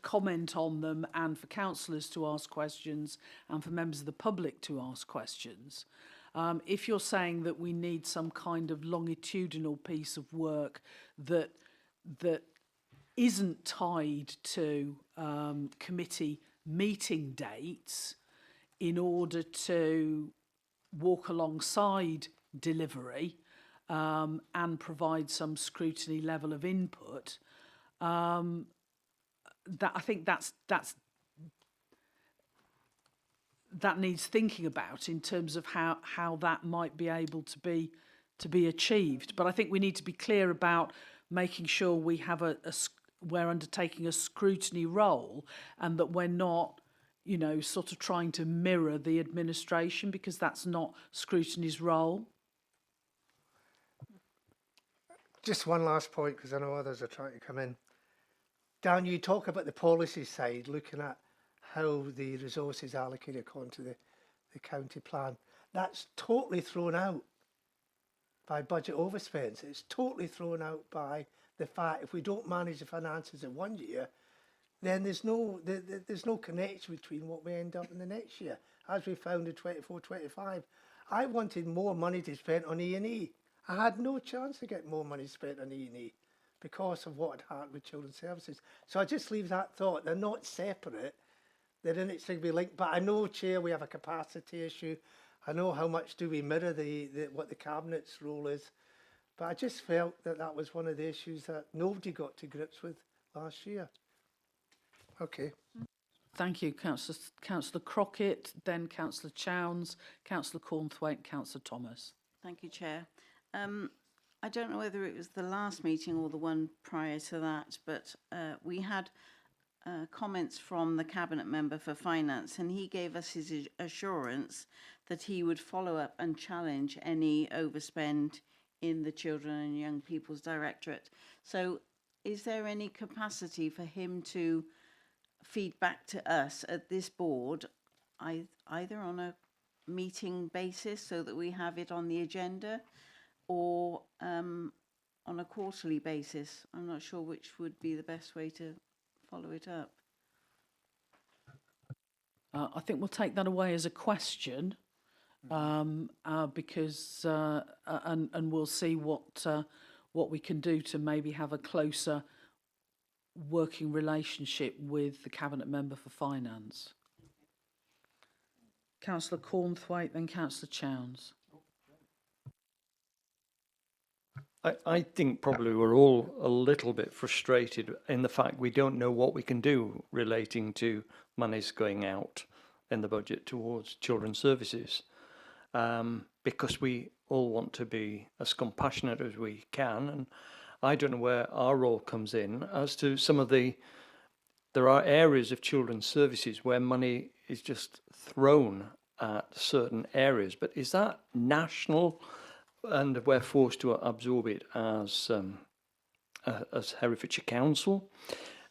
comment on them, and for councillors to ask questions, and for members of the public to ask questions. If you're saying that we need some kind of longitudinal piece of work that isn't tied to committee meeting dates in order to walk alongside delivery and provide some scrutiny level of input, that I think that needs thinking about in terms of how that might be able to be achieved. But I think we need to be clear about making sure we have we're undertaking a scrutiny role, and that we're not sort of trying to mirror the administration, because that's not scrutiny's role. Just one last point, because I know others are trying to come in. Dan, you talk about the policy side, looking at how the resources are allocated according to the county plan. That's totally thrown out by budget overspends. It's totally thrown out by the fact if we don't manage the finances in one year, then there's no connection between what we end up in the next year, as we found in 24-25. I wanted more money to spend on E&E. I had no chance to get more money spent on E&E because of what had happened with children's services. So I just leave that thought. They're not separate. They're inextricably linked. But I know, Chair, we have a capacity issue. I know how much do we mirror what the Cabinet's role is. But I just felt that was one of the issues that nobody got to grips with last year. Okay. Thank you, Councillor Crockett, then Councillor Chowns, Councillor Cornthwaite, Councillor Thomas. Thank you, Chair. I don't know whether it was the last meeting or the one prior to that, but we had comments from the Cabinet Member for Finance, and he gave us his assurance that he would follow up and challenge any overspend in the Children and Young People's Directorate. So is there any capacity for him to feed back to us at this board, either on a meeting basis so that we have it on the agenda, or on a quarterly basis? I'm not sure which would be the best way to follow it up. I think we'll take that away as a question, because and we'll see what we can do to maybe have a closer working relationship with the Cabinet Member for Finance. Councillor Cornthwaite, then Councillor Chowns. I think probably we're all a little bit frustrated in the fact we don't know what we can do relating to monies going out in the budget towards children's services, because we all want to be as compassionate as we can, and I don't know where our role comes in as to some of there are areas of children's services where money is just thrown at certain areas, but is that national? And we're forced to absorb it as Herefordshire Council.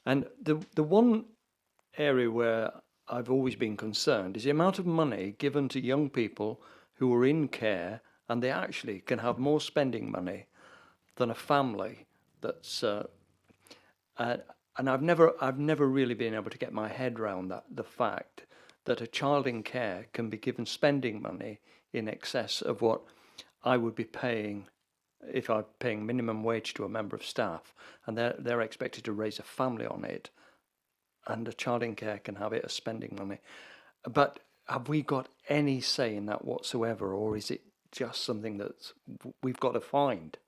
And the one area where I've always been concerned is the amount of money given to young people who are in care, and they actually can have more spending money than a family that's and I've never really been able to get my head around the fact that a child in care can be given spending money in excess of what I would be paying if I'm paying minimum wage to a member of staff, and they're expected to raise a family on it, and a child in care can have it as spending money. But have we got any say in that whatsoever, or is it just something that we've got to find?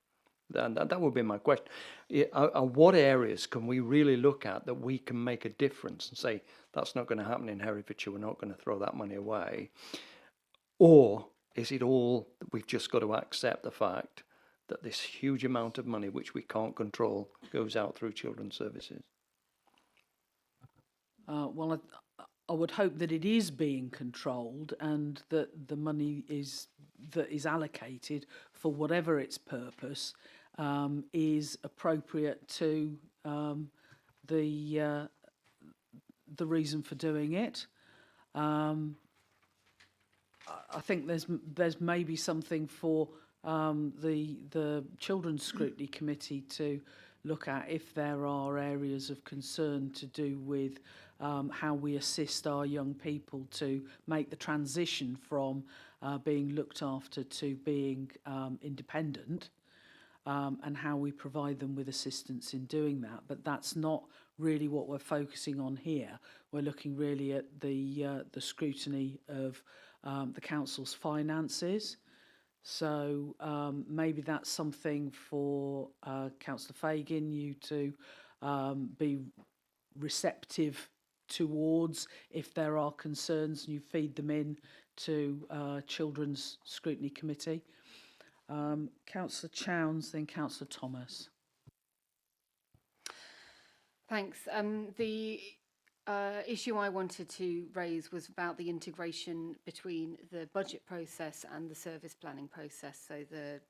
And that would be my question. What areas can we really look at that we can make a difference and say, that's not going to happen in Herefordshire, we're not going to throw that money away? Or is it all that we've just got to accept the fact that this huge amount of money, which we can't control, goes out through children's services? Well, I would hope that it is being controlled, and that the money that is allocated for whatever its purpose is appropriate to the reason for doing it. I think there's maybe something for the Children's Scrutiny Committee to look at, if there are areas of concern to do with how we assist our young people to make the transition from being looked after to being independent, and how we provide them with assistance in doing that. But that's not really what we're focusing on here. We're looking really at the scrutiny of the council's finances. So maybe that's something for Councillor Fagan, you to be receptive towards, if there are concerns, and you feed them in to Children's Scrutiny Committee. Councillor Chowns, then Councillor Thomas. Thanks. The issue I wanted to raise was about the integration between the budget process and the service planning process, so the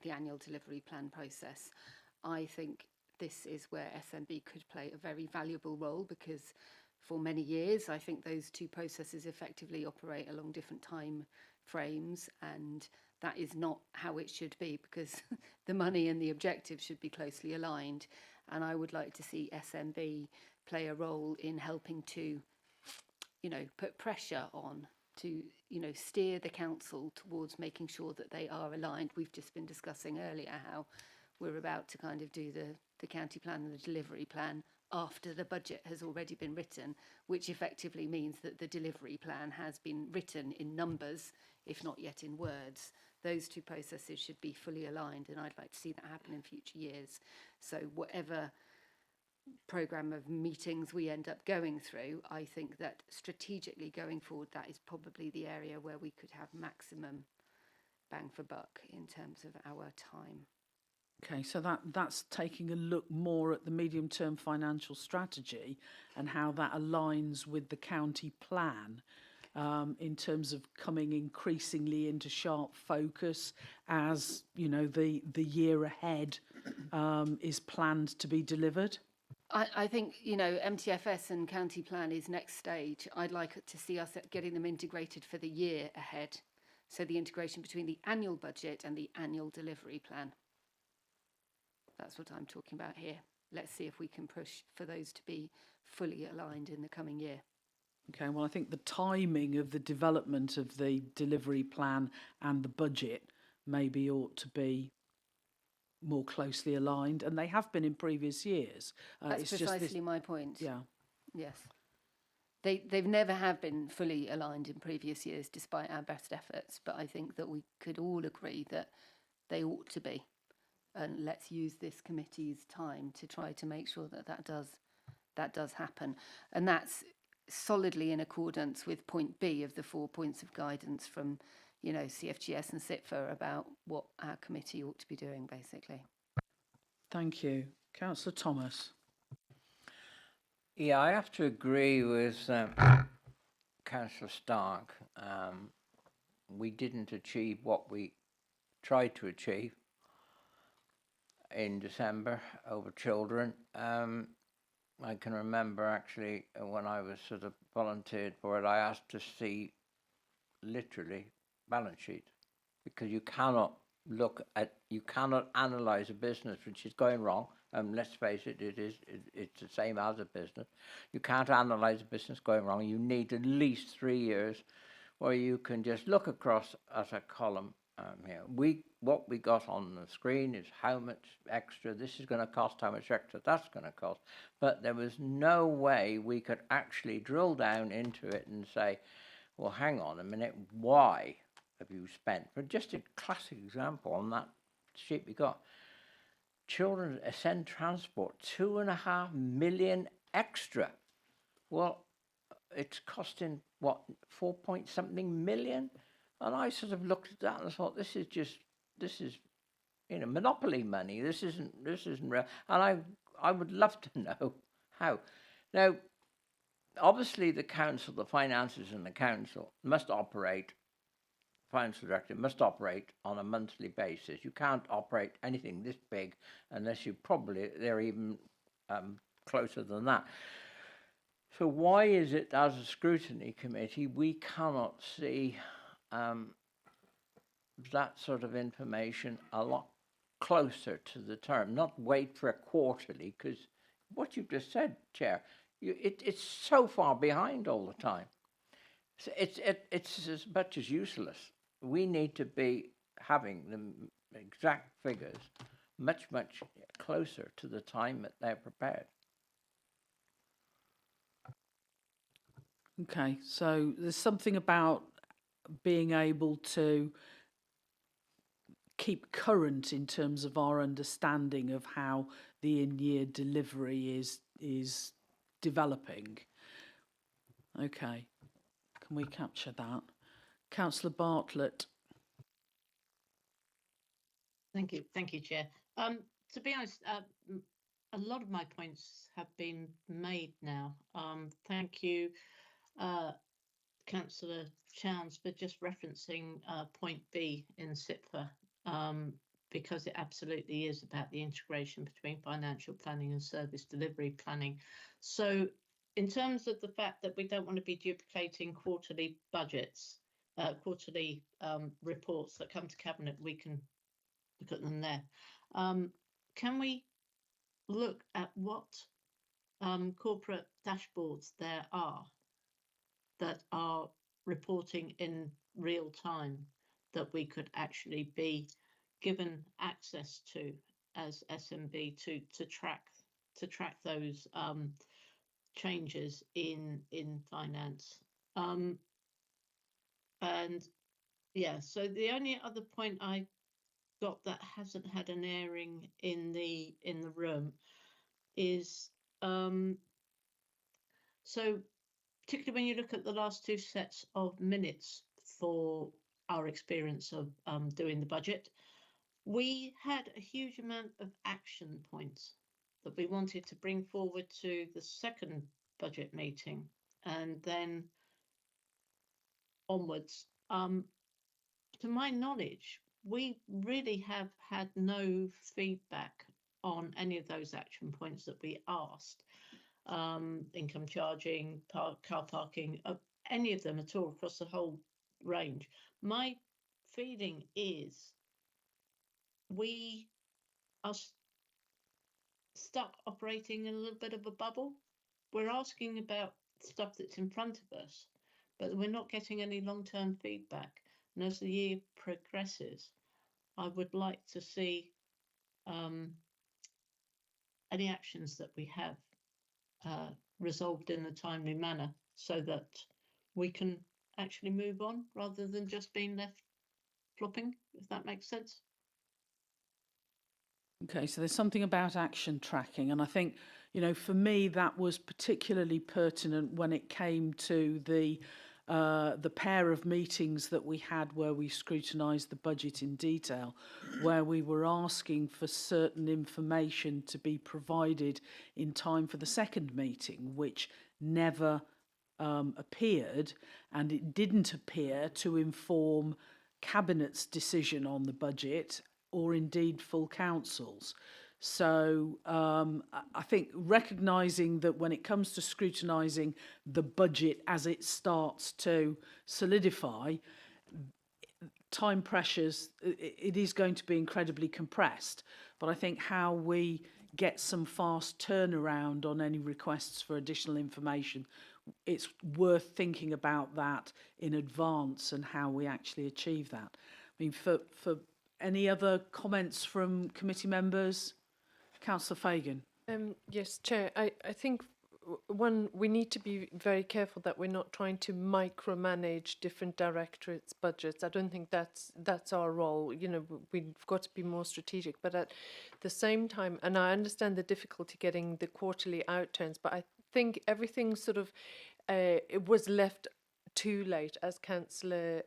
annual delivery plan process. I think this is where SMB could play a very valuable role, because for many years I think those two processes effectively operate along different time frames, and that is not how it should be, because the money and the objectives should be closely aligned. And I would like to see SMB play a role in helping to, put pressure on to, steer the council towards making sure that they are aligned. We've just been discussing earlier how we're about to kind of do the county plan and the delivery plan after the budget has already been written, which effectively means that the delivery plan has been written in numbers, if not yet in words. Those two processes should be fully aligned, and I'd like to see that happen in future years. So whatever programme of meetings we end up going through, I think that strategically going forward, that is probably the area where we could have maximum bang for buck in terms of our time. Okay, so that's taking a look more at the medium-term financial strategy and how that aligns with the county plan, in terms of coming increasingly into sharp focus as, the year ahead is planned to be delivered? I think, you know, MTFS and county plan is next stage. I'd like to see us getting them integrated for the year ahead. So the integration between the annual budget and the annual delivery plan. That's what I'm talking about here. Let's see if we can push for those to be fully aligned in the coming year. Okay, well, I think the timing of the development of the delivery plan and the budget maybe ought to be more closely aligned, and they have been in previous years. That's it's precisely just this, my point. yeah. Yes. They've never have been fully aligned in previous years, despite our best efforts. But I think that we could all agree that they ought to be. And let's use this committee's time to try to make sure that that does happen. And that's solidly in accordance with point B of the 4 points of guidance from, you know, CFGS and SITFA about what our committee ought to be doing, basically. Thank you. Councillor Thomas. Yeah, I have to agree with Councillor Stark. We didn't achieve what we tried to achieve in December over children. I can remember actually when I was sort of volunteered for it, I asked to see literally balance sheet, because you cannot analyse a business which is going wrong. Let's face it, it's the same as a business. You can't analyse a business going wrong. You need at least 3 years where you can just look across at a column here. What we got on the screen is how much extra this is going to cost, how much extra that's going to cost. But there was no way we could actually drill down into it and say, well, hang on a minute, why have you spent? For just a classic example on that sheet we got, children's Ascend Transport, 2.5 million extra. Well, it's costing, what, 4 point something million? And I sort of looked at that and thought, this is, you know, monopoly money. This isn't real. And I would love to know how. Now, obviously the council, the finances in the council must operate, financial director must operate on a monthly basis. You can't operate anything this big unless they're even closer than that. So why is it as a scrutiny committee we cannot see that sort of information a lot closer to the term, not wait for a quarterly, because what you've just said, Chair, it's so far behind all the time. So it's as much as useless. We need to be having the exact figures much closer to the time that they're prepared. Okay, so there's something about being able to keep current in terms of our understanding of how the in-year delivery is developing. Okay, can we capture that? Councillor Bartlett. Thank you, Chair. To be honest, a lot of my points have been made now. Thank you, Councillor Chowns, for just referencing point B in SITFA, because it absolutely is about the integration between financial planning and service delivery planning. So in terms of the fact that we don't want to be duplicating quarterly budgets, quarterly reports that come to Cabinet, we can look at them there. Can we look at what corporate dashboards there are that are reporting in real time that we could actually be given access to as SMB to track those changes in finance? And yeah, so the only other point I got that hasn't had an airing in the room is so particularly when you look at the last two sets of minutes for our experience of doing the budget, we had a huge amount of action points that we wanted to bring forward to the second budget meeting and then onwards. To my knowledge, we really have had no feedback on any of those action points that we asked. Income charging, car parking, any of them at all across the whole range. My feeling is we are stuck operating in a little bit of a bubble. We're asking about stuff that's in front of us, but we're not getting any long-term feedback. And as the year progresses, I would like to see any actions that we have resolved in a timely manner so that we can actually move on rather than just being left flopping, if that makes sense. Okay, so there's something about action tracking, and I think, you know, for me that was particularly pertinent when it came to the pair of meetings that we had where we scrutinised the budget in detail, where we were asking for certain information to be provided in time for the second meeting, which never appeared, and it didn't appear to inform Cabinet's decision on the budget or indeed full councils. So I think recognising that when it comes to scrutinising the budget as it starts to solidify, time pressures, it is going to be incredibly compressed. But I think how we get some fast turnaround on any requests for additional information, it's worth thinking about that in advance and how we actually achieve that. I mean, for any other comments from committee members? Councillor Fagan. Yes, Chair. I think one, we need to be very careful that we're not trying to micromanage different directorates' budgets. I don't think that's our role. You know, we've got to be more strategic. But at the same time, and I understand the difficulty getting the quarterly outturns, but I think everything sort of it was left too late, as Councillor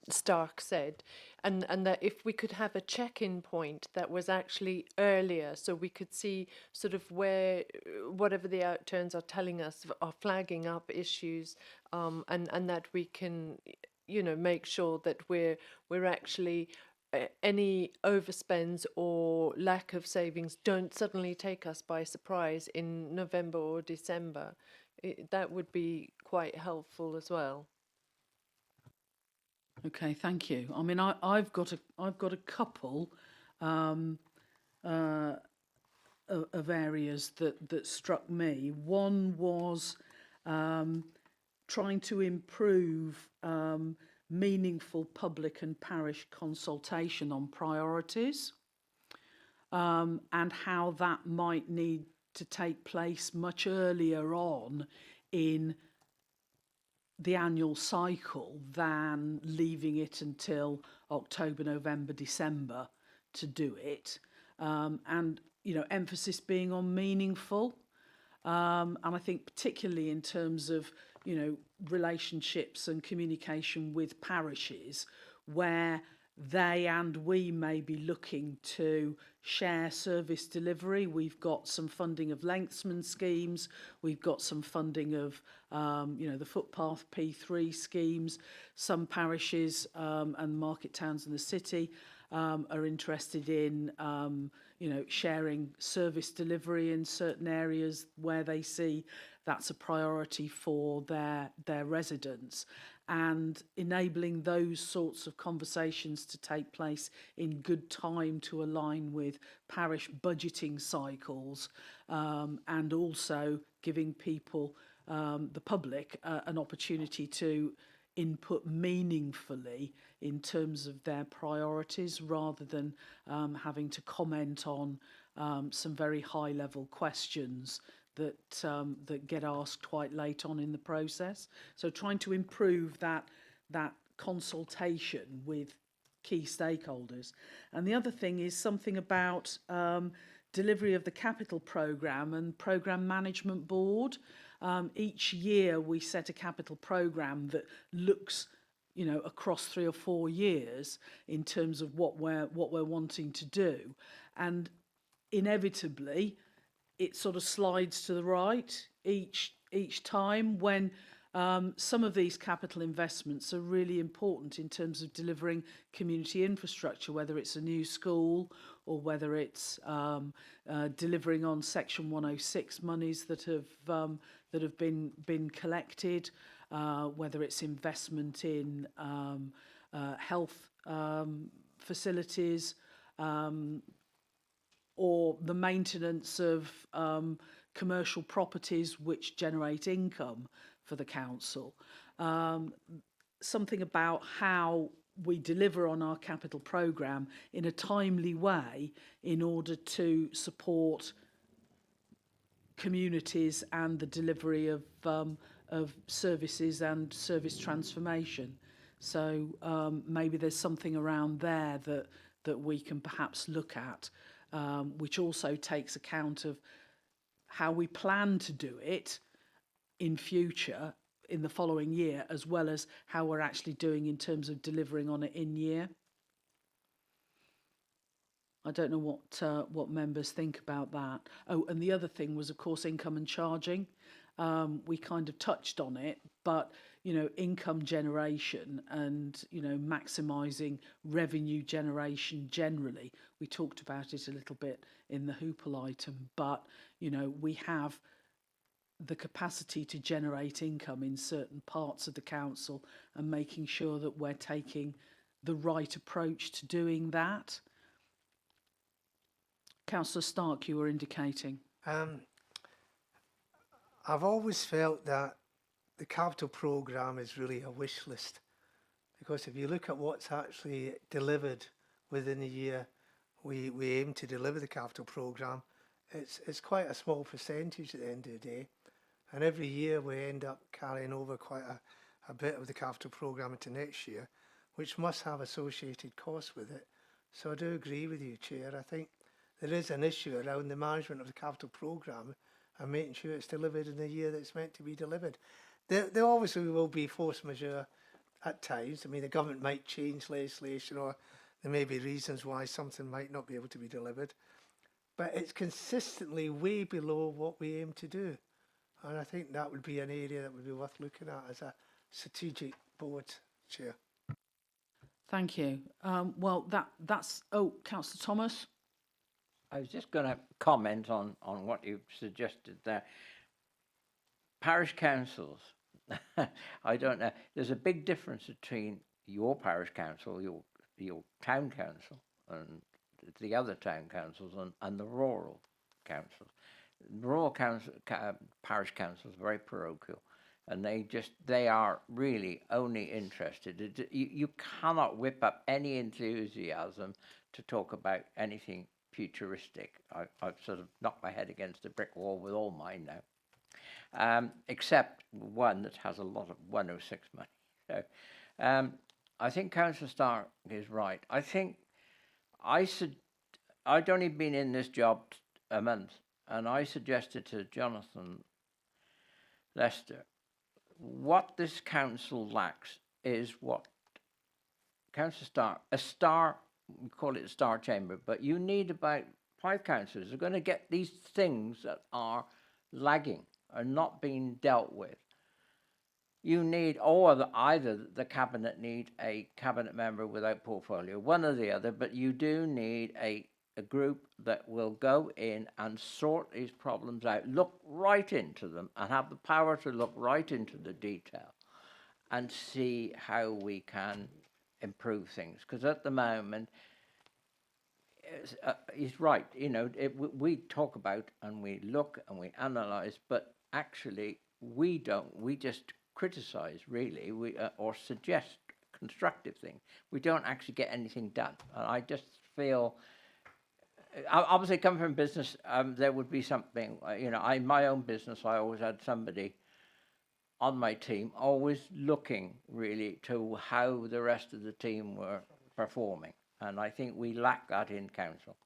Stark said, and that if we could have a check-in point that was actually earlier, so we could see sort of where whatever the outturns are telling us are flagging up issues, and that we can, you know, make sure that we're actually any overspends or lack of savings don't suddenly take us by surprise in November or December. That would be quite helpful as well. Okay, thank you. I mean, I've got a couple of areas that struck me. One was trying to improve meaningful public and parish consultation on priorities, and how that might need to take place much earlier on in the annual cycle than leaving it until October, November, December to do it, and you know, emphasis being on meaningful, and I think particularly in terms of, you know, relationships and communication with parishes where they and we may be looking to share service delivery. We've got some funding of lengthsman schemes. We've got some funding of, you know, the footpath P3 schemes. Some parishes and market towns in the city are interested in, you know, sharing service delivery in certain areas where they see that's a priority for their residents, and enabling those sorts of conversations to take place in good time to align with parish budgeting cycles, and also giving people, the public, an opportunity to input meaningfully in terms of their priorities, rather than having to comment on some very high level questions that get asked quite late on in the process. So trying to improve that consultation with key stakeholders. And the other thing is something about delivery of the capital programme and programme management board. Each year we set a capital programme that looks, you know, across 3 or 4 years in terms of what we're wanting to do, and inevitably it sort of slides to the right each time when Some of these capital investments are really important in terms of delivering community infrastructure, whether it's a new school or whether it's delivering on Section 106 monies that have been collected, whether it's investment in health facilities, or the maintenance of commercial properties which generate income for the council. Something about how we deliver on our capital programme in a timely way in order to support communities and the delivery of services and service transformation. So maybe there's something around there that we can perhaps look at, which also takes account of how we plan to do it in future, in the following year, as well as how we're actually doing in terms of delivering on it in year. I don't know what members think about that. Oh, and the other thing was, of course, income and charging. We kind of touched on it, but income generation and maximising revenue generation generally. We talked about it a little bit in the Hoople item, but we have the capacity to generate income in certain parts of the council, and making sure that we're taking the right approach to doing that. Councillor Stark, you were indicating. I've always felt that the capital programme is really a wish list, because if you look at what's actually delivered within a year, we aim to deliver the capital programme. It's quite a small percentage at the end of the day, and every year we end up carrying over quite a bit of the capital programme into next year, which must have associated costs with it. So I do agree with you, Chair. I think there is an issue around the management of the capital programme and making sure it's delivered in the year that it's meant to be delivered. There obviously will be force majeure at times. I mean, the government might change legislation, or there may be reasons why something might not be able to be delivered. But it's consistently way below what we aim to do. And I think that would be an area that would be worth looking at as a strategic board, Chair. Thank you. Well, that's... Oh, Councillor Thomas? I was just going to comment on what you suggested there. Parish councils, I don't know. There's a big difference between your parish council, your town council, and the other town councils, and the rural councils. Rural council, parish councils are very parochial, and they are really only interested. You cannot whip up any enthusiasm to talk about anything futuristic. I've sort of knocked my head against a brick wall with all mine now, except one that has a lot of 106 money. So I think Councillor Stark is right. I think I'd only been in this job a month, and I suggested to Jonathan Lester, what this council lacks is what Councillor Stark, a star, we call it a star chamber, but you need about 5 councillors who are going to get these things that are lagging, are not being dealt with. You need, or either the cabinet need a cabinet member without portfolio, one or the other, but you do need a group that will go in and sort these problems out, look right into them, and have the power to look right into the detail and see how we can improve things. Because at the moment, he's right, we talk about and we look and we analyse, but actually we just criticise really, or suggest constructive things. We don't actually get anything done. And I just feel, obviously coming from business, there would be something, in my own business, I always had somebody on my team always looking really to how the rest of the team were performing. And I think we lack that in council.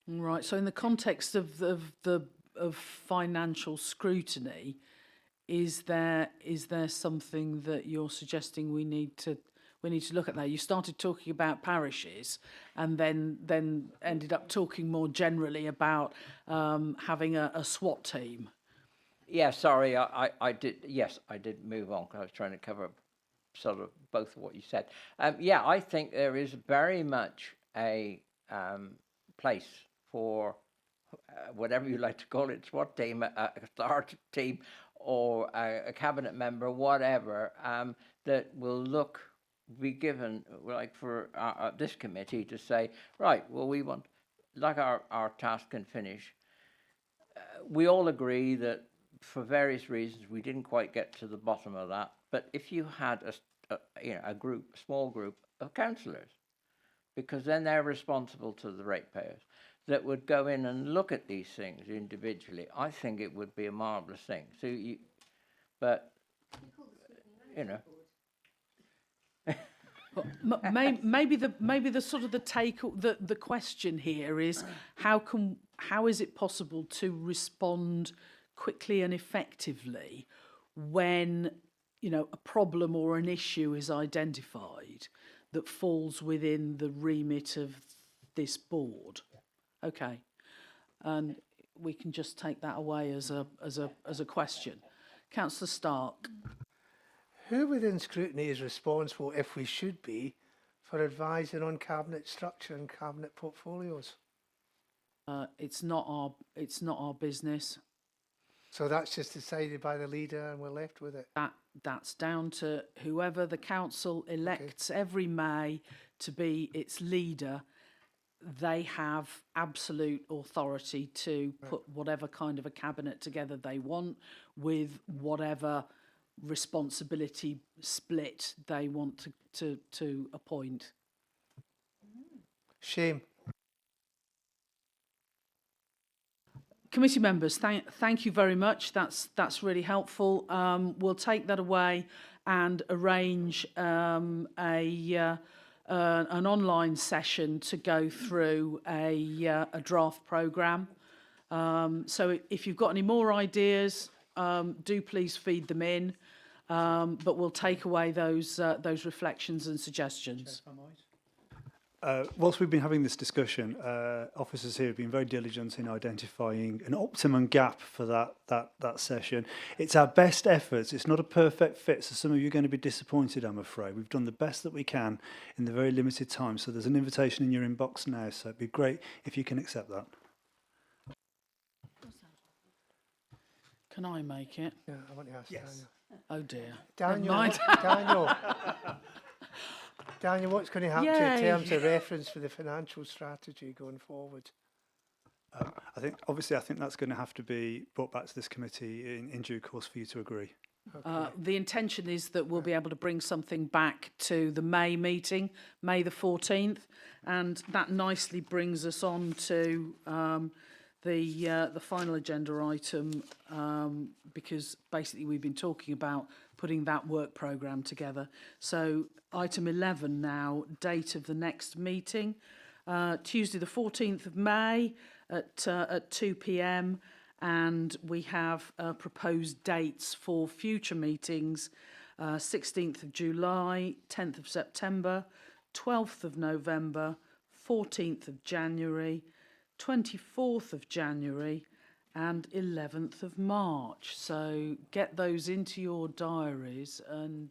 Right. So in the context of financial scrutiny, is there something that you're suggesting we need to look at there? You started talking about parishes, and then ended up talking more generally about having a SWAT team. Yeah, sorry, I did. Yes, I did move on because I was trying to cover sort of both of what you said. Yeah, I think there is very much a place for whatever you like to call it, SWAT team, a STAR team, or a cabinet member, whatever, that will be given, like for this committee to say, right, well, we want, like our task and finish. We all agree that for various reasons we didn't quite get to the bottom of that. But if you had a small group of councillors, because then they're responsible to the ratepayers, that would go in and look at these things individually, I think it would be a marvellous thing. So maybe the sort of the question here is how is it possible to respond quickly and effectively when a problem or an issue is identified that falls within the remit of this board? Okay, and we can just take that away as a question. Councillor Stark. Who within Scrutiny is responsible, if we should be, for advising on cabinet structure and cabinet portfolios? It's not our business. So that's just decided by the leader and we're left with it? That's down to whoever the council elects every May to be its leader. They have absolute authority to put whatever kind of a cabinet together they want with whatever responsibility split they want to appoint. Shame. Committee members, thank you very much. That's really helpful. We'll take that away and arrange an online session to go through a draft programme. So if you've got any more ideas, do please feed them in. But we'll take away those reflections and suggestions. Whilst we've been having this discussion, officers here have been very diligent in identifying an optimum gap for that session. It's our best efforts. It's not a perfect fit, so some of you are going to be disappointed, I'm afraid. We've done the best that we can in the very limited time, so there's an invitation in your inbox now, so it'd be great if you can accept that. Can I make it? Yeah, I want to ask Daniel. Oh dear. Daniel, what's going to happen in terms of reference for the financial strategy going forward? I think that's going to have to be brought back to this committee in due course for you to agree. Okay. The intention is that we'll be able to bring something back to the May meeting, May the 14th, and that nicely brings us on to the final agenda item, because basically we've been talking about putting that work programme together. So item 11 now, date of the next meeting, Tuesday the 14th of May at 2 p.m, and we have proposed dates for future meetings, 16th of July, 10th of September, 12th of November, 14th of January, 24th of January and 11th of March. So get those into your diaries and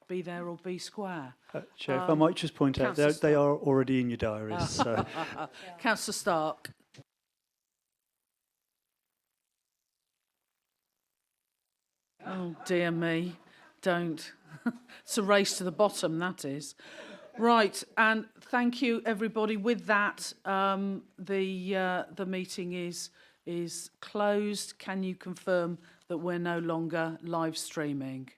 be there or be square. Chair, if I might just point out, they are already in your diaries. So. Councillor Stark. Oh dear me, don't. It's a race to the bottom, that is. Right, and thank you everybody. With that, the meeting is closed. Can you confirm that we're no longer live streaming?